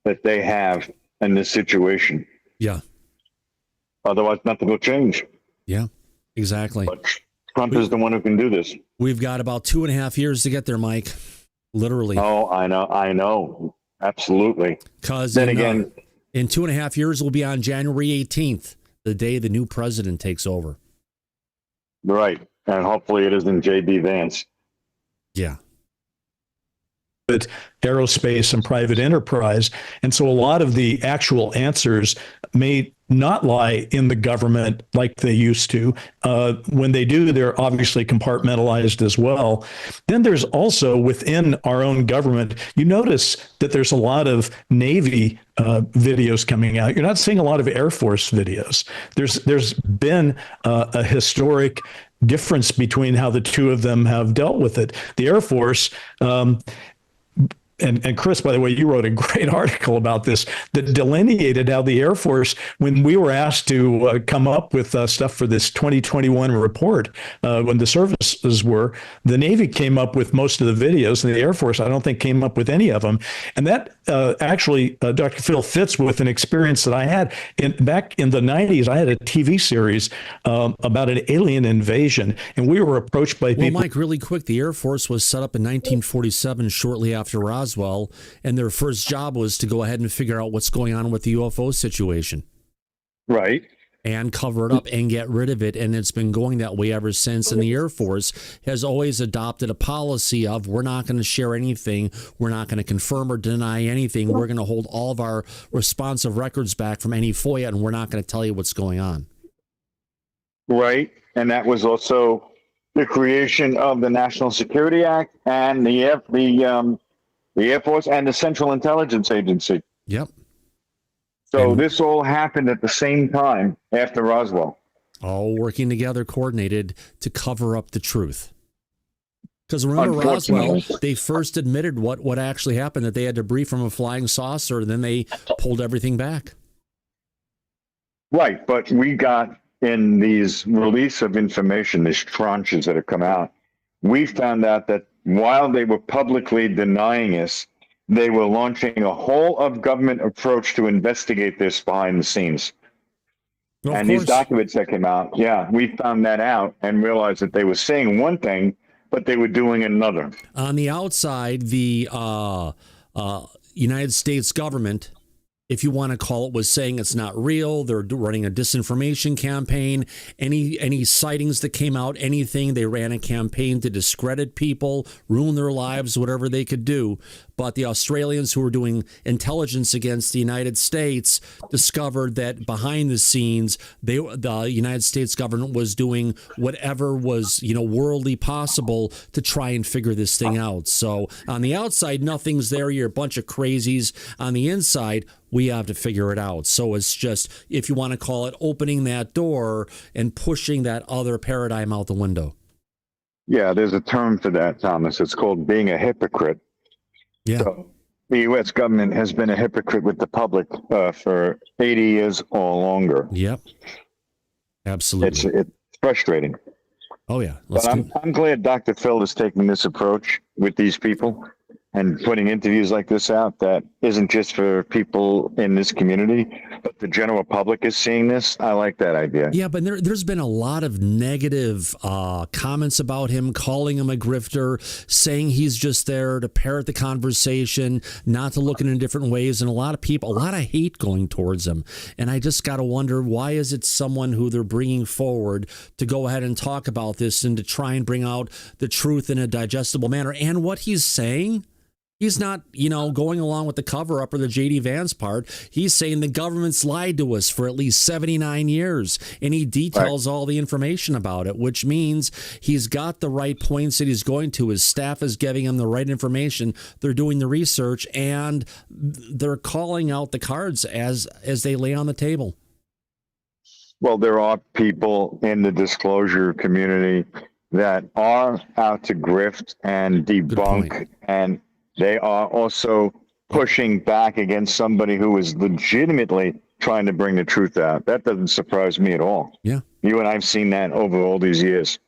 [SPEAKER 2] that they have in this situation.
[SPEAKER 1] Yeah.
[SPEAKER 2] Otherwise, nothing will change.
[SPEAKER 1] Yeah, exactly.
[SPEAKER 2] But Trump is the one who can do this.
[SPEAKER 1] We've got about 2.5 years to get there, Mike. Literally.
[SPEAKER 2] Oh, I know. Absolutely.
[SPEAKER 1] Because
[SPEAKER 2] then again,
[SPEAKER 1] in 2.5 years, we'll be on January 18th, the day the new president takes over.
[SPEAKER 2] Right. And hopefully it isn't J.D. Vance.
[SPEAKER 1] Yeah.
[SPEAKER 20] But aerospace and private enterprise. And so a lot of the actual answers may not lie in the government like they used to. When they do, they're obviously compartmentalized as well. Then there's also within our own government, you notice that there's a lot of Navy videos coming out. You're not seeing a lot of Air Force videos. There's been a historic difference between how the two of them have dealt with it. The Air Force, and Chris, by the way, you wrote a great article about this that delineated how the Air Force, when we were asked to come up with stuff for this 2021 report, when the services were, the Navy came up with most of the videos, and the Air Force, I don't think, came up with any of them. And that actually, Dr. Phil, fits with an experience that I had. Back in the 90s, I had a TV series about an alien invasion, and we were approached by people.
[SPEAKER 1] Well, Mike, really quick, the Air Force was set up in 1947, shortly after Roswell, and their first job was to go ahead and figure out what's going on with the UFO situation.
[SPEAKER 2] Right.
[SPEAKER 1] And cover it up and get rid of it. And it's been going that way ever since. And the Air Force has always adopted a policy of we're not going to share anything. We're not going to confirm or deny anything. We're going to hold all of our responsive records back from any FOIA, and we're not going to tell you what's going on.
[SPEAKER 2] Right. And that was also the creation of the National Security Act and the Air Force and the Central Intelligence Agency.
[SPEAKER 1] Yep.
[SPEAKER 2] So this all happened at the same time after Roswell.
[SPEAKER 1] All working together, coordinated to cover up the truth. Because remember Roswell, they first admitted what actually happened, that they had debris from a flying saucer, and then they pulled everything back.
[SPEAKER 2] Right, but we got in these release of information, these tranches that have come out, we found out that while they were publicly denying us, they were launching a whole of government approach to investigate this behind the scenes. And these documents that came out, we found that out and realized that they were saying one thing, but they were doing another.
[SPEAKER 1] On the outside, the United States government if you want to call it, was saying it's not real. They're running a disinformation campaign. Any sightings that came out, anything, they ran a campaign to discredit people, ruin their lives, whatever they could do. But the Australians who were doing intelligence against the United States discovered that behind the scenes, the United States government was doing whatever was, worldly possible to try and figure this thing out. So on the outside, nothing's there. You're a bunch of crazies. On the inside, we have to figure it out. So it's just, if you want to call it, opening that door and pushing that other paradigm out the window.
[SPEAKER 2] Yeah, there's a term for that, Thomas. It's called being a hypocrite.
[SPEAKER 1] Yeah.
[SPEAKER 2] So the U.S. government has been a hypocrite with the public for 80 years or longer.
[SPEAKER 1] Yep. Absolutely.
[SPEAKER 2] It's frustrating.
[SPEAKER 1] Oh, yeah.
[SPEAKER 2] But I'm glad Dr. Phil is taking this approach with these people and putting interviews like this out that isn't just for people in this community, but the general public is seeing this. I like that idea.
[SPEAKER 1] Yeah, but there's been a lot of negative comments about him, calling him a grifter, saying he's just there to parrot the conversation, not to look in different ways, and a lot of hate going towards him. And I just got to wonder, why is it someone who they're bringing forward to go ahead and talk about this and to try and bring out the truth in a digestible manner? And what he's saying, he's not, going along with the cover-up or the J.D. Vance part. He's saying the government's lied to us for at least 79 years, and he details all the information about it, which means he's got the right points that he's going to. His staff is giving him the right information. They're doing the research, and they're calling out the cards as they lay on the table.
[SPEAKER 2] Well, there are people in the disclosure community that are out to grift and debunk, and they are also pushing back against somebody who is legitimately trying to bring the truth out. That doesn't surprise me at all.
[SPEAKER 1] Yeah.
[SPEAKER 2] You and I've seen that over all these years.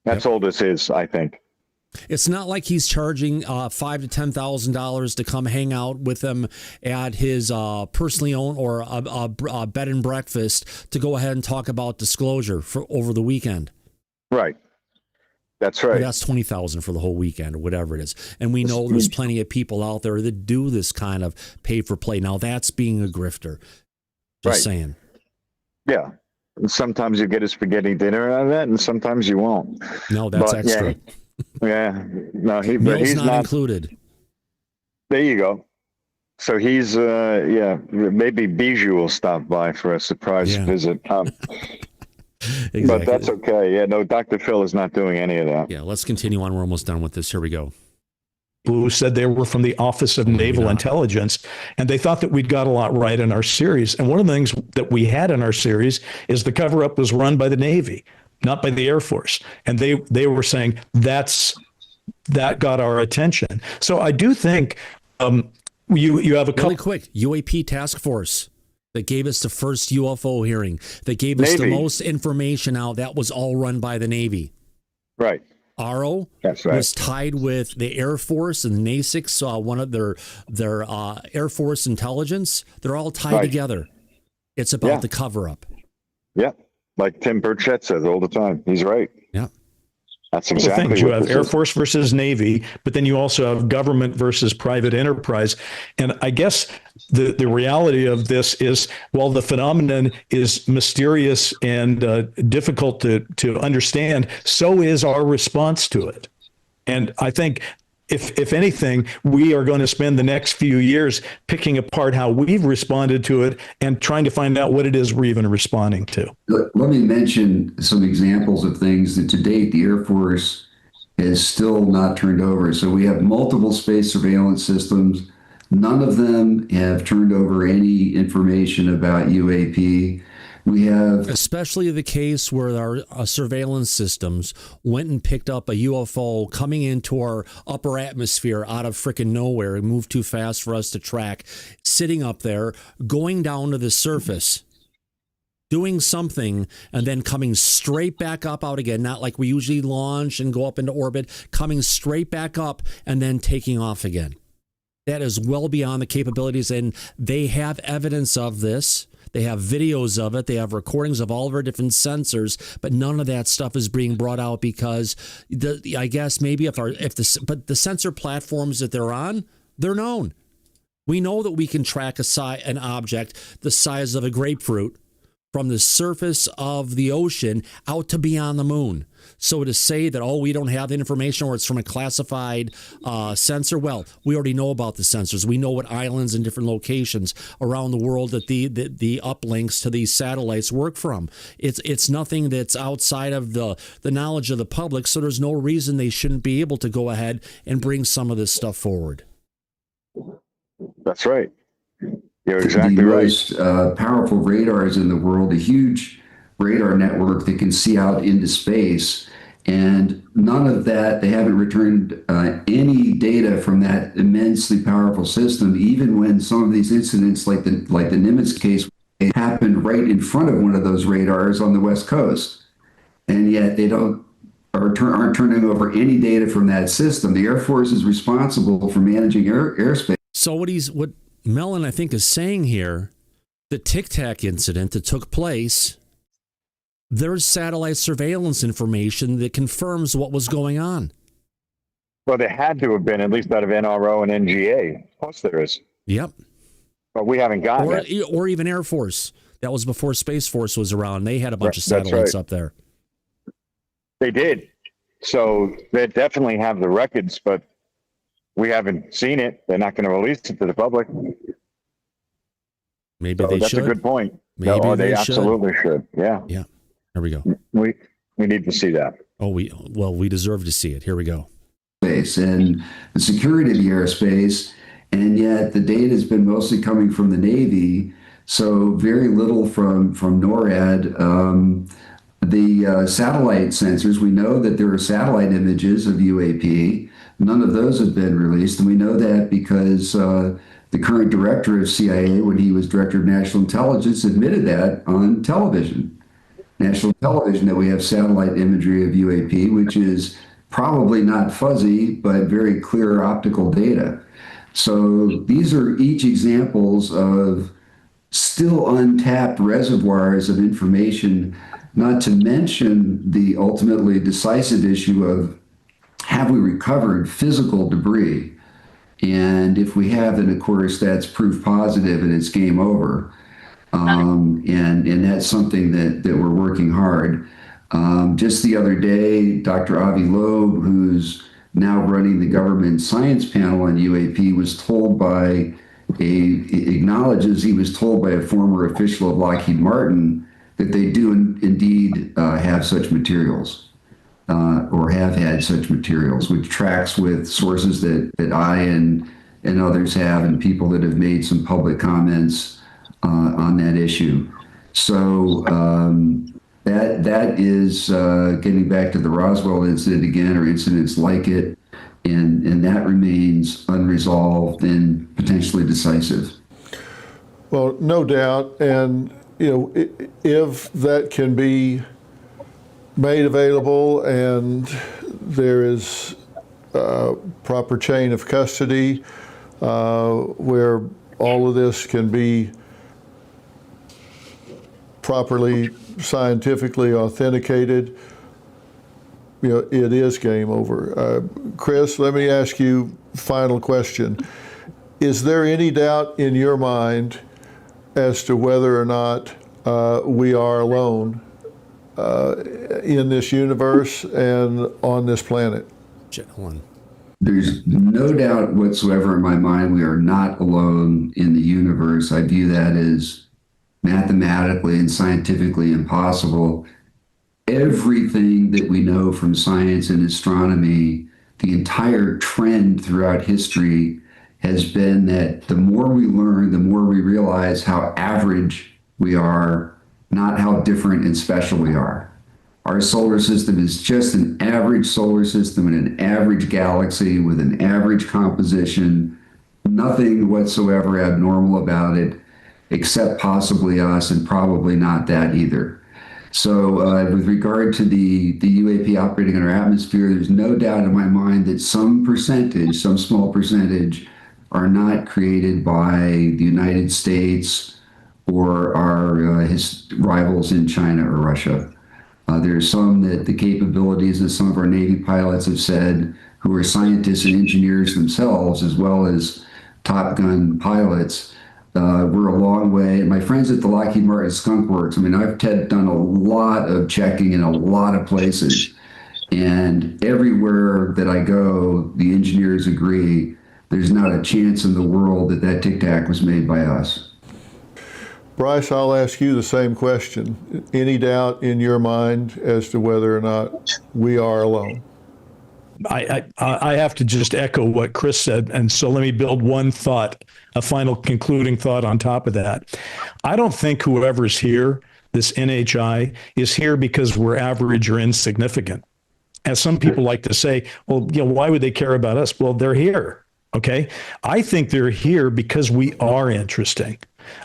[SPEAKER 2] That's all this is, I think.
[SPEAKER 1] It's not like he's charging $5,000 to $10,000 to come hang out with him at his personally owned or a bed and breakfast to go ahead and talk about disclosure for over the weekend.
[SPEAKER 2] Right. That's right.
[SPEAKER 1] Or that's $20,000 for the whole weekend or whatever it is. And we know there's plenty of people out there that do this kind of pay for play. Now that's being a grifter. Just saying.
[SPEAKER 2] Yeah. And sometimes you get a spaghetti dinner out of that, and sometimes you won't.
[SPEAKER 1] No, that's extra.
[SPEAKER 2] Yeah. No,
[SPEAKER 1] Meals
[SPEAKER 2] he's
[SPEAKER 1] not included.
[SPEAKER 2] There you go. So he's maybe Bijou will stop by for a surprise visit.
[SPEAKER 1] Exactly.
[SPEAKER 2] But that's okay. Yeah, no, Dr. Phil is not doing any of that.
[SPEAKER 1] Yeah, let's continue on. We're almost done with this. Here we go.
[SPEAKER 20] Who said they were from the Office of Naval Intelligence, and they thought that we'd got a lot right in our series. And one of the things that we had in our series is the cover-up was run by the Navy, not by the Air Force. And they were saying that got our attention. So I do think you have a couple...
[SPEAKER 1] Really quick, UAP task force that gave us the first UFO hearing, that gave us the most information out. That was all run by the Navy.
[SPEAKER 2] Right.
[SPEAKER 1] ARO was tied with the Air Force and NASICS, one of their Air Force intelligence. They're all tied together. It's about the cover-up.
[SPEAKER 2] Yeah, like Tim Burchett says all the time. He's right.
[SPEAKER 1] Yeah.
[SPEAKER 2] That's exactly what
[SPEAKER 20] you have Air Force versus Navy, but then you also have government versus private enterprise. And I guess the reality of this is, while the phenomenon is mysterious and difficult to understand, so is our response to it. And I think if anything, we are going to spend the next few years picking apart how we've responded to it and trying to find out what it is we're even responding to.
[SPEAKER 21] Let me mention some examples of things that to date the Air Force has still not turned over. So we have multiple space surveillance systems. None of them have turned over any information about UAP. We have,
[SPEAKER 1] especially the case where our surveillance systems went and picked up a UFO coming into our upper atmosphere out of frickin' nowhere. It moved too fast for us to track, sitting up there, going down to the surface, doing something, and then coming straight back up out again. Not like we usually launch and go up into orbit, coming straight back up and then taking off again. That is well beyond the capabilities, and they have evidence of this. They have videos of it. They have recordings of all of our different sensors, but none of that stuff is being brought out because I guess maybe but the sensor platforms that they're on, they're known. We know that we can track an object the size of a grapefruit from the surface of the ocean out to beyond the moon. So to say that, we don't have the information or it's from a classified sensor, well, we already know about the sensors. We know what islands and different locations around the world that the uplinks to these satellites work from. It's nothing that's outside of the knowledge of the public, so there's no reason they shouldn't be able to go ahead and bring some of this stuff forward.
[SPEAKER 2] That's right. You're exactly
[SPEAKER 21] the
[SPEAKER 2] right.
[SPEAKER 21] most powerful radars in the world, a huge radar network that can see out into space. And none of that, they haven't returned any data from that immensely powerful system, even when some of these incidents, like the Nimitz case, happened right in front of one of those radars on the West Coast. And yet they aren't turning over any data from that system. The Air Force is responsible for managing airspace.
[SPEAKER 1] So what Mellon, I think, is saying here, the Tic Tac incident that took place, there's satellite surveillance information that confirms what was going on.
[SPEAKER 2] Well, there had to have been, at least out of NRO and NGA. Of course there is.
[SPEAKER 1] Yep.
[SPEAKER 2] But we haven't gotten it.
[SPEAKER 1] Or even Air Force. That was before Space Force was around. They had a bunch of satellites up there.
[SPEAKER 2] They did. So they definitely have the records, but we haven't seen it. They're not going to release it to the public.
[SPEAKER 1] Maybe they
[SPEAKER 2] that's
[SPEAKER 1] should.
[SPEAKER 2] That's a good point.
[SPEAKER 1] Maybe
[SPEAKER 2] they absolutely should. Yeah.
[SPEAKER 1] Yeah. There we go.
[SPEAKER 2] We need to see that.
[SPEAKER 1] We deserve to see it. Here we go.
[SPEAKER 21] And the security of the airspace, and yet the data has been mostly coming from the Navy, so very little from NORAD. The satellite sensors, we know that there are satellite images of UAP. None of those have been released, and we know that because the current director of CIA, when he was director of national intelligence, admitted that on national television, that we have satellite imagery of UAP, which is probably not fuzzy, but very clear optical data. So these are each examples of still untapped reservoirs of information, not to mention the ultimately decisive issue of, have we recovered physical debris? And if we have, then of course that's proof positive and it's game over. And that's something that we're working hard. Just the other day, Dr. Avi Loeb, who's now running the government science panel on UAP, was told acknowledges he was told by a former official of Lockheed Martin that they do indeed have such materials, or have had such materials, which tracks with sources that I and others have, and people that have made some public comments on that issue. So that is getting back to the Roswell incident again, or incidents like it, and that remains unresolved and potentially decisive.
[SPEAKER 19] Well, no doubt, and if that can be made available and there is a proper chain of custody where all of this can be properly scientifically authenticated, it is game over. Chris, let me ask you final question. Is there any doubt in your mind as to whether or not we are alone in this universe and on this planet?
[SPEAKER 21] There's no doubt whatsoever in my mind we are not alone in the universe. I view that as mathematically and scientifically impossible. Everything that we know from science and astronomy, the entire trend throughout history has been that the more we learn, the more we realize how average we are, not how different and special we are. Our solar system is just an average solar system in an average galaxy with an average composition, nothing whatsoever abnormal about it, except possibly us, and probably not that either. So with regard to the UAP operating in our atmosphere, there's no doubt in my mind that some small percentage, are not created by the United States or our rivals in China or Russia. There's some that the capabilities that some of our Navy pilots have said, who are scientists and engineers themselves, as well as Top Gun pilots, we're a long way. My friends at the Lockheed Martin Skunk Works, I mean, I've done a lot of checking in a lot of places. And everywhere that I go, the engineers agree there's not a chance in the world that that Tic Tac was made by us.
[SPEAKER 19] Bryce, I'll ask you the same question. Any doubt in your mind as to whether or not we are alone?
[SPEAKER 20] I have to just echo what Chris said. And so let me build one thought, a final concluding thought on top of that. I don't think whoever's here, this NHI, is here because we're average or insignificant. As some people like to say, well, you know, why would they care about us? Well, they're here. Okay. I think they're here because we are interesting.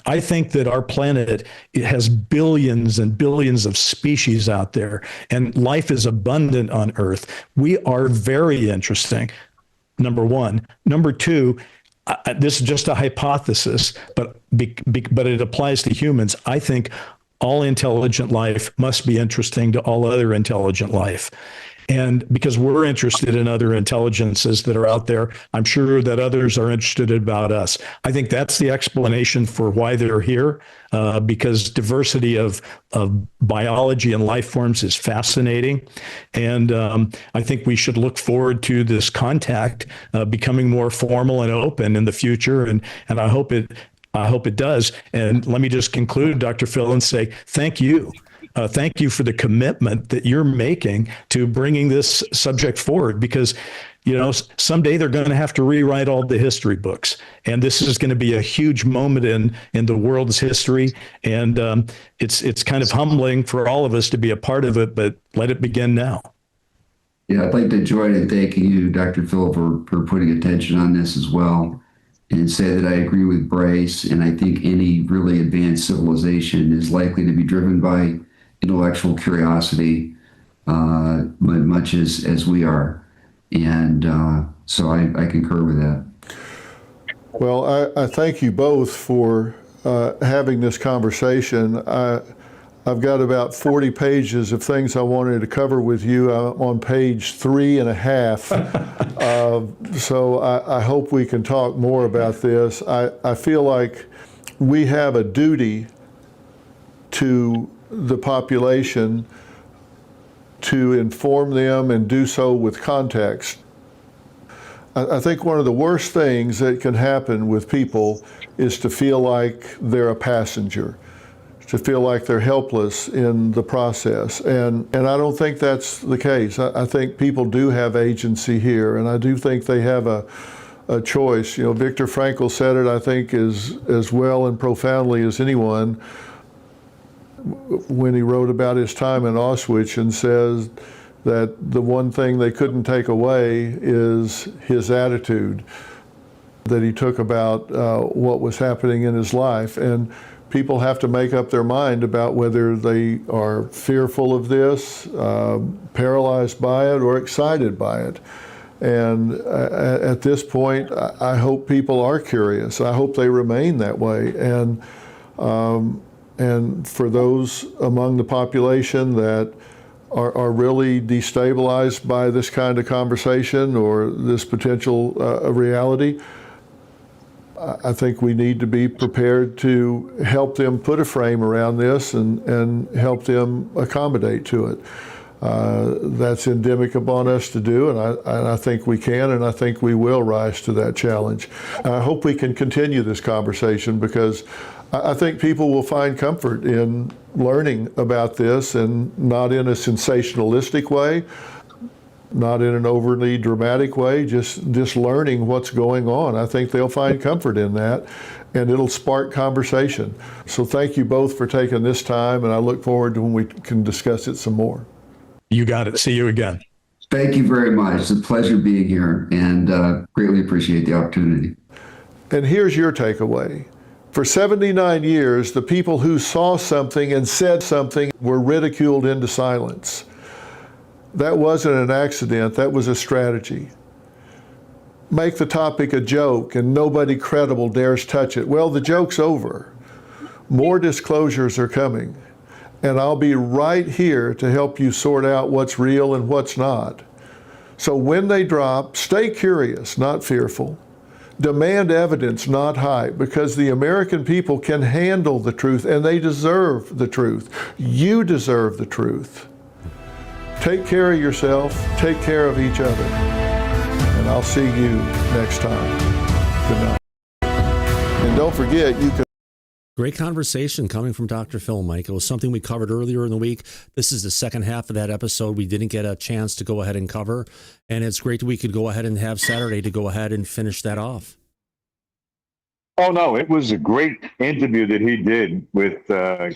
[SPEAKER 20] I think that our planet, it has billions and billions of species out there, and life is abundant on Earth. We are very interesting, number one. Number two, this is just a hypothesis, but it applies to humans. I think all intelligent life must be interesting to all other intelligent life. And because we're interested in other intelligences that are out there, I'm sure that others are interested about us. I think that's the explanation for why they're here, because diversity of biology and life forms is fascinating. And I think we should look forward to this contact becoming more formal and open in the future. And I hope it does. And let me just conclude, Dr. Phil, and say thank you. Thank you for the commitment that you're making to bringing this subject forward, because, you know, someday they're going to have to rewrite all the history books. And this is going to be a huge moment in the world's history. And it's kind of humbling for all of us to be a part of it, but let it begin now.
[SPEAKER 21] Yeah, I'd like to join in thanking you, Dr. Phil, for putting attention on this as well, and say that I agree with Bryce. And I think any really advanced civilization is likely to be driven by intellectual curiosity, much as we are. And so I concur with that.
[SPEAKER 19] Well, I thank you both for having this conversation. I've got about 40 pages of things I wanted to cover with you. I'm on page 3.5. So I hope we can talk more about this. I feel like we have a duty to the population to inform them and do so with context. I think one of the worst things that can happen with people is to feel like they're a passenger, to feel like they're helpless in the process. And I don't think that's the case. I think people do have agency here, and I do think they have a choice. You know, Viktor Frankl said it, I think, as well and profoundly as anyone when he wrote about his time in Auschwitz, and says that the one thing they couldn't take away is his attitude that he took about what was happening in his life. And people have to make up their mind about whether they are fearful of this, paralyzed by it, or excited by it. And at this point, I hope people are curious. I hope they remain that way. And for those among the population that are really destabilized by this kind of conversation or this potential reality, I think we need to be prepared to help them put a frame around this and help them accommodate to it. That's endemic upon us to do, and I think we can, and I think we will rise to that challenge. I hope we can continue this conversation, because I think people will find comfort in learning about this, and not in a sensationalistic way, not in an overly dramatic way, just learning what's going on. I think they'll find comfort in that, and it'll spark conversation. So thank you both for taking this time, and I look forward to when we can discuss it some more.
[SPEAKER 20] You got it. See you again.
[SPEAKER 21] Thank you very much. It's a pleasure being here, and greatly appreciate the opportunity.
[SPEAKER 19] And here's your takeaway. For 79 years, the people who saw something and said something were ridiculed into silence. That wasn't an accident, that was a strategy. Make the topic a joke and nobody credible dares touch it. Well, the joke's over. More disclosures are coming, and I'll be right here to help you sort out what's real and what's not. So when they drop, stay curious, not fearful. Demand evidence, not hype, because the American people can handle the truth and they deserve the truth. You deserve the truth. Take care of yourself, take care of each other, and I'll see you next time. Good night. And don't forget, you can.
[SPEAKER 1] Great conversation coming from Dr. Phil, Mike. It was something we covered earlier in the week. This is the second half of that episode we didn't get a chance to go ahead and cover. And it's great that we could go ahead and have Saturday to go ahead and finish that off.
[SPEAKER 2] Oh, no, it was a great interview that he did with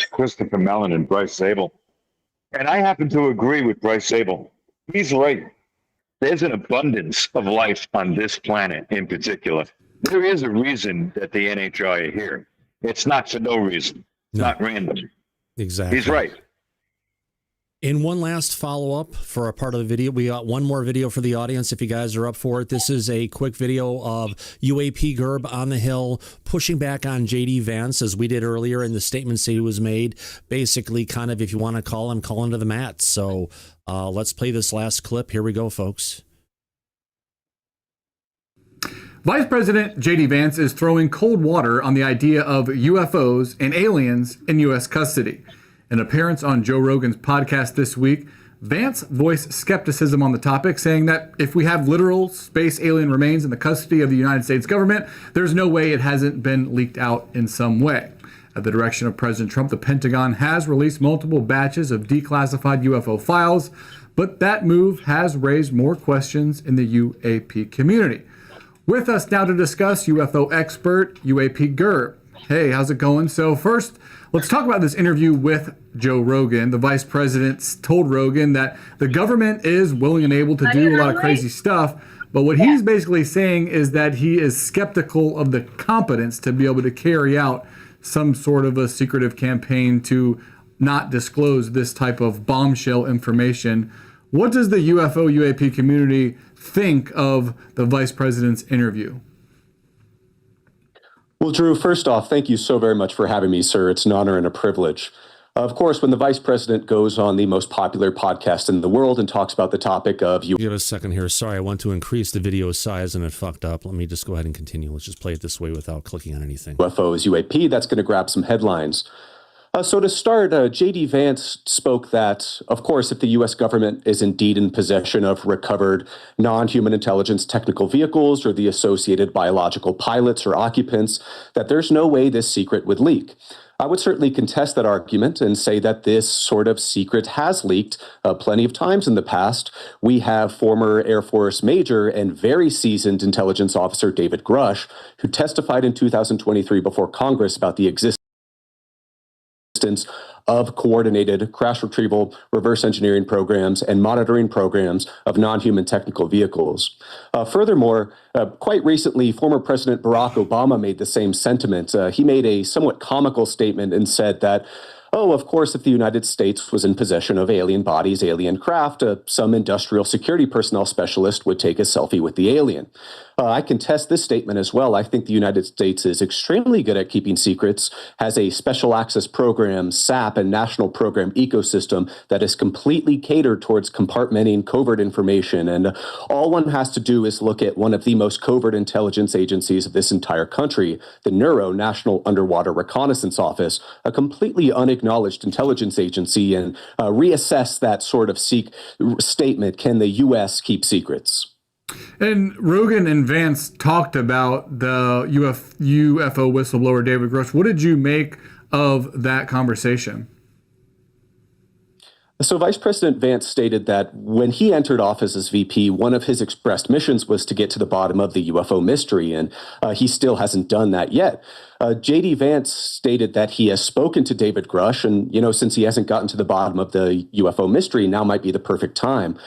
[SPEAKER 2] Christopher Mellon and Bryce Zabel. And I happen to agree with Bryce Zabel. He's right. There's an abundance of life on this planet in particular. There is a reason that the NHI are here. It's not for no reason. It's not random.
[SPEAKER 1] Exactly.
[SPEAKER 2] He's right.
[SPEAKER 1] In one last follow-up for a part of the video, we got one more video for the audience if you guys are up for it. This is a quick video of UAP Gerb on the Hill pushing back on J.D. Vance, as we did earlier in the statements that he was made. Basically, kind of, if you want to call him, calling to the mat. So let's play this last clip. Here we go, folks.
[SPEAKER 3] Vice President J.D. Vance is throwing cold water on the idea of UFOs and aliens in U.S. custody. In an appearance on Joe Rogan's podcast this week, Vance voiced skepticism on the topic, saying that if we have literal space alien remains in the custody of the United States government, there's no way it hasn't been leaked out in some way. At the direction of President Trump, the Pentagon has released multiple batches of declassified UFO files, but that move has raised more questions in the UAP community. With us now to discuss, UFO expert UAP Gerb. Hey, how's it going? So first, let's talk about this interview with Joe Rogan. The vice president told Rogan that the government is willing and able to do a lot of crazy stuff, but what he's basically saying is that he is skeptical of the competence to be able to carry out some sort of a secretive campaign to not disclose this type of bombshell information. What does the UFO UAP community think of the vice president's interview?
[SPEAKER 22] Well, Drew, first off, thank you so very much for having me, sir. It's an honor and a privilege. Of course, when the vice president goes on the most popular podcast in the world and talks about the topic of
[SPEAKER 1] Give us a second here. Sorry, I want to increase the video size and it fucked up. Let me just go ahead and continue. Let's just play it this way without clicking on anything.
[SPEAKER 22] UFOs, UAP, that's going to grab some headlines. So to start, J.D. Vance spoke that, of course, if the U.S. government is indeed in possession of recovered non-human intelligence technical vehicles or the associated biological pilots or occupants, that there's no way this secret would leak. I would certainly contest that argument and say that this sort of secret has leaked plenty of times in the past. We have former Air Force Major and very seasoned intelligence officer David Grush, who testified in 2023 before Congress about the existence of coordinated crash retrieval, reverse engineering programs, and monitoring programs of non-human technical vehicles. Furthermore, quite recently, former President Barack Obama made the same sentiment. He made a somewhat comical statement and said that, oh, of course, if the United States was in possession of alien bodies, alien craft, some industrial security personnel specialist would take a selfie with the alien. I contest this statement as well. I think the United States is extremely good at keeping secrets, has a special access program, SAP, and national program ecosystem that is completely catered towards compartmenting covert information. And all one has to do is look at one of the most covert intelligence agencies of this entire country, the NURO, National Underwater Reconnaissance Office, a completely unacknowledged intelligence agency, and reassess that sort of statement. Can the U.S. keep secrets?
[SPEAKER 3] And Rogan and Vance talked about the UFO whistleblower David Grush. What did you make of that conversation?
[SPEAKER 22] So Vice President Vance stated that when he entered office as VP, one of his expressed missions was to get to the bottom of the UFO mystery, and he still hasn't done that yet. J.D. Vance stated that he has spoken to David Grush, and, since he hasn't gotten to the bottom of the UFO mystery, now might be the perfect time.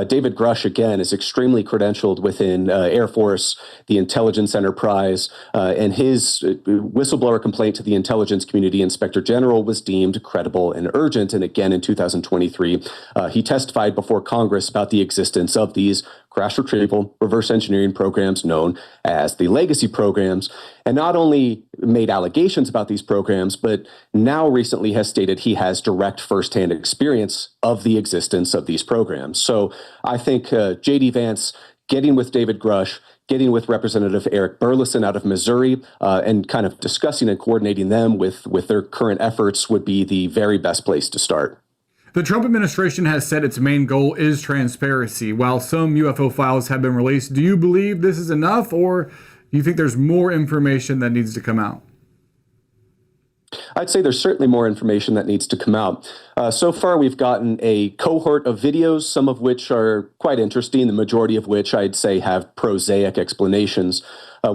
[SPEAKER 22] David Grush, again, is extremely credentialed within Air Force, the intelligence enterprise, and his whistleblower complaint to the intelligence community inspector general was deemed credible and urgent. And again, in 2023, he testified before Congress about the existence of these crash retrieval, reverse engineering programs known as the legacy programs, and not only made allegations about these programs, but now recently has stated he has direct firsthand experience of the existence of these programs. So I think J.D. Vance getting with David Grush, getting with Representative Eric Burleson out of Missouri and kind of discussing and coordinating them with their current efforts would be the very best place to start.
[SPEAKER 3] The Trump administration has said its main goal is transparency. While some UFO files have been released, do you believe this is enough, or do you think there's more information that needs to come out?
[SPEAKER 22] I'd say there's certainly more information that needs to come out. So far, we've gotten a cohort of videos, some of which are quite interesting, the majority of which I'd say have prosaic explanations.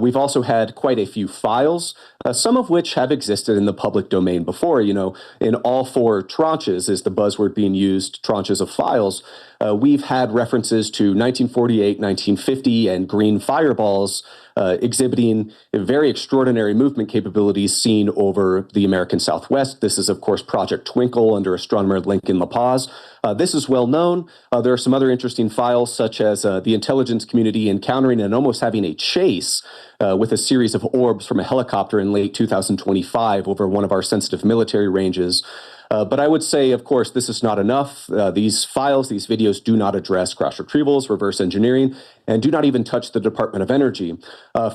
[SPEAKER 22] We've also had quite a few files, some of which have existed in the public domain before. You know, in all 4 tranches is the buzzword being used, tranches of files. We've had references to 1948, 1950, and green fireballs exhibiting very extraordinary movement capabilities seen over the American Southwest. This is, of course, Project Twinkle under astronomer Lincoln La Paz. This is well known. There are some other interesting files, such as the intelligence community encountering and almost having a chase with a series of orbs from a helicopter in late 2025 over one of our sensitive military ranges. But I would say, of course, this is not enough. These files, these videos do not address crash retrievals, reverse engineering, and do not even touch the Department of Energy.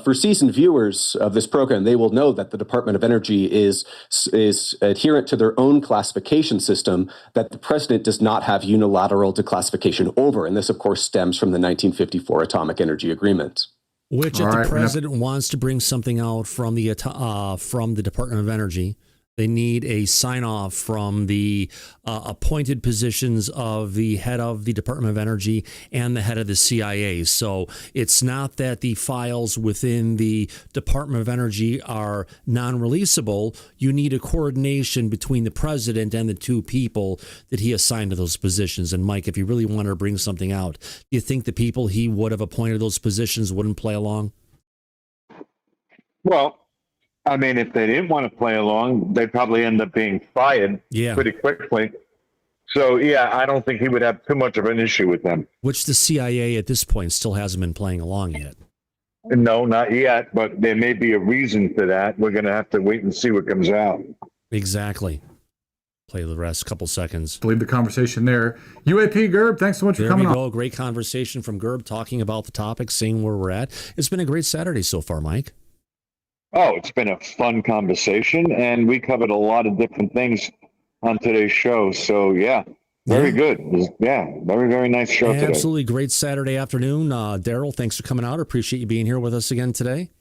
[SPEAKER 22] For seasoned viewers of this program, they will know that the Department of Energy is adherent to their own classification system that the president does not have unilateral declassification over. And this, of course, stems from the 1954 Atomic Energy Agreement.
[SPEAKER 1] Which, if the president wants to bring something out from the Department of Energy, they need a sign-off from the appointed positions of the head of the Department of Energy and the head of the CIA. So it's not that the files within the Department of Energy are non-releasable. You need a coordination between the president and the 2 people that he assigned to those positions. And Mike, if you really wanted to bring something out, do you think the people he would have appointed those positions wouldn't play along?
[SPEAKER 2] Well, I mean, if they didn't want to play along, they'd probably end up being fired pretty quickly. So, yeah, I don't think he would have too much of an issue with them.
[SPEAKER 1] Which the CIA at this point still hasn't been playing along yet.
[SPEAKER 2] No, not yet, but there may be a reason for that. We're going to have to wait and see what comes out.
[SPEAKER 1] Exactly. Play the rest, couple seconds.
[SPEAKER 3] Believe the conversation there. UAP Gerb, thanks so much for coming on.
[SPEAKER 1] There we go. Great conversation from Gerb, talking about the topic, seeing where we're at. It's been a great Saturday so far, Mike.
[SPEAKER 2] Oh, it's been a fun conversation, and we covered a lot of different things on today's show. So, yeah, very good. Yeah, very, very nice show today.
[SPEAKER 1] Absolutely great Saturday afternoon. Daryl, thanks for coming out. Appreciate you being here with us again today.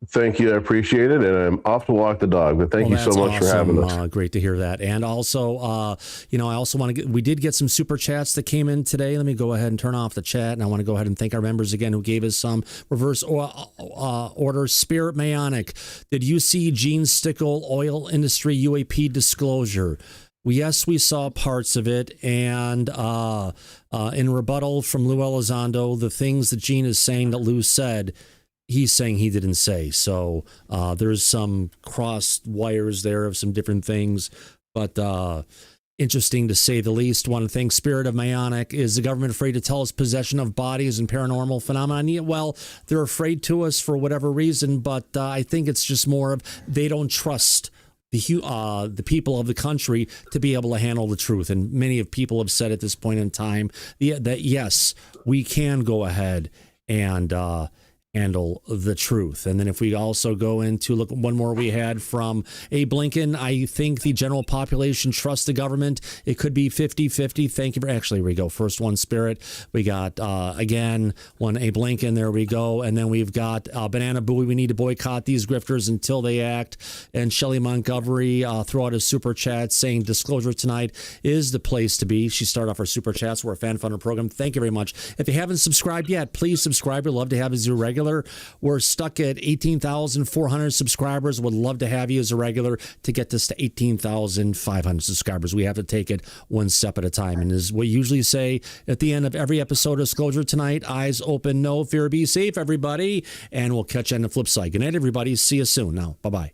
[SPEAKER 4] Thank you. I appreciate it. And I'm off to walk the dog, but thank you so much for having us.
[SPEAKER 1] Great to hear that. And also, I also want to we did get some super chats that came in today. Let me go ahead and turn off the chat. And I want to go ahead and thank our members again who gave us some reverse order. Spirit Mayonic. Did you see Gene Stickle oil industry UAP disclosure? Yes, we saw parts of it, and in rebuttal from Lue Elizondo, the things that Gene is saying that Lue said, he's saying he didn't say. So there's some crossed wires there of some different things, but interesting to say the least. Want to thank Spirit of Mayonic. Is the government afraid to tell us possession of bodies and paranormal phenomena? Well, they're afraid to us for whatever reason, but I think it's just more of they don't trust the people of the country to be able to handle the truth. And many of people have said at this point in time that yes, we can go ahead and handle the truth. And then if we also go into look one more we had from A. Blinken, I think the general population trusts the government. It could be 50-50. Thank you for actually, here we go. First one, Spirit. We got again one A. Blinken. There we go. And then we've got Banana Booey. We need to boycott these grifters until they act. And Shelley Montgomery throw out a super chat saying Disclosure tonight is the place to be. She started off our super chats. We're a fan funder program. Thank you very much. If you haven't subscribed yet, please subscribe. We'd love to have you as a regular. We're stuck at 18,400 subscribers. Would love to have you as a regular to get this to 18,500 subscribers. We have to take it one step at a time. And as we usually say at the end of every episode of Disclosure tonight, eyes open, no fear, be safe, everybody. And we'll catch you on the flip side. Good night, everybody. See you soon. Now, bye-bye.